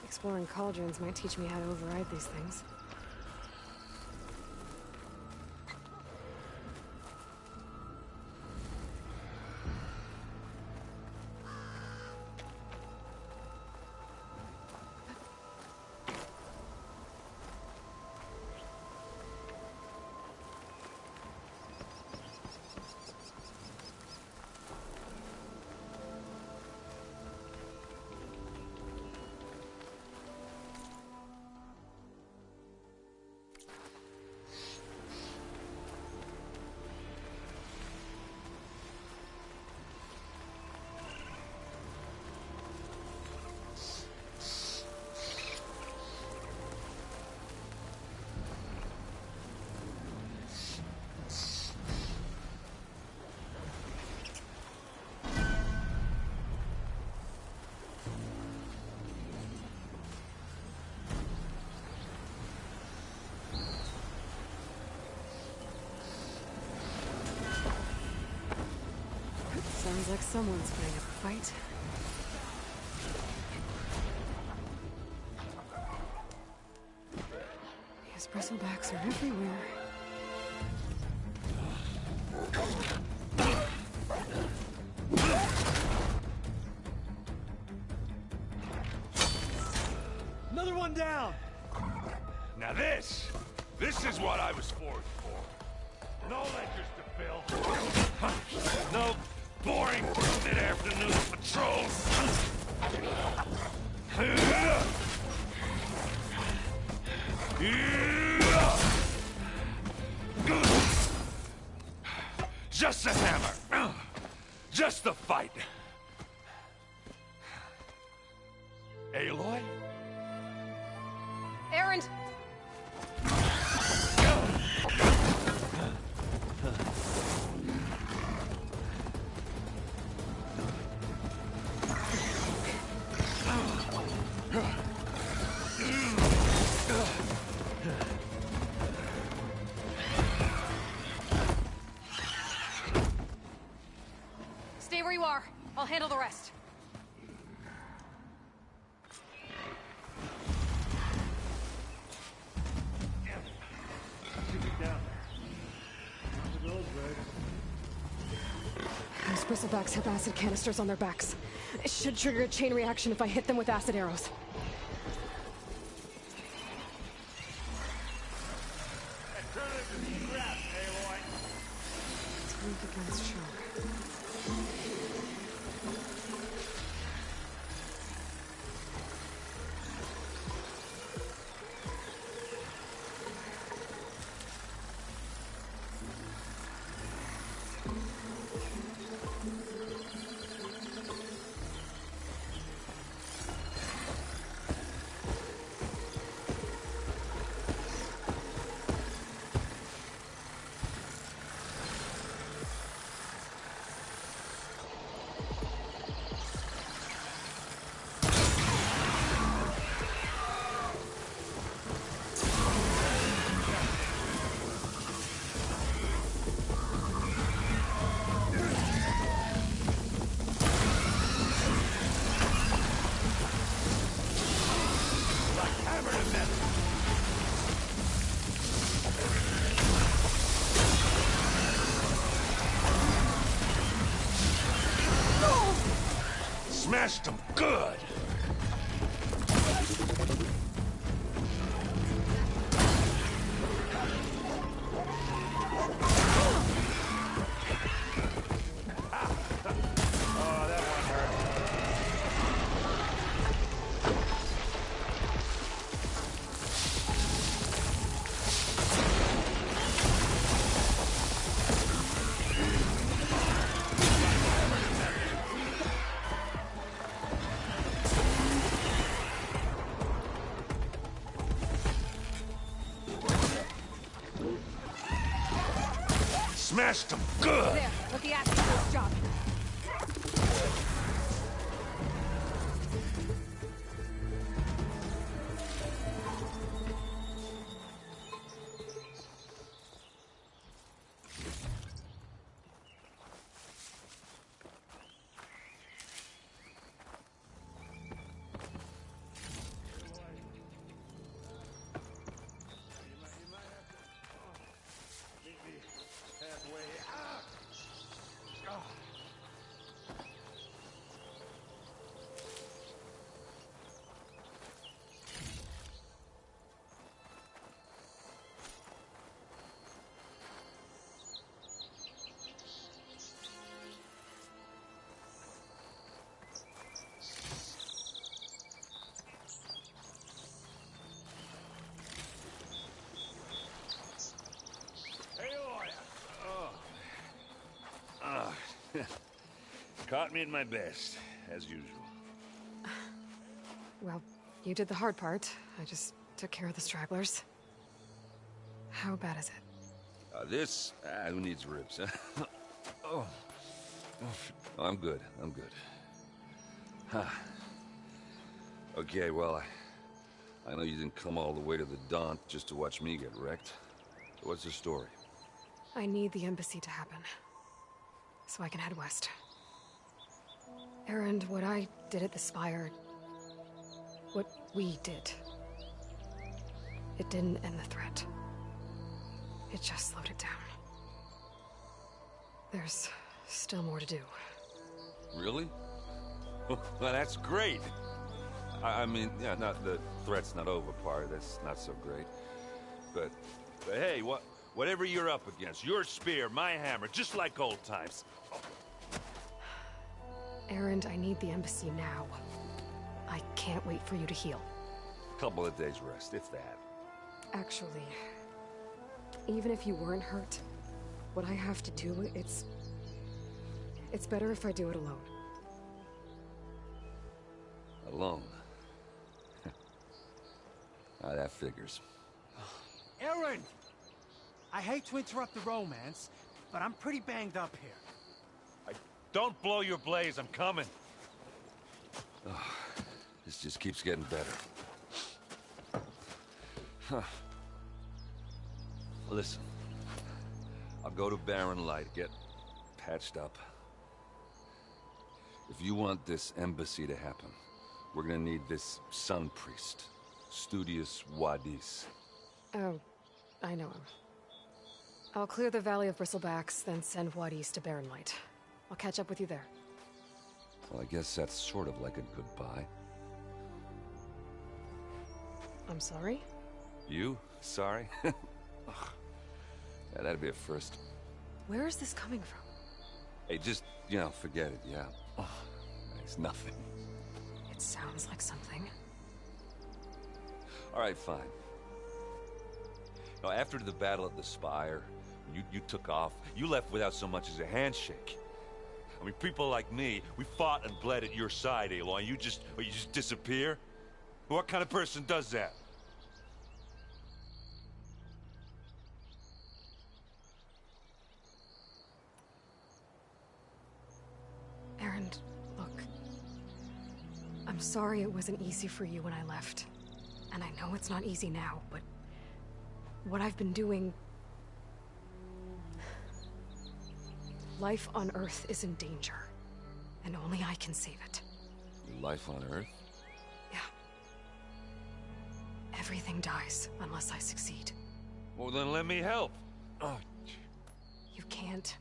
Exploring cauldrons might teach me how to override these things. Sounds like someone's putting up a fight. These bristlebacks are everywhere. Another one down! Now this is what I was forged for. No ledgers to fill. No boring mid-afternoon patrols. Just the hammer. Just the fight. Aloy? Erend! Stay where you are. I'll handle the rest. Those bristlebacks have acid canisters on their backs. It should trigger a chain reaction if I hit them with acid arrows. It's weak against shock. Smashed them good. Smashed them good. There, let the acid do its job. Caught me at my best, as usual. Well, you did the hard part. I just took care of the stragglers. How bad is it? This? Who needs ribs, huh? Oh. I'm good. I'm good. Huh. Okay, well, I know you didn't come all the way to the Daunt just to watch me get wrecked. So what's the story? I need the embassy to happen, so I can head west. Erend, what I did at the Spire... what we did... it didn't end the threat. It just slowed it down. There's still more to do. Really? Well, that's great. I mean, yeah, not the threat's not over part. That's not so great. But hey, whatever you're up against, your spear, my hammer, just like old times. Erend, I need the embassy now. I can't wait for you to heal. Couple of days rest, if that. Actually, even if you weren't hurt, what I have to do, it's better if I do it alone. Alone? That figures. Erend! I hate to interrupt the romance, but I'm pretty banged up here. Don't blow your blaze, I'm coming. Oh, this just keeps getting better. Huh. Listen, I'll go to Barren Light, get patched up. If you want this embassy to happen, we're gonna need this sun priest, Studius Wadis. Oh, I know him. I'll clear the Valley of Bristlebacks, then send Wadis to Barren Light. I'll catch up with you there. Well, I guess that's sort of like a goodbye. I'm sorry? You? Sorry? Ugh. Yeah, that'd be a first. Where is this coming from? Hey, just, forget it, yeah. Oh, it's nothing. It sounds like something. All right, fine. Now, after the battle at the Spire, you took off. You left without so much as a handshake. I mean, people like me, we fought and bled at your side, Aloy. You just disappear? What kind of person does that? Erend, look. I'm sorry it wasn't easy for you when I left. And I know it's not easy now, but... what I've been doing... life on Earth is in danger. And only I can save it. Your life on Earth? Yeah. Everything dies unless I succeed. Well, then let me help. Oh. You can't.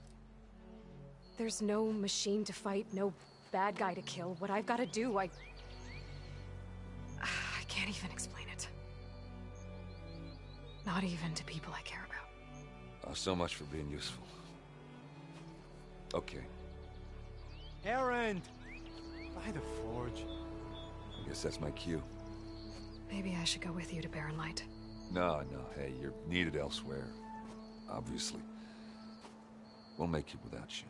There's no machine to fight, no bad guy to kill. What I've got to do, I can't even explain it. Not even to people I care about. Oh, so much for being useful. Okay. Erend! By the forge. I guess that's my cue. Maybe I should go with you to Barren Light. No, hey, you're needed elsewhere. Obviously. We'll make it without you.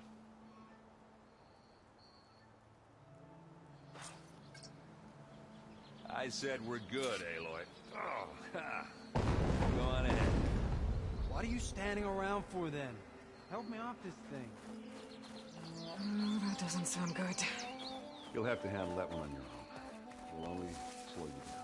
I said we're good, Aloy. Oh, ha. Go on ahead. What are you standing around for then? Help me off this thing. That doesn't sound good. You'll have to handle that one on your own. We'll only slow you down.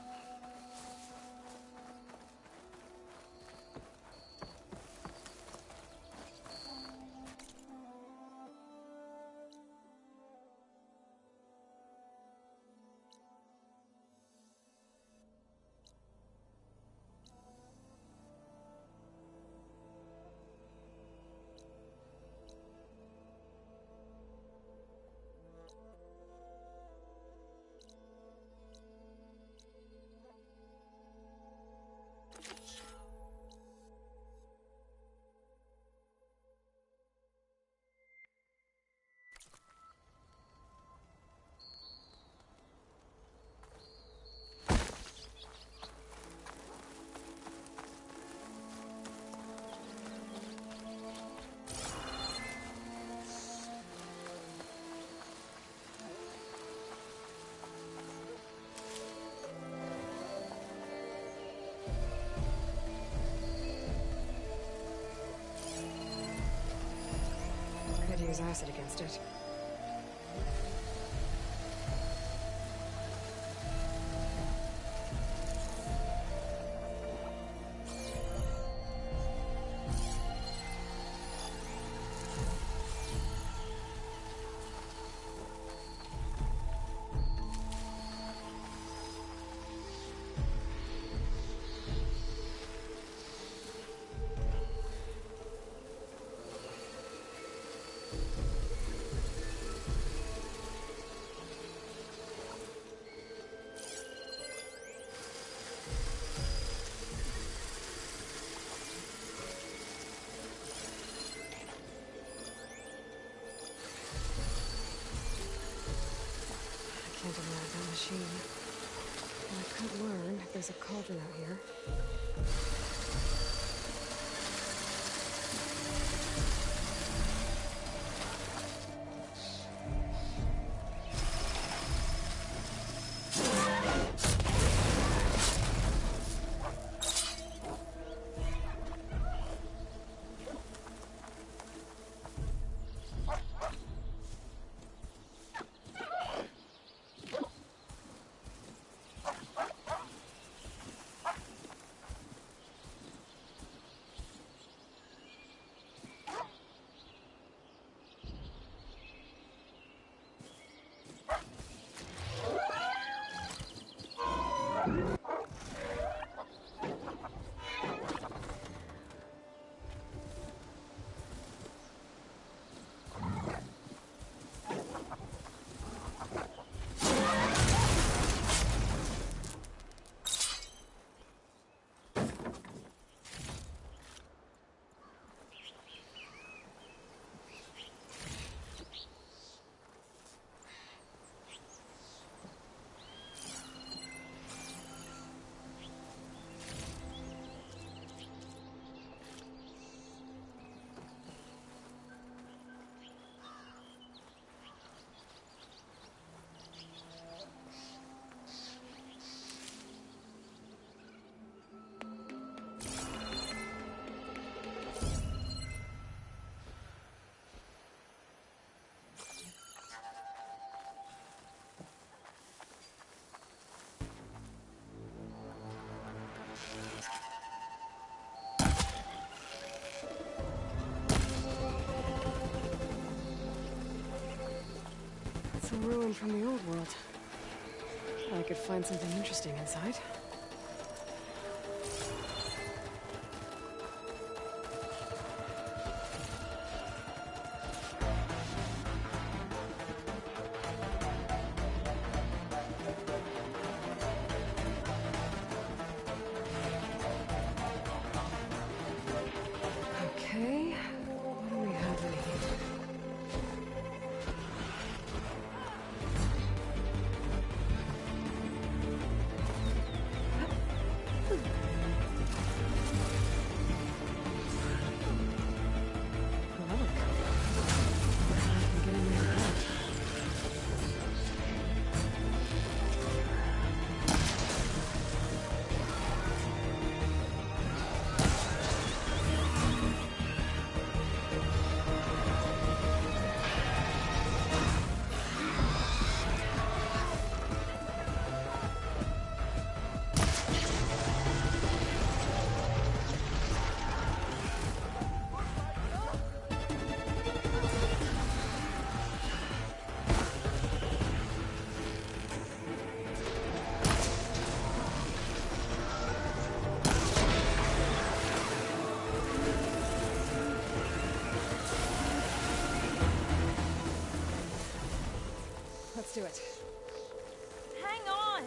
Could use acid against it. fascinating about that machine. And I could learn if there's a cauldron out here. It's a ruin from the old world. I could find something interesting inside. Okay, what do we have in here? Let's do it. Hang on!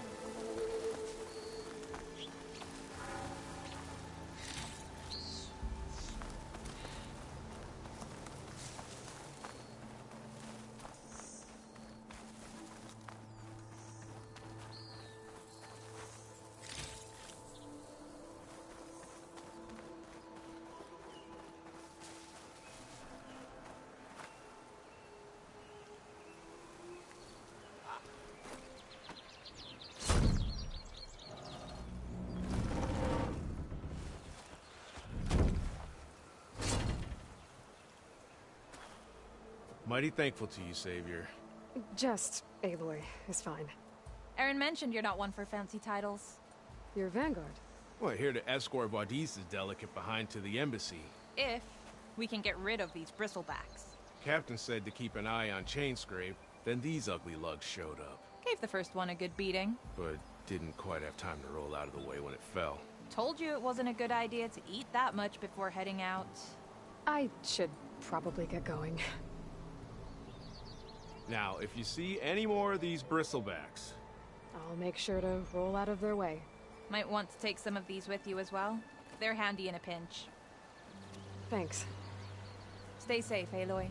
Mighty thankful to you, Savior. Just Aloy is fine. Aaron mentioned you're not one for fancy titles. You're Vanguard. Well, here to escort Wadis' delicate behind to the embassy. If we can get rid of these bristlebacks. Captain said to keep an eye on Chainscrape, then these ugly lugs showed up. Gave the first one a good beating. But didn't quite have time to roll out of the way when it fell. Told you it wasn't a good idea to eat that much before heading out. I should probably get going. Now, if you see any more of these bristlebacks... I'll make sure to roll out of their way. Might want to take some of these with you as well. They're handy in a pinch. Thanks. Stay safe, Aloy.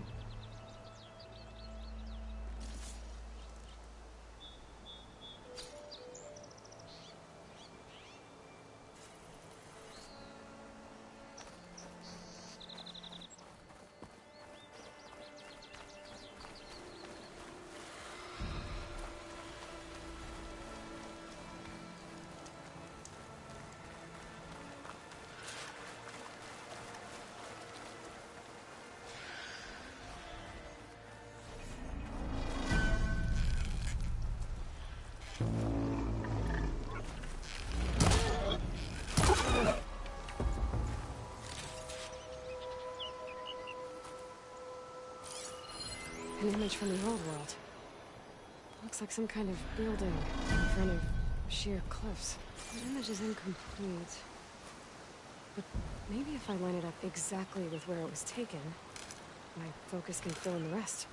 An image from the old world. Looks like some kind of building in front of sheer cliffs. The image is incomplete. But maybe if I line it up exactly with where it was taken, my focus can fill in the rest.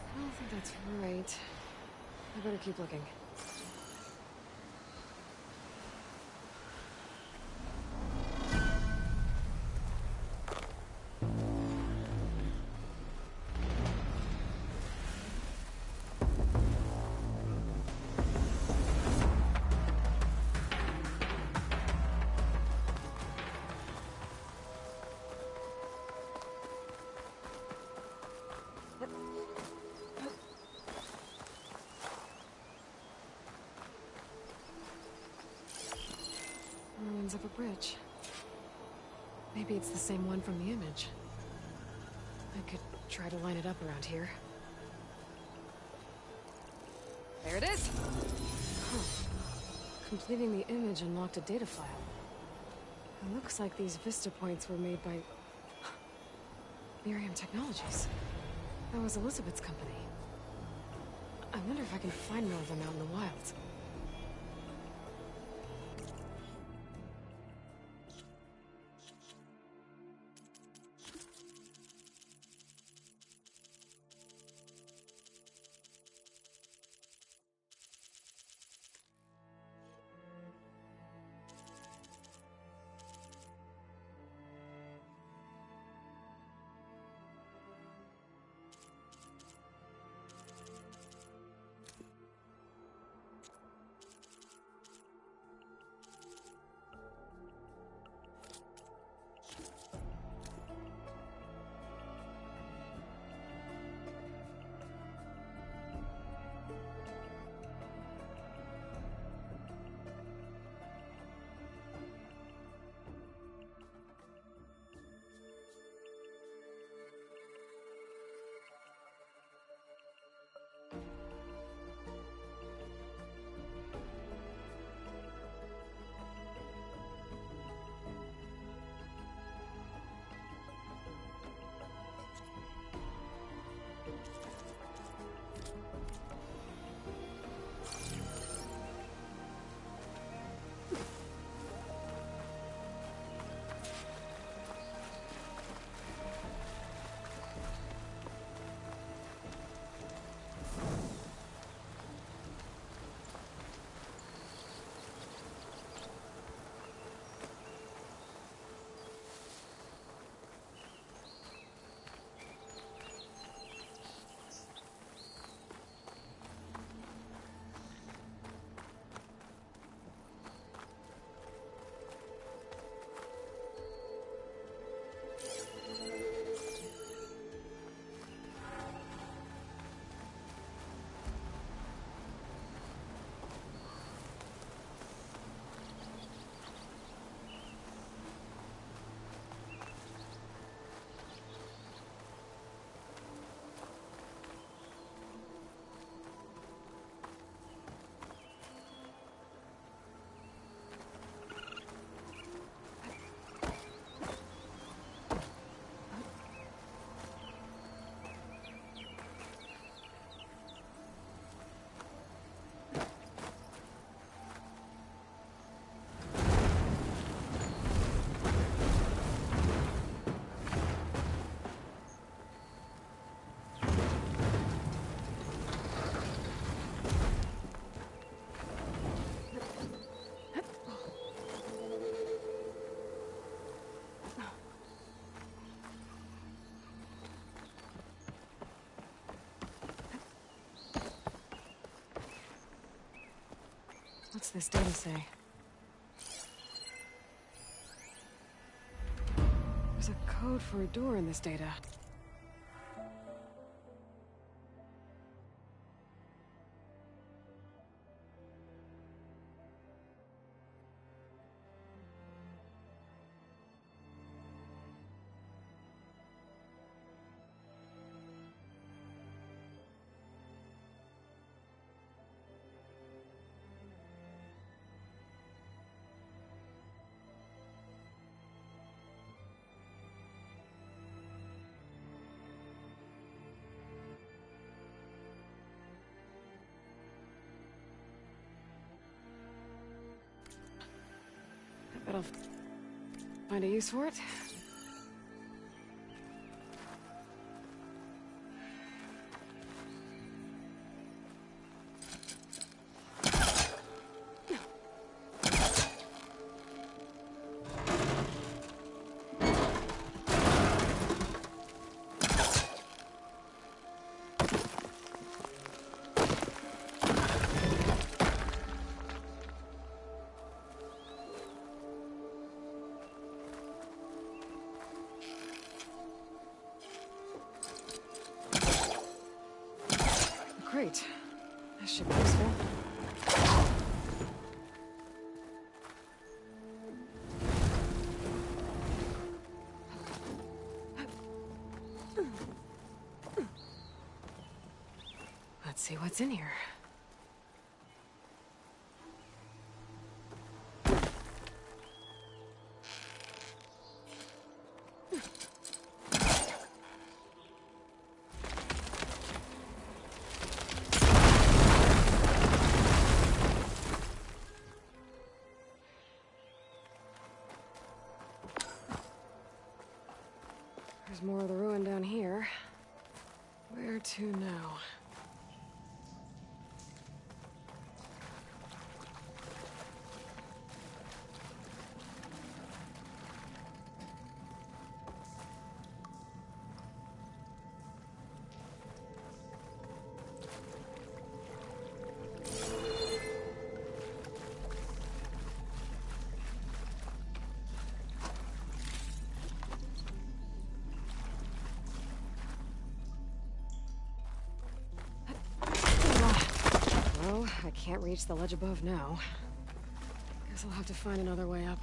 I don't think that's right. I better keep looking. Ruins of a bridge. Maybe it's the same one from the image. I could try to line it up around here. There it is! Huh. Completing the image unlocked a data file. It looks like these vista points were made by... Miriam Technologies. That was Elizabeth's company. I wonder if I can find more of them out in the wilds. What's this data say? There's a code for a door in this data. I'll find a use for it. Great. This should be useful. Let's see what's in here. There's more of the ruin down here. Where to now? Well, I can't reach the ledge above now. Guess I'll have to find another way up.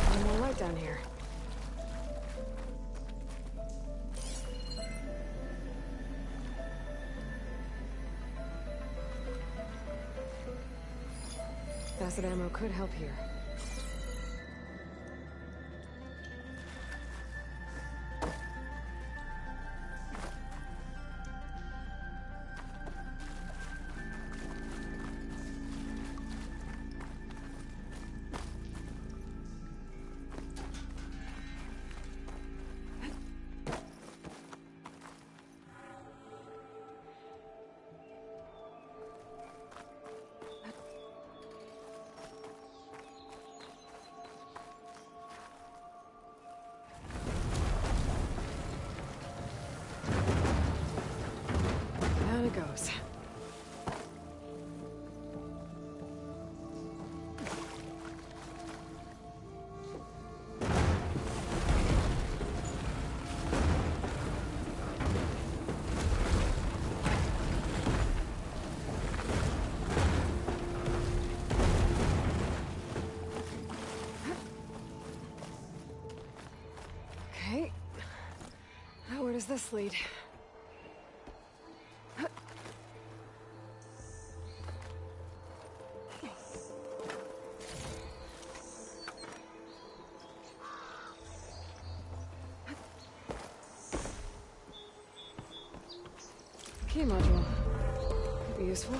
One more light down here. Acid ammo could help here. Down it goes. Okay. Now where does this lead? Key module. Could be useful.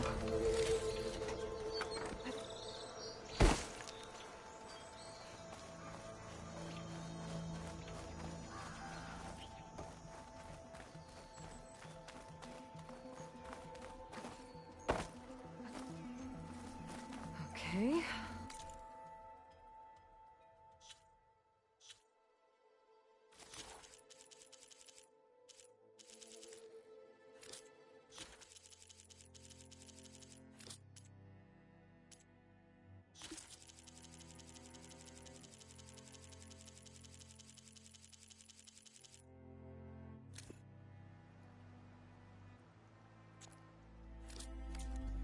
Okay.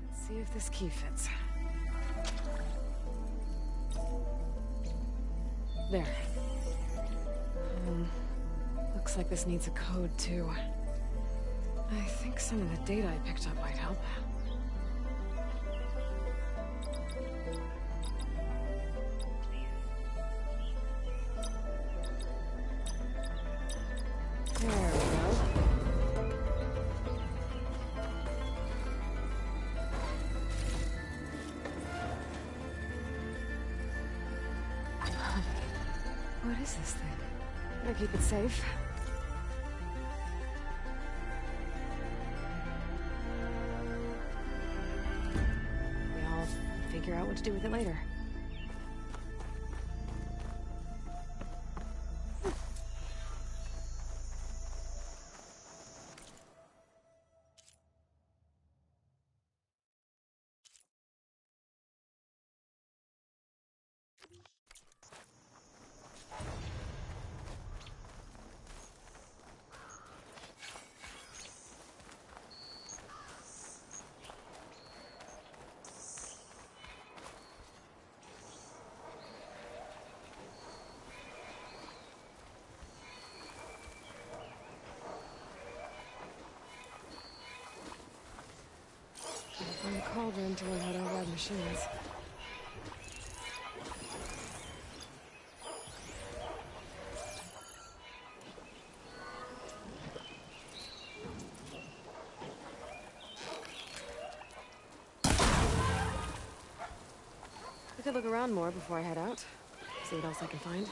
Let's see if this key fits. There. Looks like this needs a code, too. I think some of the data I picked up might help. What is this thing? Can I keep it safe? We'll figure out what to do with it later. Find a cauldron to learn how to ride machines. I could look around more before I head out. See what else I can find.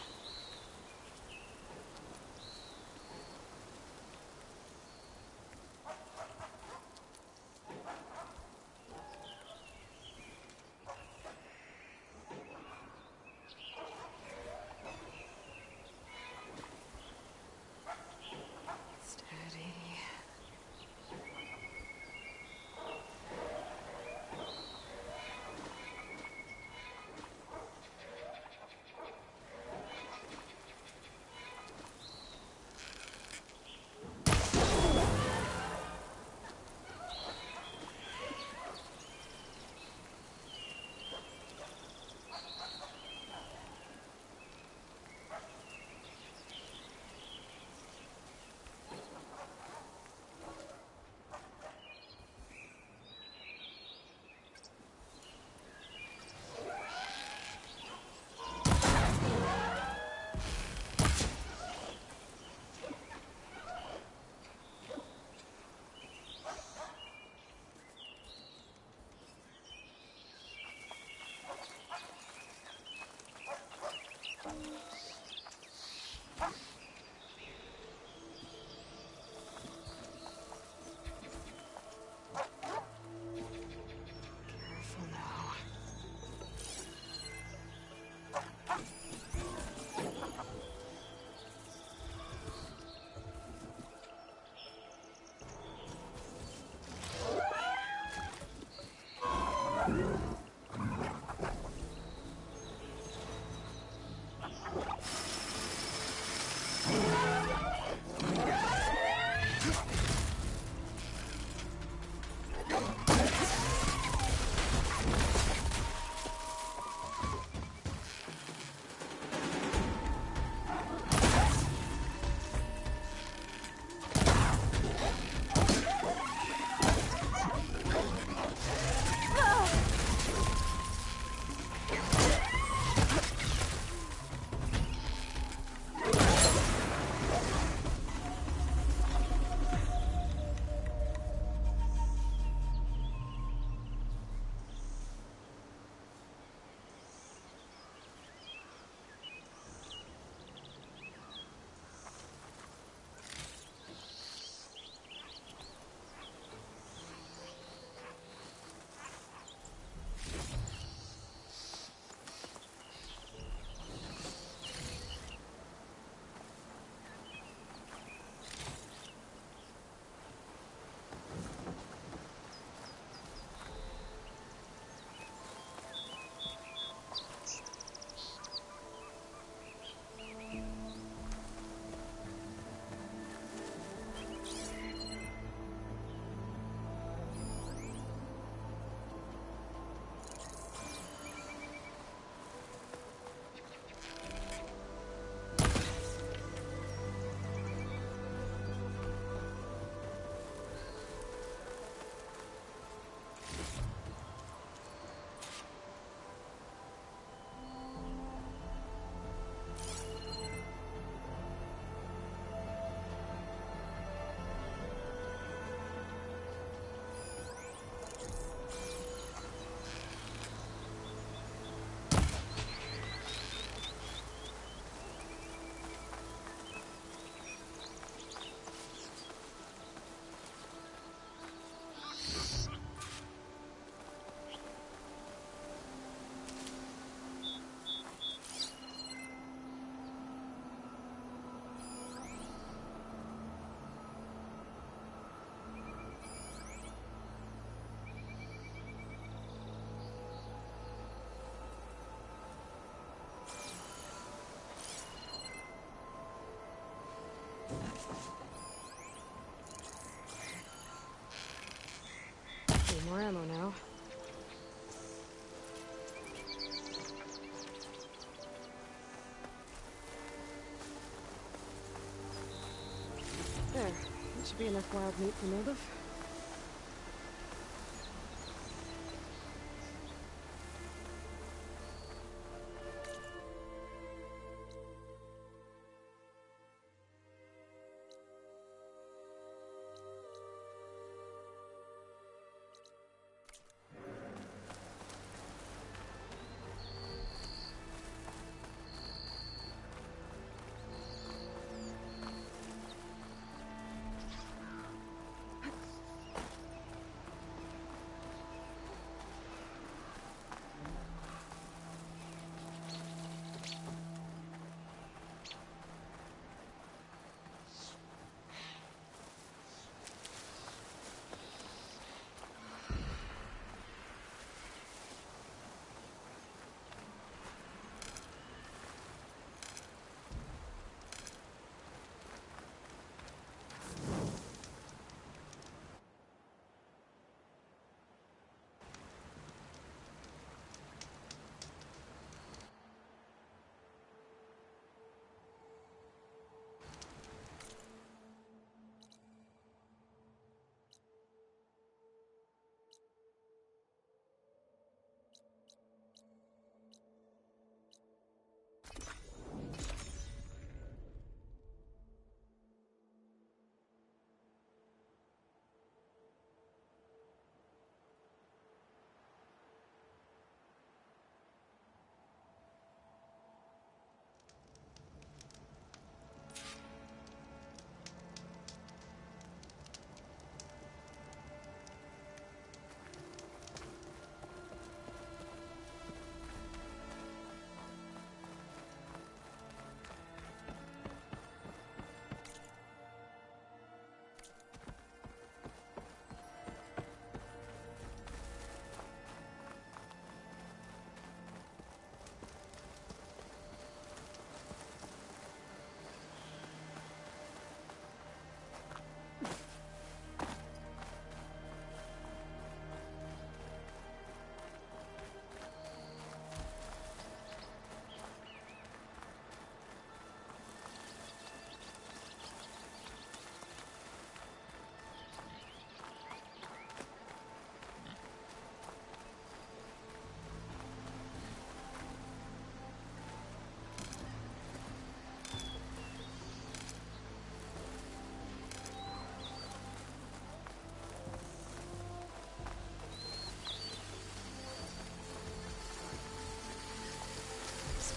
more ammo now. There. That should be enough wild meat for Mildov.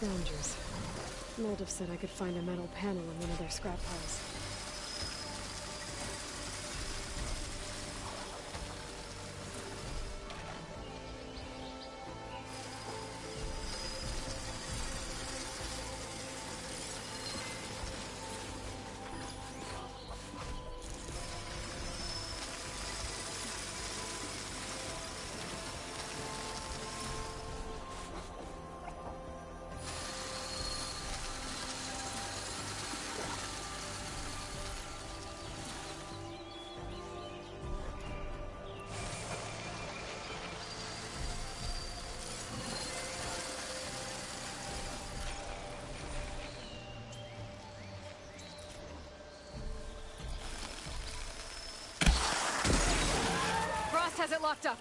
Scroungers. Mildov said I could find a metal panel in one of their scrap piles. Has it locked up.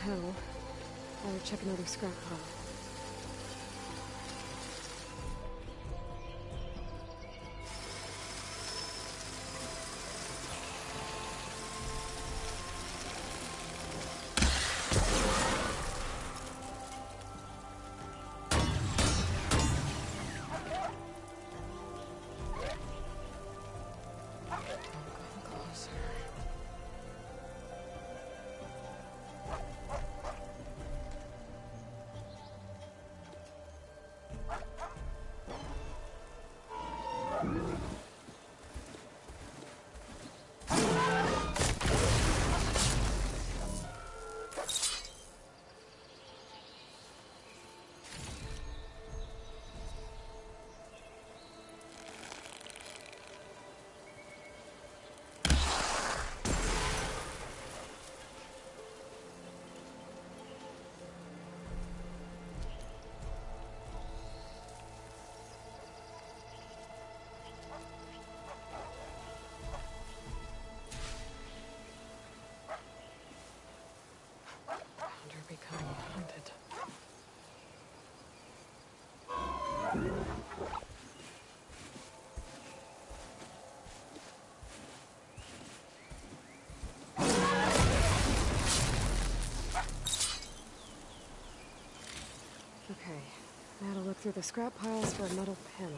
panel. I would check another scrap pile. Becoming haunted. Okay, now to look through the scrap piles for a metal panel.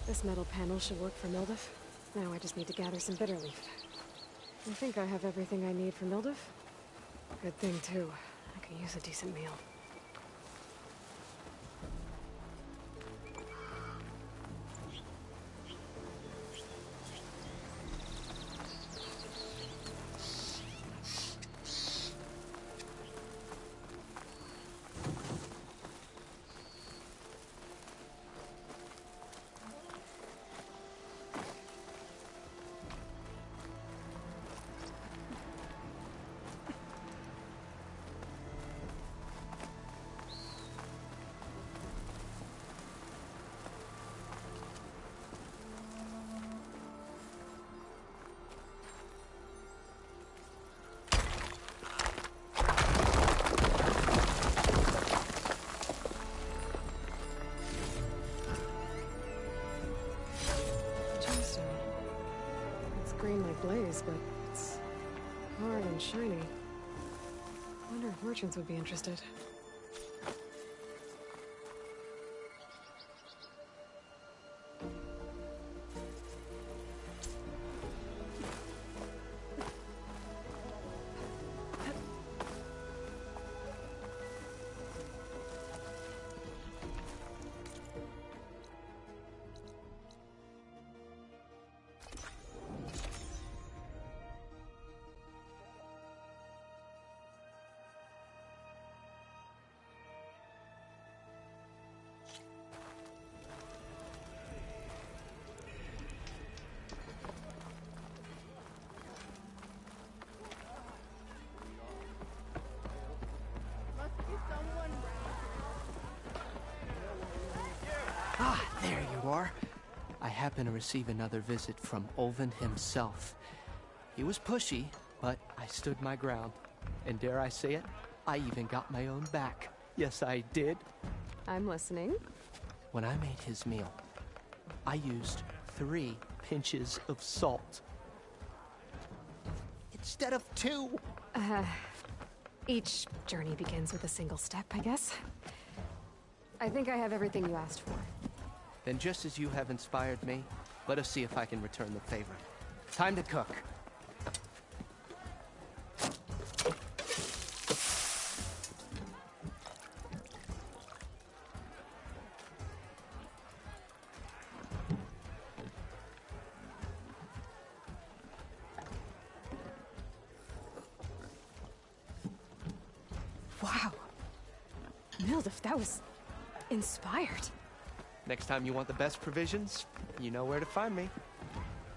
This metal panel should work for Mildef. Now I just need to gather some bitter leaf. I think I have everything I need for Mildef. Good thing, too. I could use a decent meal. Green like blaze, but it's hard and shiny. Wonder if merchants would be interested. Ah, there you are. I happen to receive another visit from Ulvund himself. He was pushy, but I stood my ground. And dare I say it, I even got my own back. Yes, I did. I'm listening. When I made his meal, I used 3 pinches of salt. Instead of 2. Each journey begins with a single step, I guess. I think I have everything you asked for. Then just as you have inspired me, let us see if I can return the favor. Time to cook. Wow. Mildef, that was inspired. Next time you want the best provisions, you know where to find me.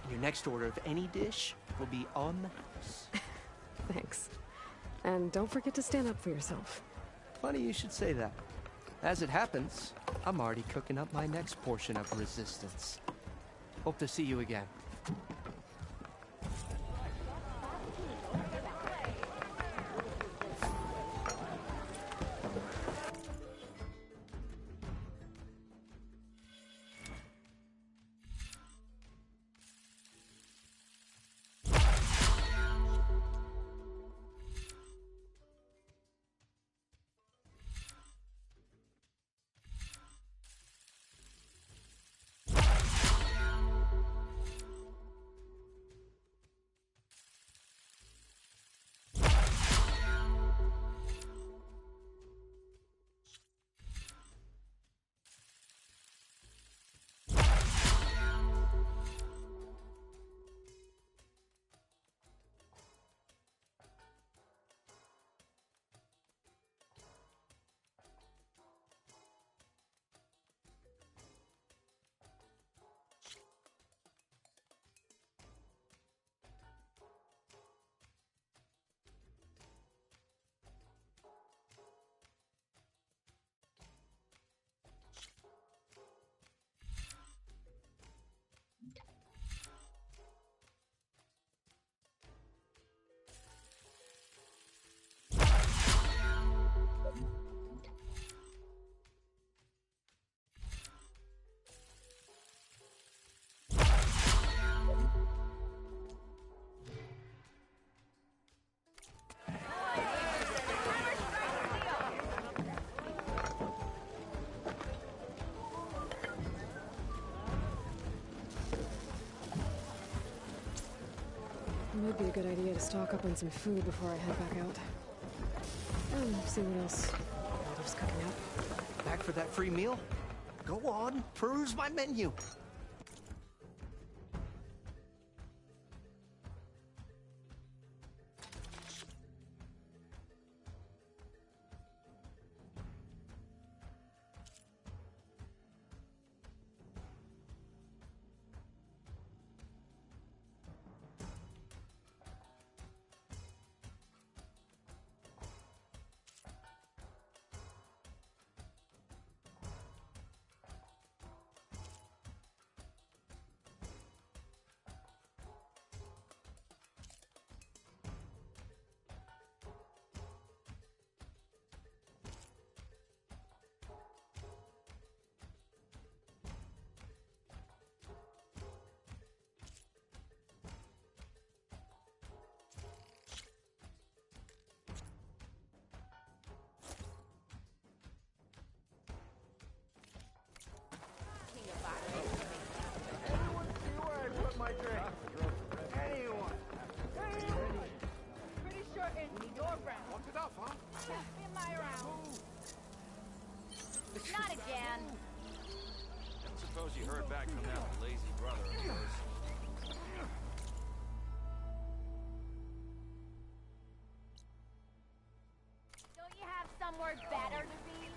Your next order of any dish will be on the house. Thanks. And don't forget to stand up for yourself. Funny you should say that. As it happens, I'm already cooking up my next portion of resistance. Hope to see you again. It might be a good idea to stock up on some food before I head back out. And see what else Waldorf's cooking up. Back for that free meal? Go on, peruse my menu. Not again. Don't suppose you heard back from that lazy brother of yours. Don't you have somewhere better to be?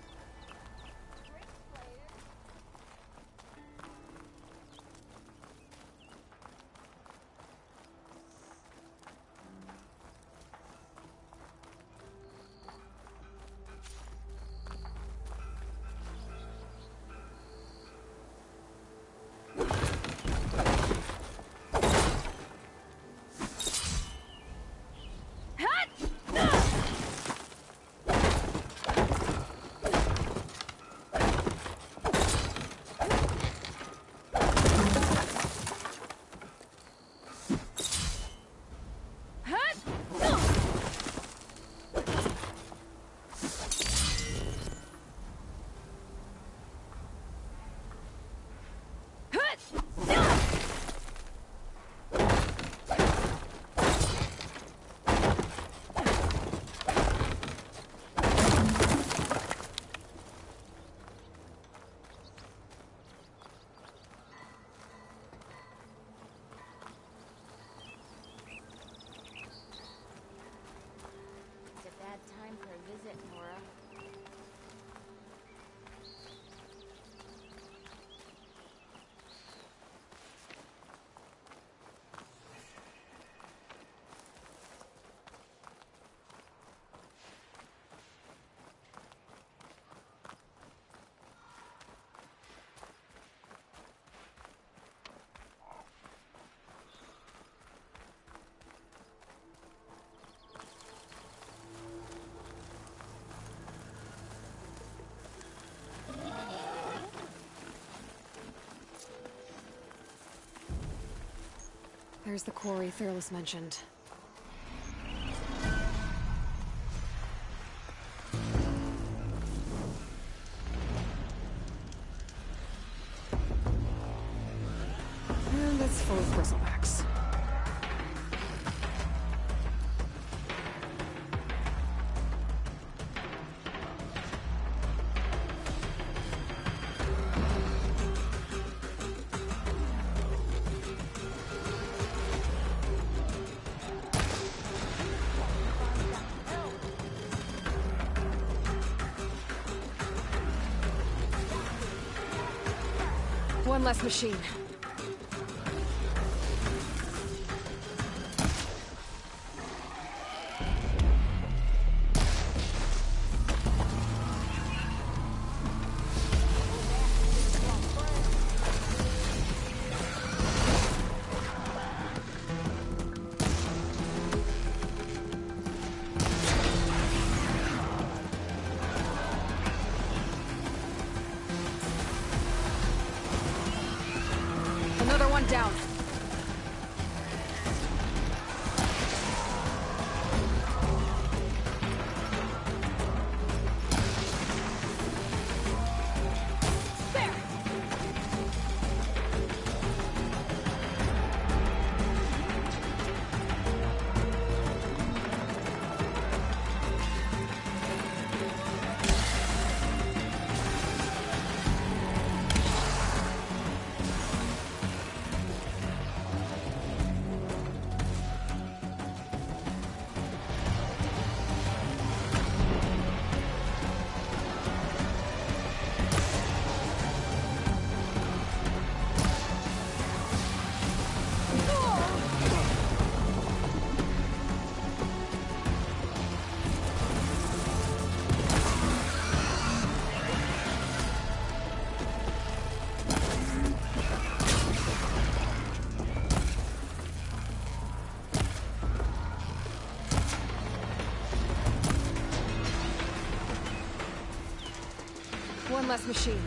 There's the quarry Thurles mentioned. And it's full of bristlebacks. One less machine. Another one down. There. One less machine.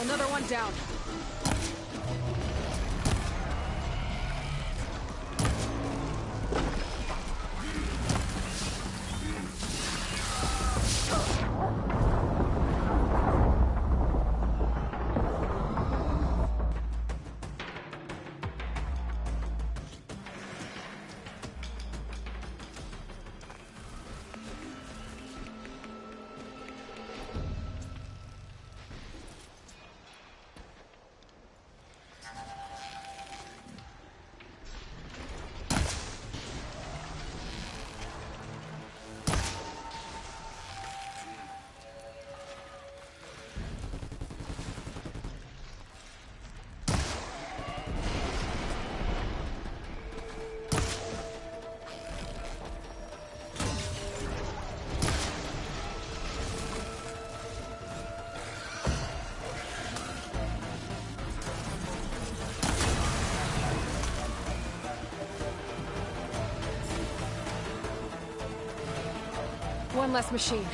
Another one down. One less machine.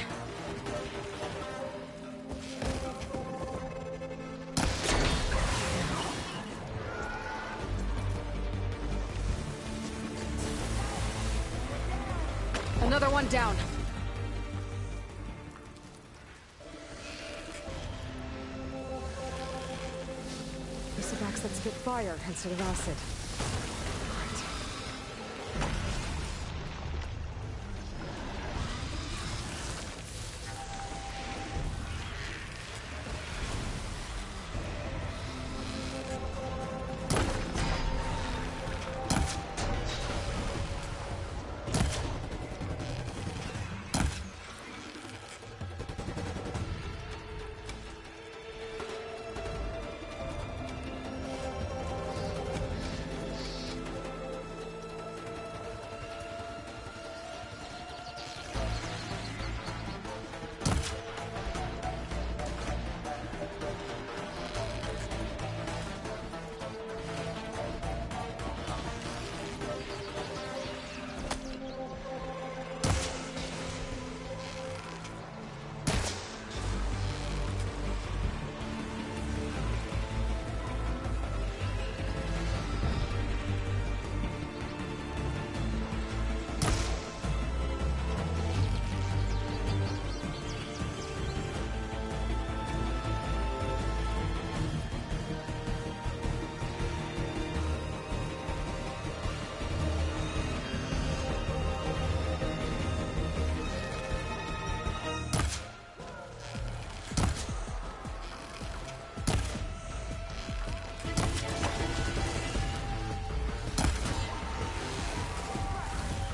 Another one down. Bristleback's that spit fire instead of acid.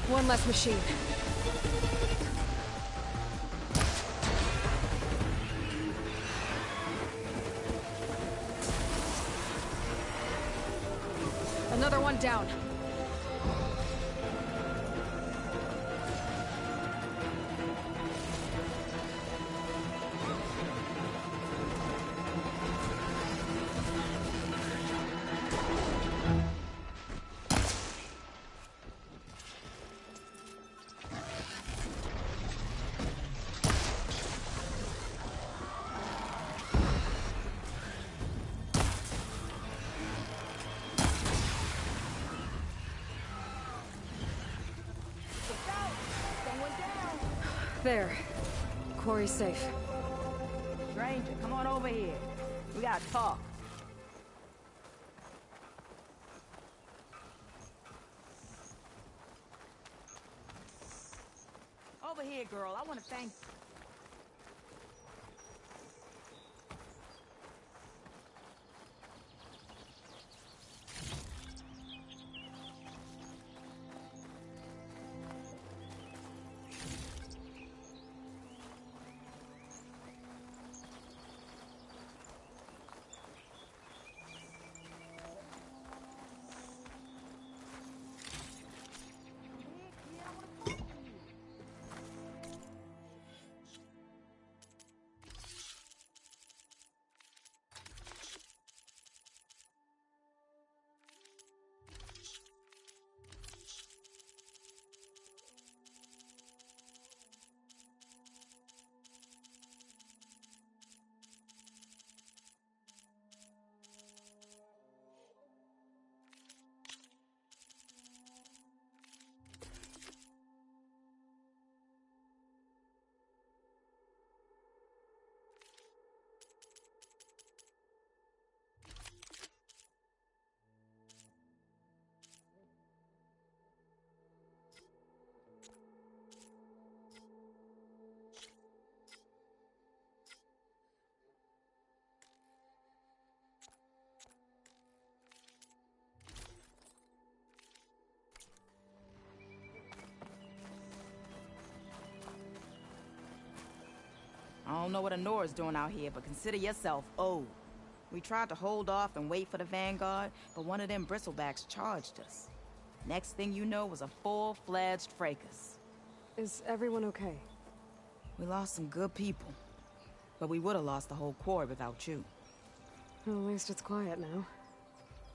One less machine. Another one down. There. Quarry's safe. Stranger, come on over here. We gotta talk. Over here, girl. I want to thank you. I don't know what Anora's doing out here, but consider yourself old. We tried to hold off and wait for the Vanguard, but one of them bristlebacks charged us. Next thing you know was a full-fledged fracas. Is everyone okay? We lost some good people, but we would have lost the whole quarry without you. Well, at least it's quiet now.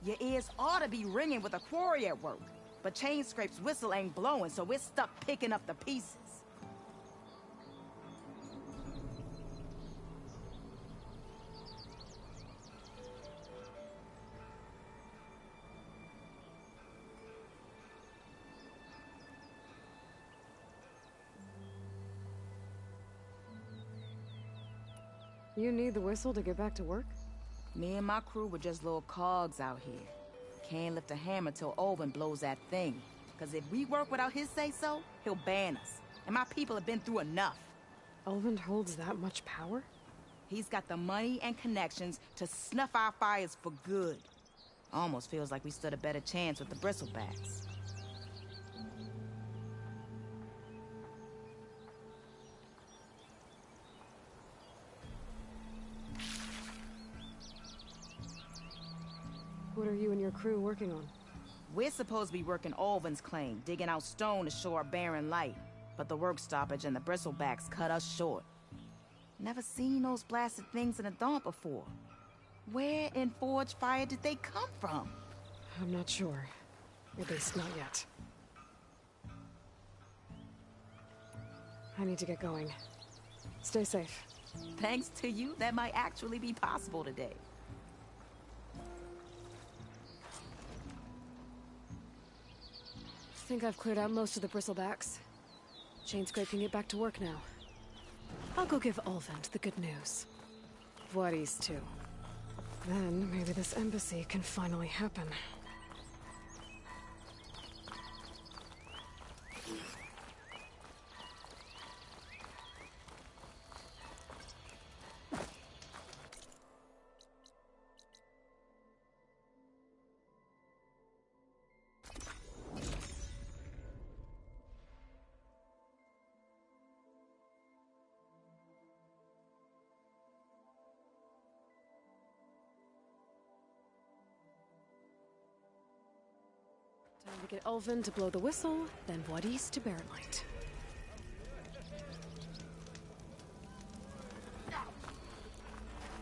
Your ears ought to be ringing with a quarry at work, but Chainscrape's whistle ain't blowing, so we're stuck picking up the pieces. You need the whistle to get back to work? Me and my crew were just little cogs out here. Can't lift a hammer till Olvin blows that thing. Cause if we work without his say-so, he'll ban us. And my people have been through enough. Olvin holds that much power? He's got the money and connections to snuff our fires for good. Almost feels like we stood a better chance with the bristlebacks. What are you and your crew working on? We're supposed to be working Olvin's claim, digging out stone to show our barren light. But the work stoppage and the bristlebacks cut us short. Never seen those blasted things in a Daunt before. Where in Forge Fire did they come from? I'm not sure. At least not yet. I need to get going. Stay safe. Thanks to you, that might actually be possible today. I think I've cleared out most of the bristlebacks. Chainscrape can get back to work now. I'll go give Olvent the good news. Voorhees, too. Then maybe this embassy can finally happen. We get Ulvin to blow the whistle, then Wadis to Baronlight.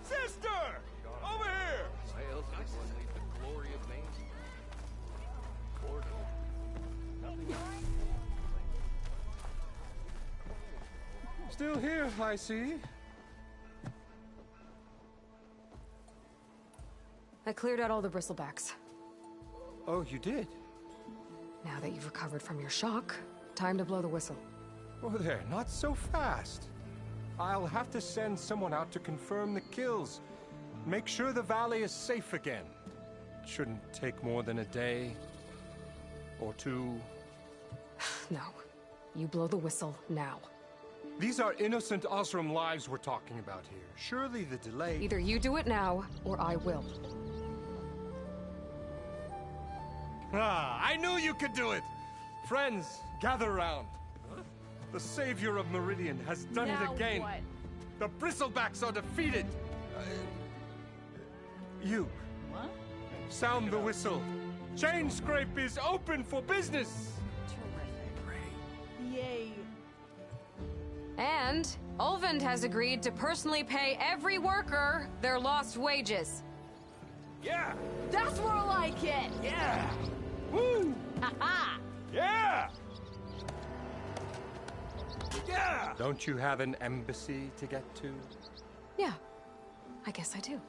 Sister! Over here! Sails before they leave the glory of Maine. Still here, I see. I cleared out all the bristlebacks. Oh, you did? Now that you've recovered from your shock, time to blow the whistle. Oh, there, not so fast. I'll have to send someone out to confirm the kills. Make sure the valley is safe again. It shouldn't take more than a day or two. No. You blow the whistle now. These are innocent Osram lives we're talking about here. Surely the delay... Either you do it now, or I will. Ah, I knew you could do it! Friends, gather round. The savior of Meridian has done Now it again. what? The Bristlebacks are defeated. You. What? Sound the whistle. Chain Scrape is open for business. Yay. And Ulvund has agreed to personally pay every worker their lost wages. Yeah! That's more like it! Yeah! Woo! Ha-ha! Yeah! Yeah! Don't you have an embassy to get to? Yeah, I guess I do.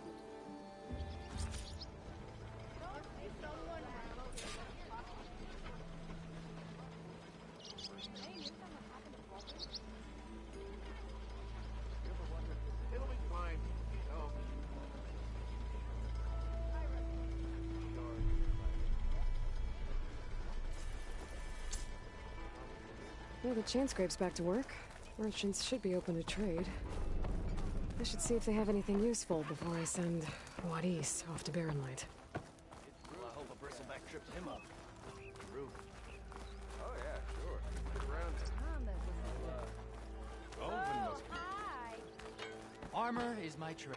Well, the Chain Scrape's back to work. Merchants should be open to trade. I should see if they have anything useful before I send Wadis off to Baronlight. Well, I hope a bristleback tripped him up. Rude. Oh, yeah, sure. Get around it. Ulvin must be. Armor is my trade.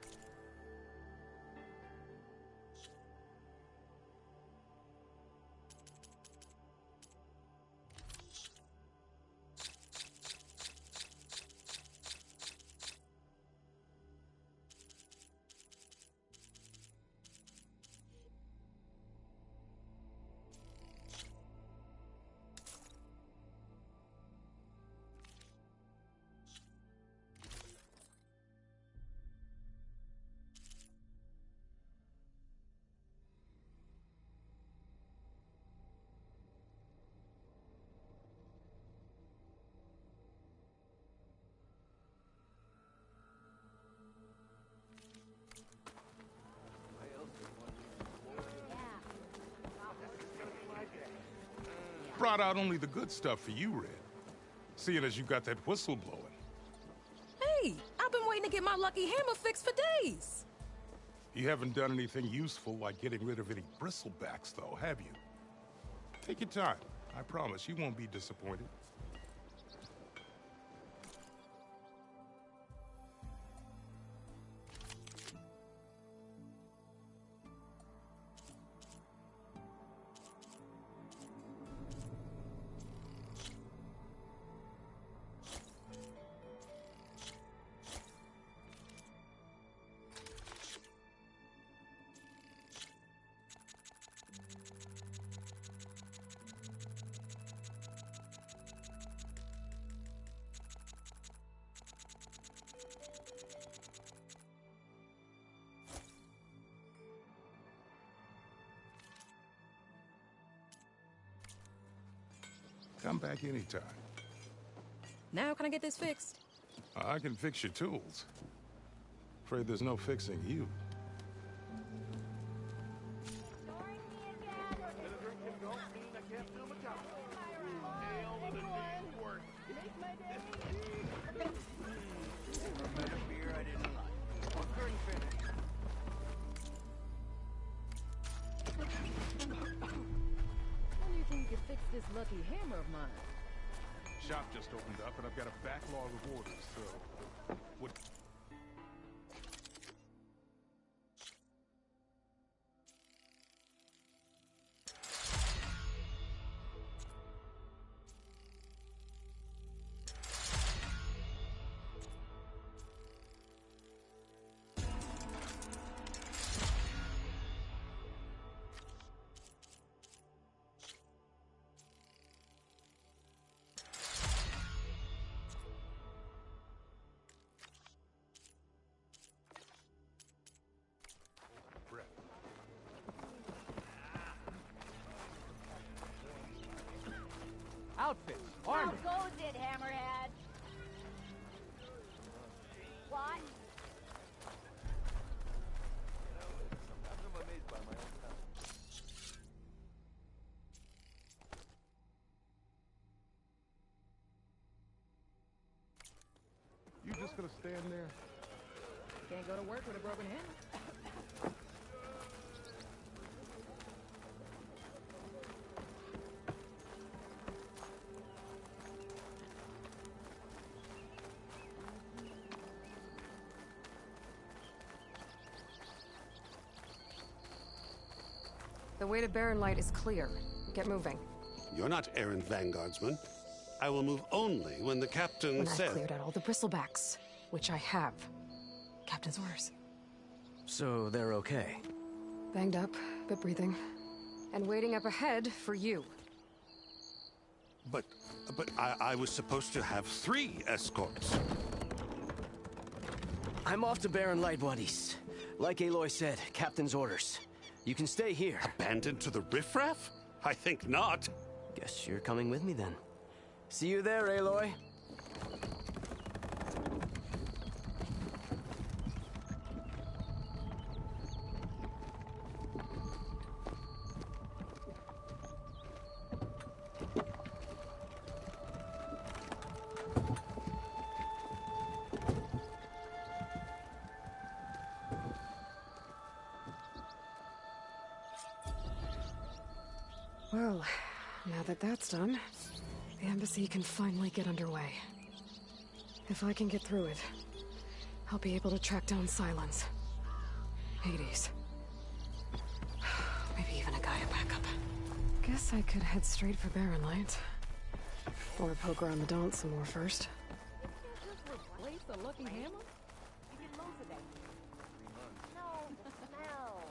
Brought out only the good stuff for you, Red. Seeing as you got that whistle blowing. Hey, I've been waiting to get my lucky hammer fixed for days. You haven't done anything useful like getting rid of any bristlebacks, though, have you? Take your time. I promise you won't be disappointed. Come back anytime. Now can I get this fixed? I can fix your tools. Afraid there's no fixing you. When do you think you could fix this lucky hammer of mine? Shop just opened up, and I've got a backlog of orders, so... What... Outfits. How Armor. goes it, Hammerhead? What? You just gonna stand there? Can't go to work with a broken hammer. The way to Barren Light is clear. Get moving. You're not errant vanguardsman. I will move only when the captain When I've says... cleared out all the bristlebacks, which I have. Captain's orders. So they're okay? Banged up, but breathing. And waiting up ahead for you. But I was supposed to have 3 escorts. I'm off to Barren Light, buddies. Like Aloy said, captain's orders. You can stay here. Abandoned to the riffraff? I think not. Guess you're coming with me then. See you there, Aloy. Well, now that that's done, the embassy can finally get underway. If I can get through it, I'll be able to track down Silence. Hades. Maybe even a Gaia backup. Guess I could head straight for Barren Light. Or poke around the Daunt some more first. Replace the lucky hammer? You can lose it. No, the smell.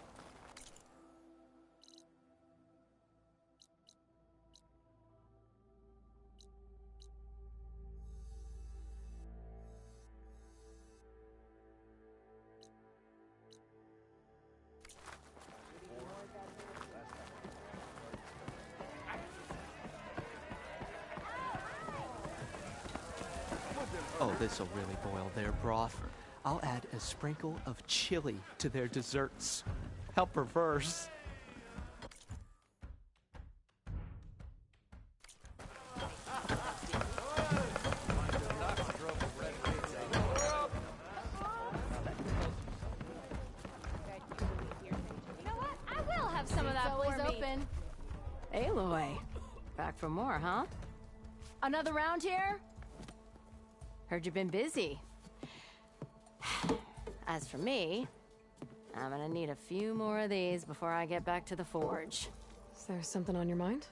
Oh, this'll really boil their broth. I'll add a sprinkle of chili to their desserts. How perverse. You know what? I will have some of that It's always for me. open. Aloy. Back for more, huh? Another round here? Heard you've been busy. As for me, I'm gonna need a few more of these before I get back to the forge. Is there something on your mind?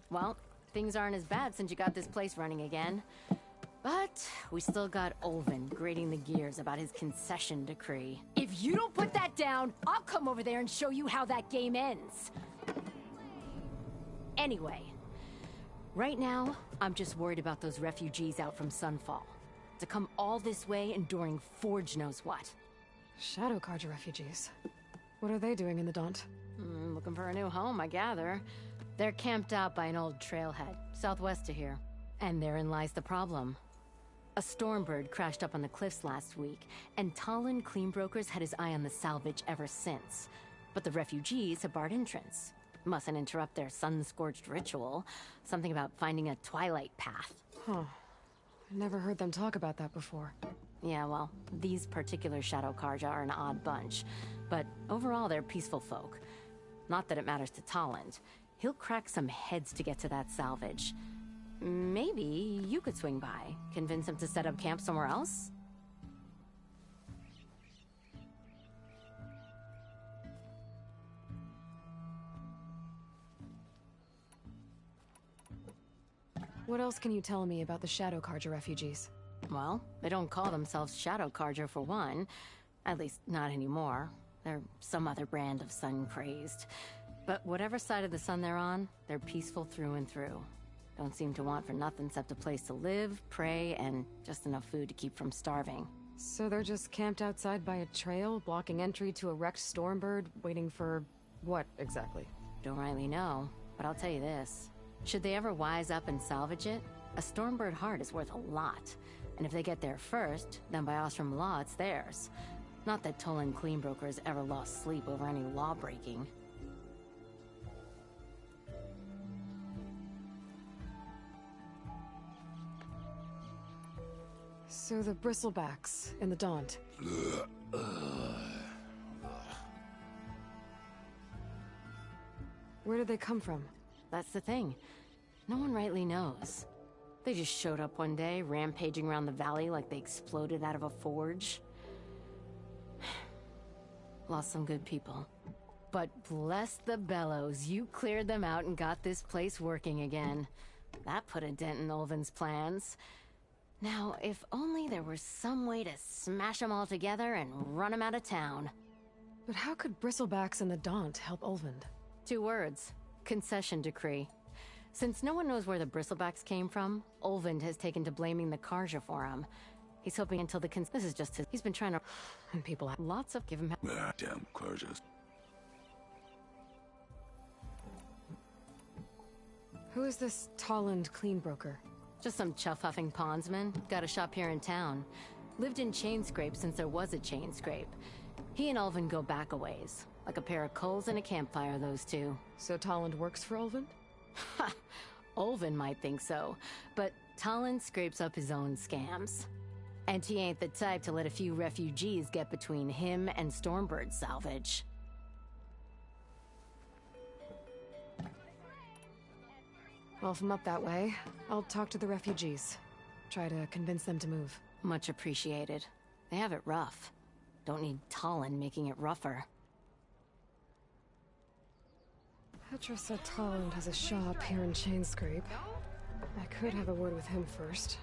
Well, things aren't as bad since you got this place running again. But we still got Olvin grating the gears about his concession decree. If you don't put that down, I'll come over there and show you how that game ends. Anyway, right now, I'm just worried about those refugees out from Sunfall. To come all this way enduring Forge knows what. Shadow Carja refugees. What are they doing in the Daunt? Looking for a new home, I gather. They're camped out by an old trailhead, southwest of here. And therein lies the problem. A Stormbird crashed up on the cliffs last week, and Talon Cleanbrokers had his eye on the salvage ever since. But the refugees have barred entrance. Mustn't interrupt their sun-scorched ritual. Something about finding a twilight path. Huh. I never heard them talk about that before. Yeah, well, these particular Shadow Carja are an odd bunch. But overall, they're peaceful folk. Not that it matters to Talon. He'll crack some heads to get to that salvage. Maybe you could swing by, convince him to set up camp somewhere else? What else can you tell me about the Shadow Carja refugees? Well, they don't call themselves Shadow Carja for one. At least, not anymore. They're some other brand of sun-crazed. But whatever side of the sun they're on, they're peaceful through and through. Don't seem to want for nothing except a place to live, pray, and just enough food to keep from starving. So they're just camped outside by a trail, blocking entry to a wrecked Stormbird, waiting for... what, exactly? Don't rightly know, but I'll tell you this. Should they ever wise up and salvage it, a Stormbird heart is worth a lot. And if they get there first, then by Ostrom law, it's theirs. Not that Toland Cleanbroker has ever lost sleep over any law breaking. So the Bristlebacks in the Daunt. Where did they come from? That's the thing. No one rightly knows. They just showed up one day, rampaging around the valley like they exploded out of a forge. Lost some good people. But bless the bellows, you cleared them out and got this place working again. That put a dent in Ulvin's plans. Now, if only there were some way to smash them all together and run them out of town. But how could Bristlebacks and the Daunt help Ulvund? 2 words. Concession decree. Since no one knows where the Bristlebacks came from, Ulvund has taken to blaming the Karja for him. He's hoping until this is just his... He's been trying to... And people have lots of... Give him... Damn Karjas. Who is this Toland Cleanbroker? Just some chuff-huffing pondsman. Got a shop here in town. Lived in Chainscrape since there was a Chainscrape. He and Ulvund go back a ways. Like a pair of coals in a campfire, those two. So Toland works for Ulvund? Ha! Ulvund might think so, but Toland scrapes up his own scams. And he ain't the type to let a few refugees get between him and Stormbird salvage. Well, if I'm up that way, I'll talk to the refugees. Try to convince them to move. Much appreciated. They have it rough. Don't need Toland making it rougher. Petra said Toland has a shop here in Chainscrape. I could have a word with him first.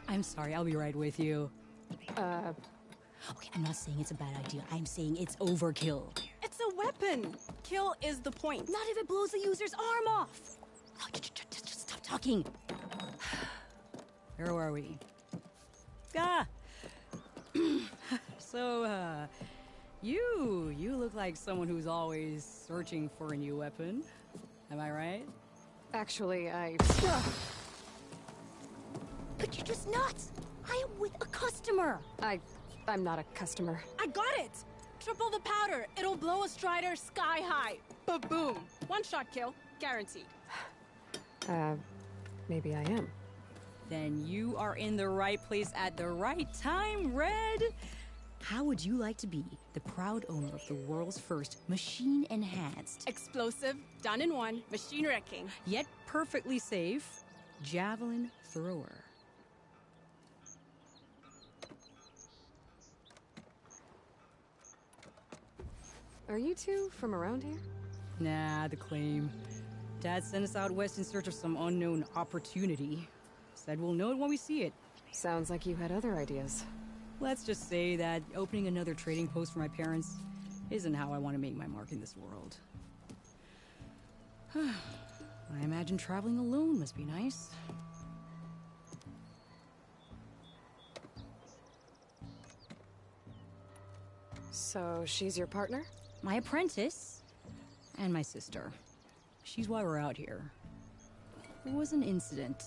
I'm sorry, I'll be right with you. Okay, I'm not saying it's a bad idea. I'm saying it's overkill. It's a weapon. Kill is the point. Not if it blows the user's arm off. Oh, just stop talking. Where were we? Ah! So, you look like someone who's always searching for a new weapon. Am I right? Actually, But you're just nuts! I am with a customer! I'm not a customer. I got it! Triple the powder. It'll blow a Strider sky high. Ba-boom. One-shot kill. Guaranteed. Maybe I am. Then you are in the right place at the right time, Red! How would you like to be the proud owner of the world's first machine-enhanced... Explosive, done in one, machine wrecking. Yet perfectly safe, javelin thrower. Are you two from around here? Nah, the claim. Dad sent us out west in search of some unknown opportunity. Said we'll know it when we see it. Sounds like you had other ideas. Let's just say that opening another trading post for my parents isn't how I want to make my mark in this world. I imagine traveling alone must be nice. So she's your partner? My apprentice and my sister. She's why we're out here. There was an incident.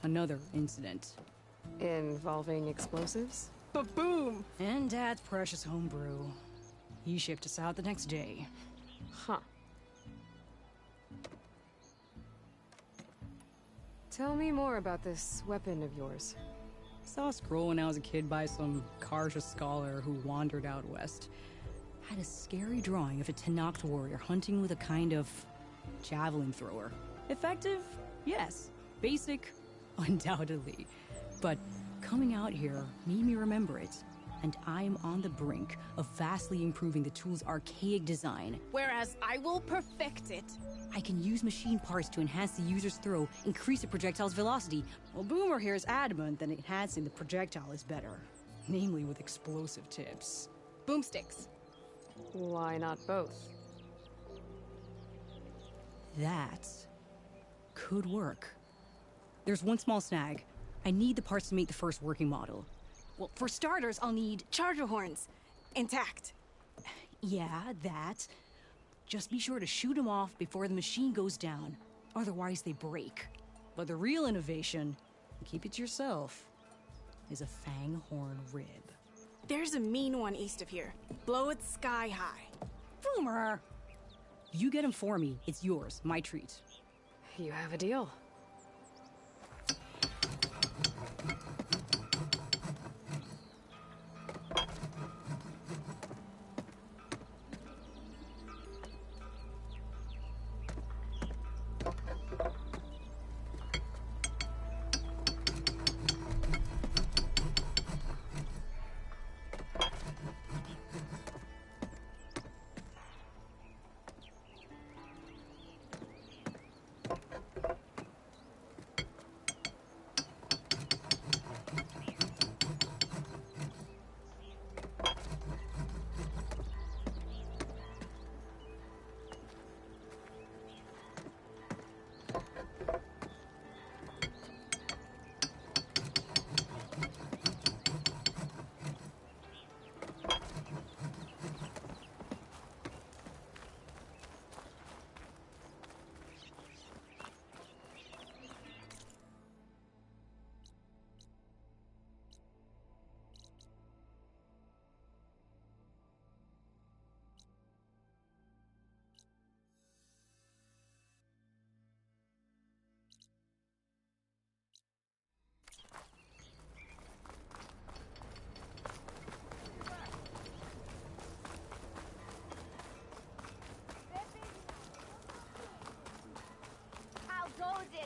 Another incident. Involving explosives? Ba-boom! And Dad's precious homebrew. He shipped us out the next day. Huh. Tell me more about this weapon of yours. Saw a scroll when I was a kid by some Karja scholar who wandered out west. Had a scary drawing of a Tenakth warrior hunting with a kind of javelin thrower. Effective? Yes. Basic? Undoubtedly. But coming out here made me remember it. And I'm on the brink of vastly improving the tool's archaic design. Whereas I will perfect it. I can use machine parts to enhance the user's throw, increase the projectile's velocity. Well, Boomer here is adamant that enhancing the projectile is better. Namely with explosive tips. Boomsticks. Why not both? That could work. There's one small snag. I need the parts to make the first working model. Well, for starters, I'll need charger horns. Intact. Yeah, that. Just be sure to shoot them off before the machine goes down. Otherwise, they break. But the real innovation, keep it to yourself, is a fang horn rib. There's a mean one east of here. Blow it sky high. Boomer! You get him for me. It's yours. My treat. You have a deal.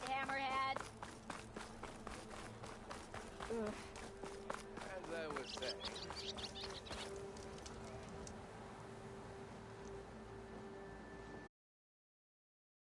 Hammerhead. As I was saying,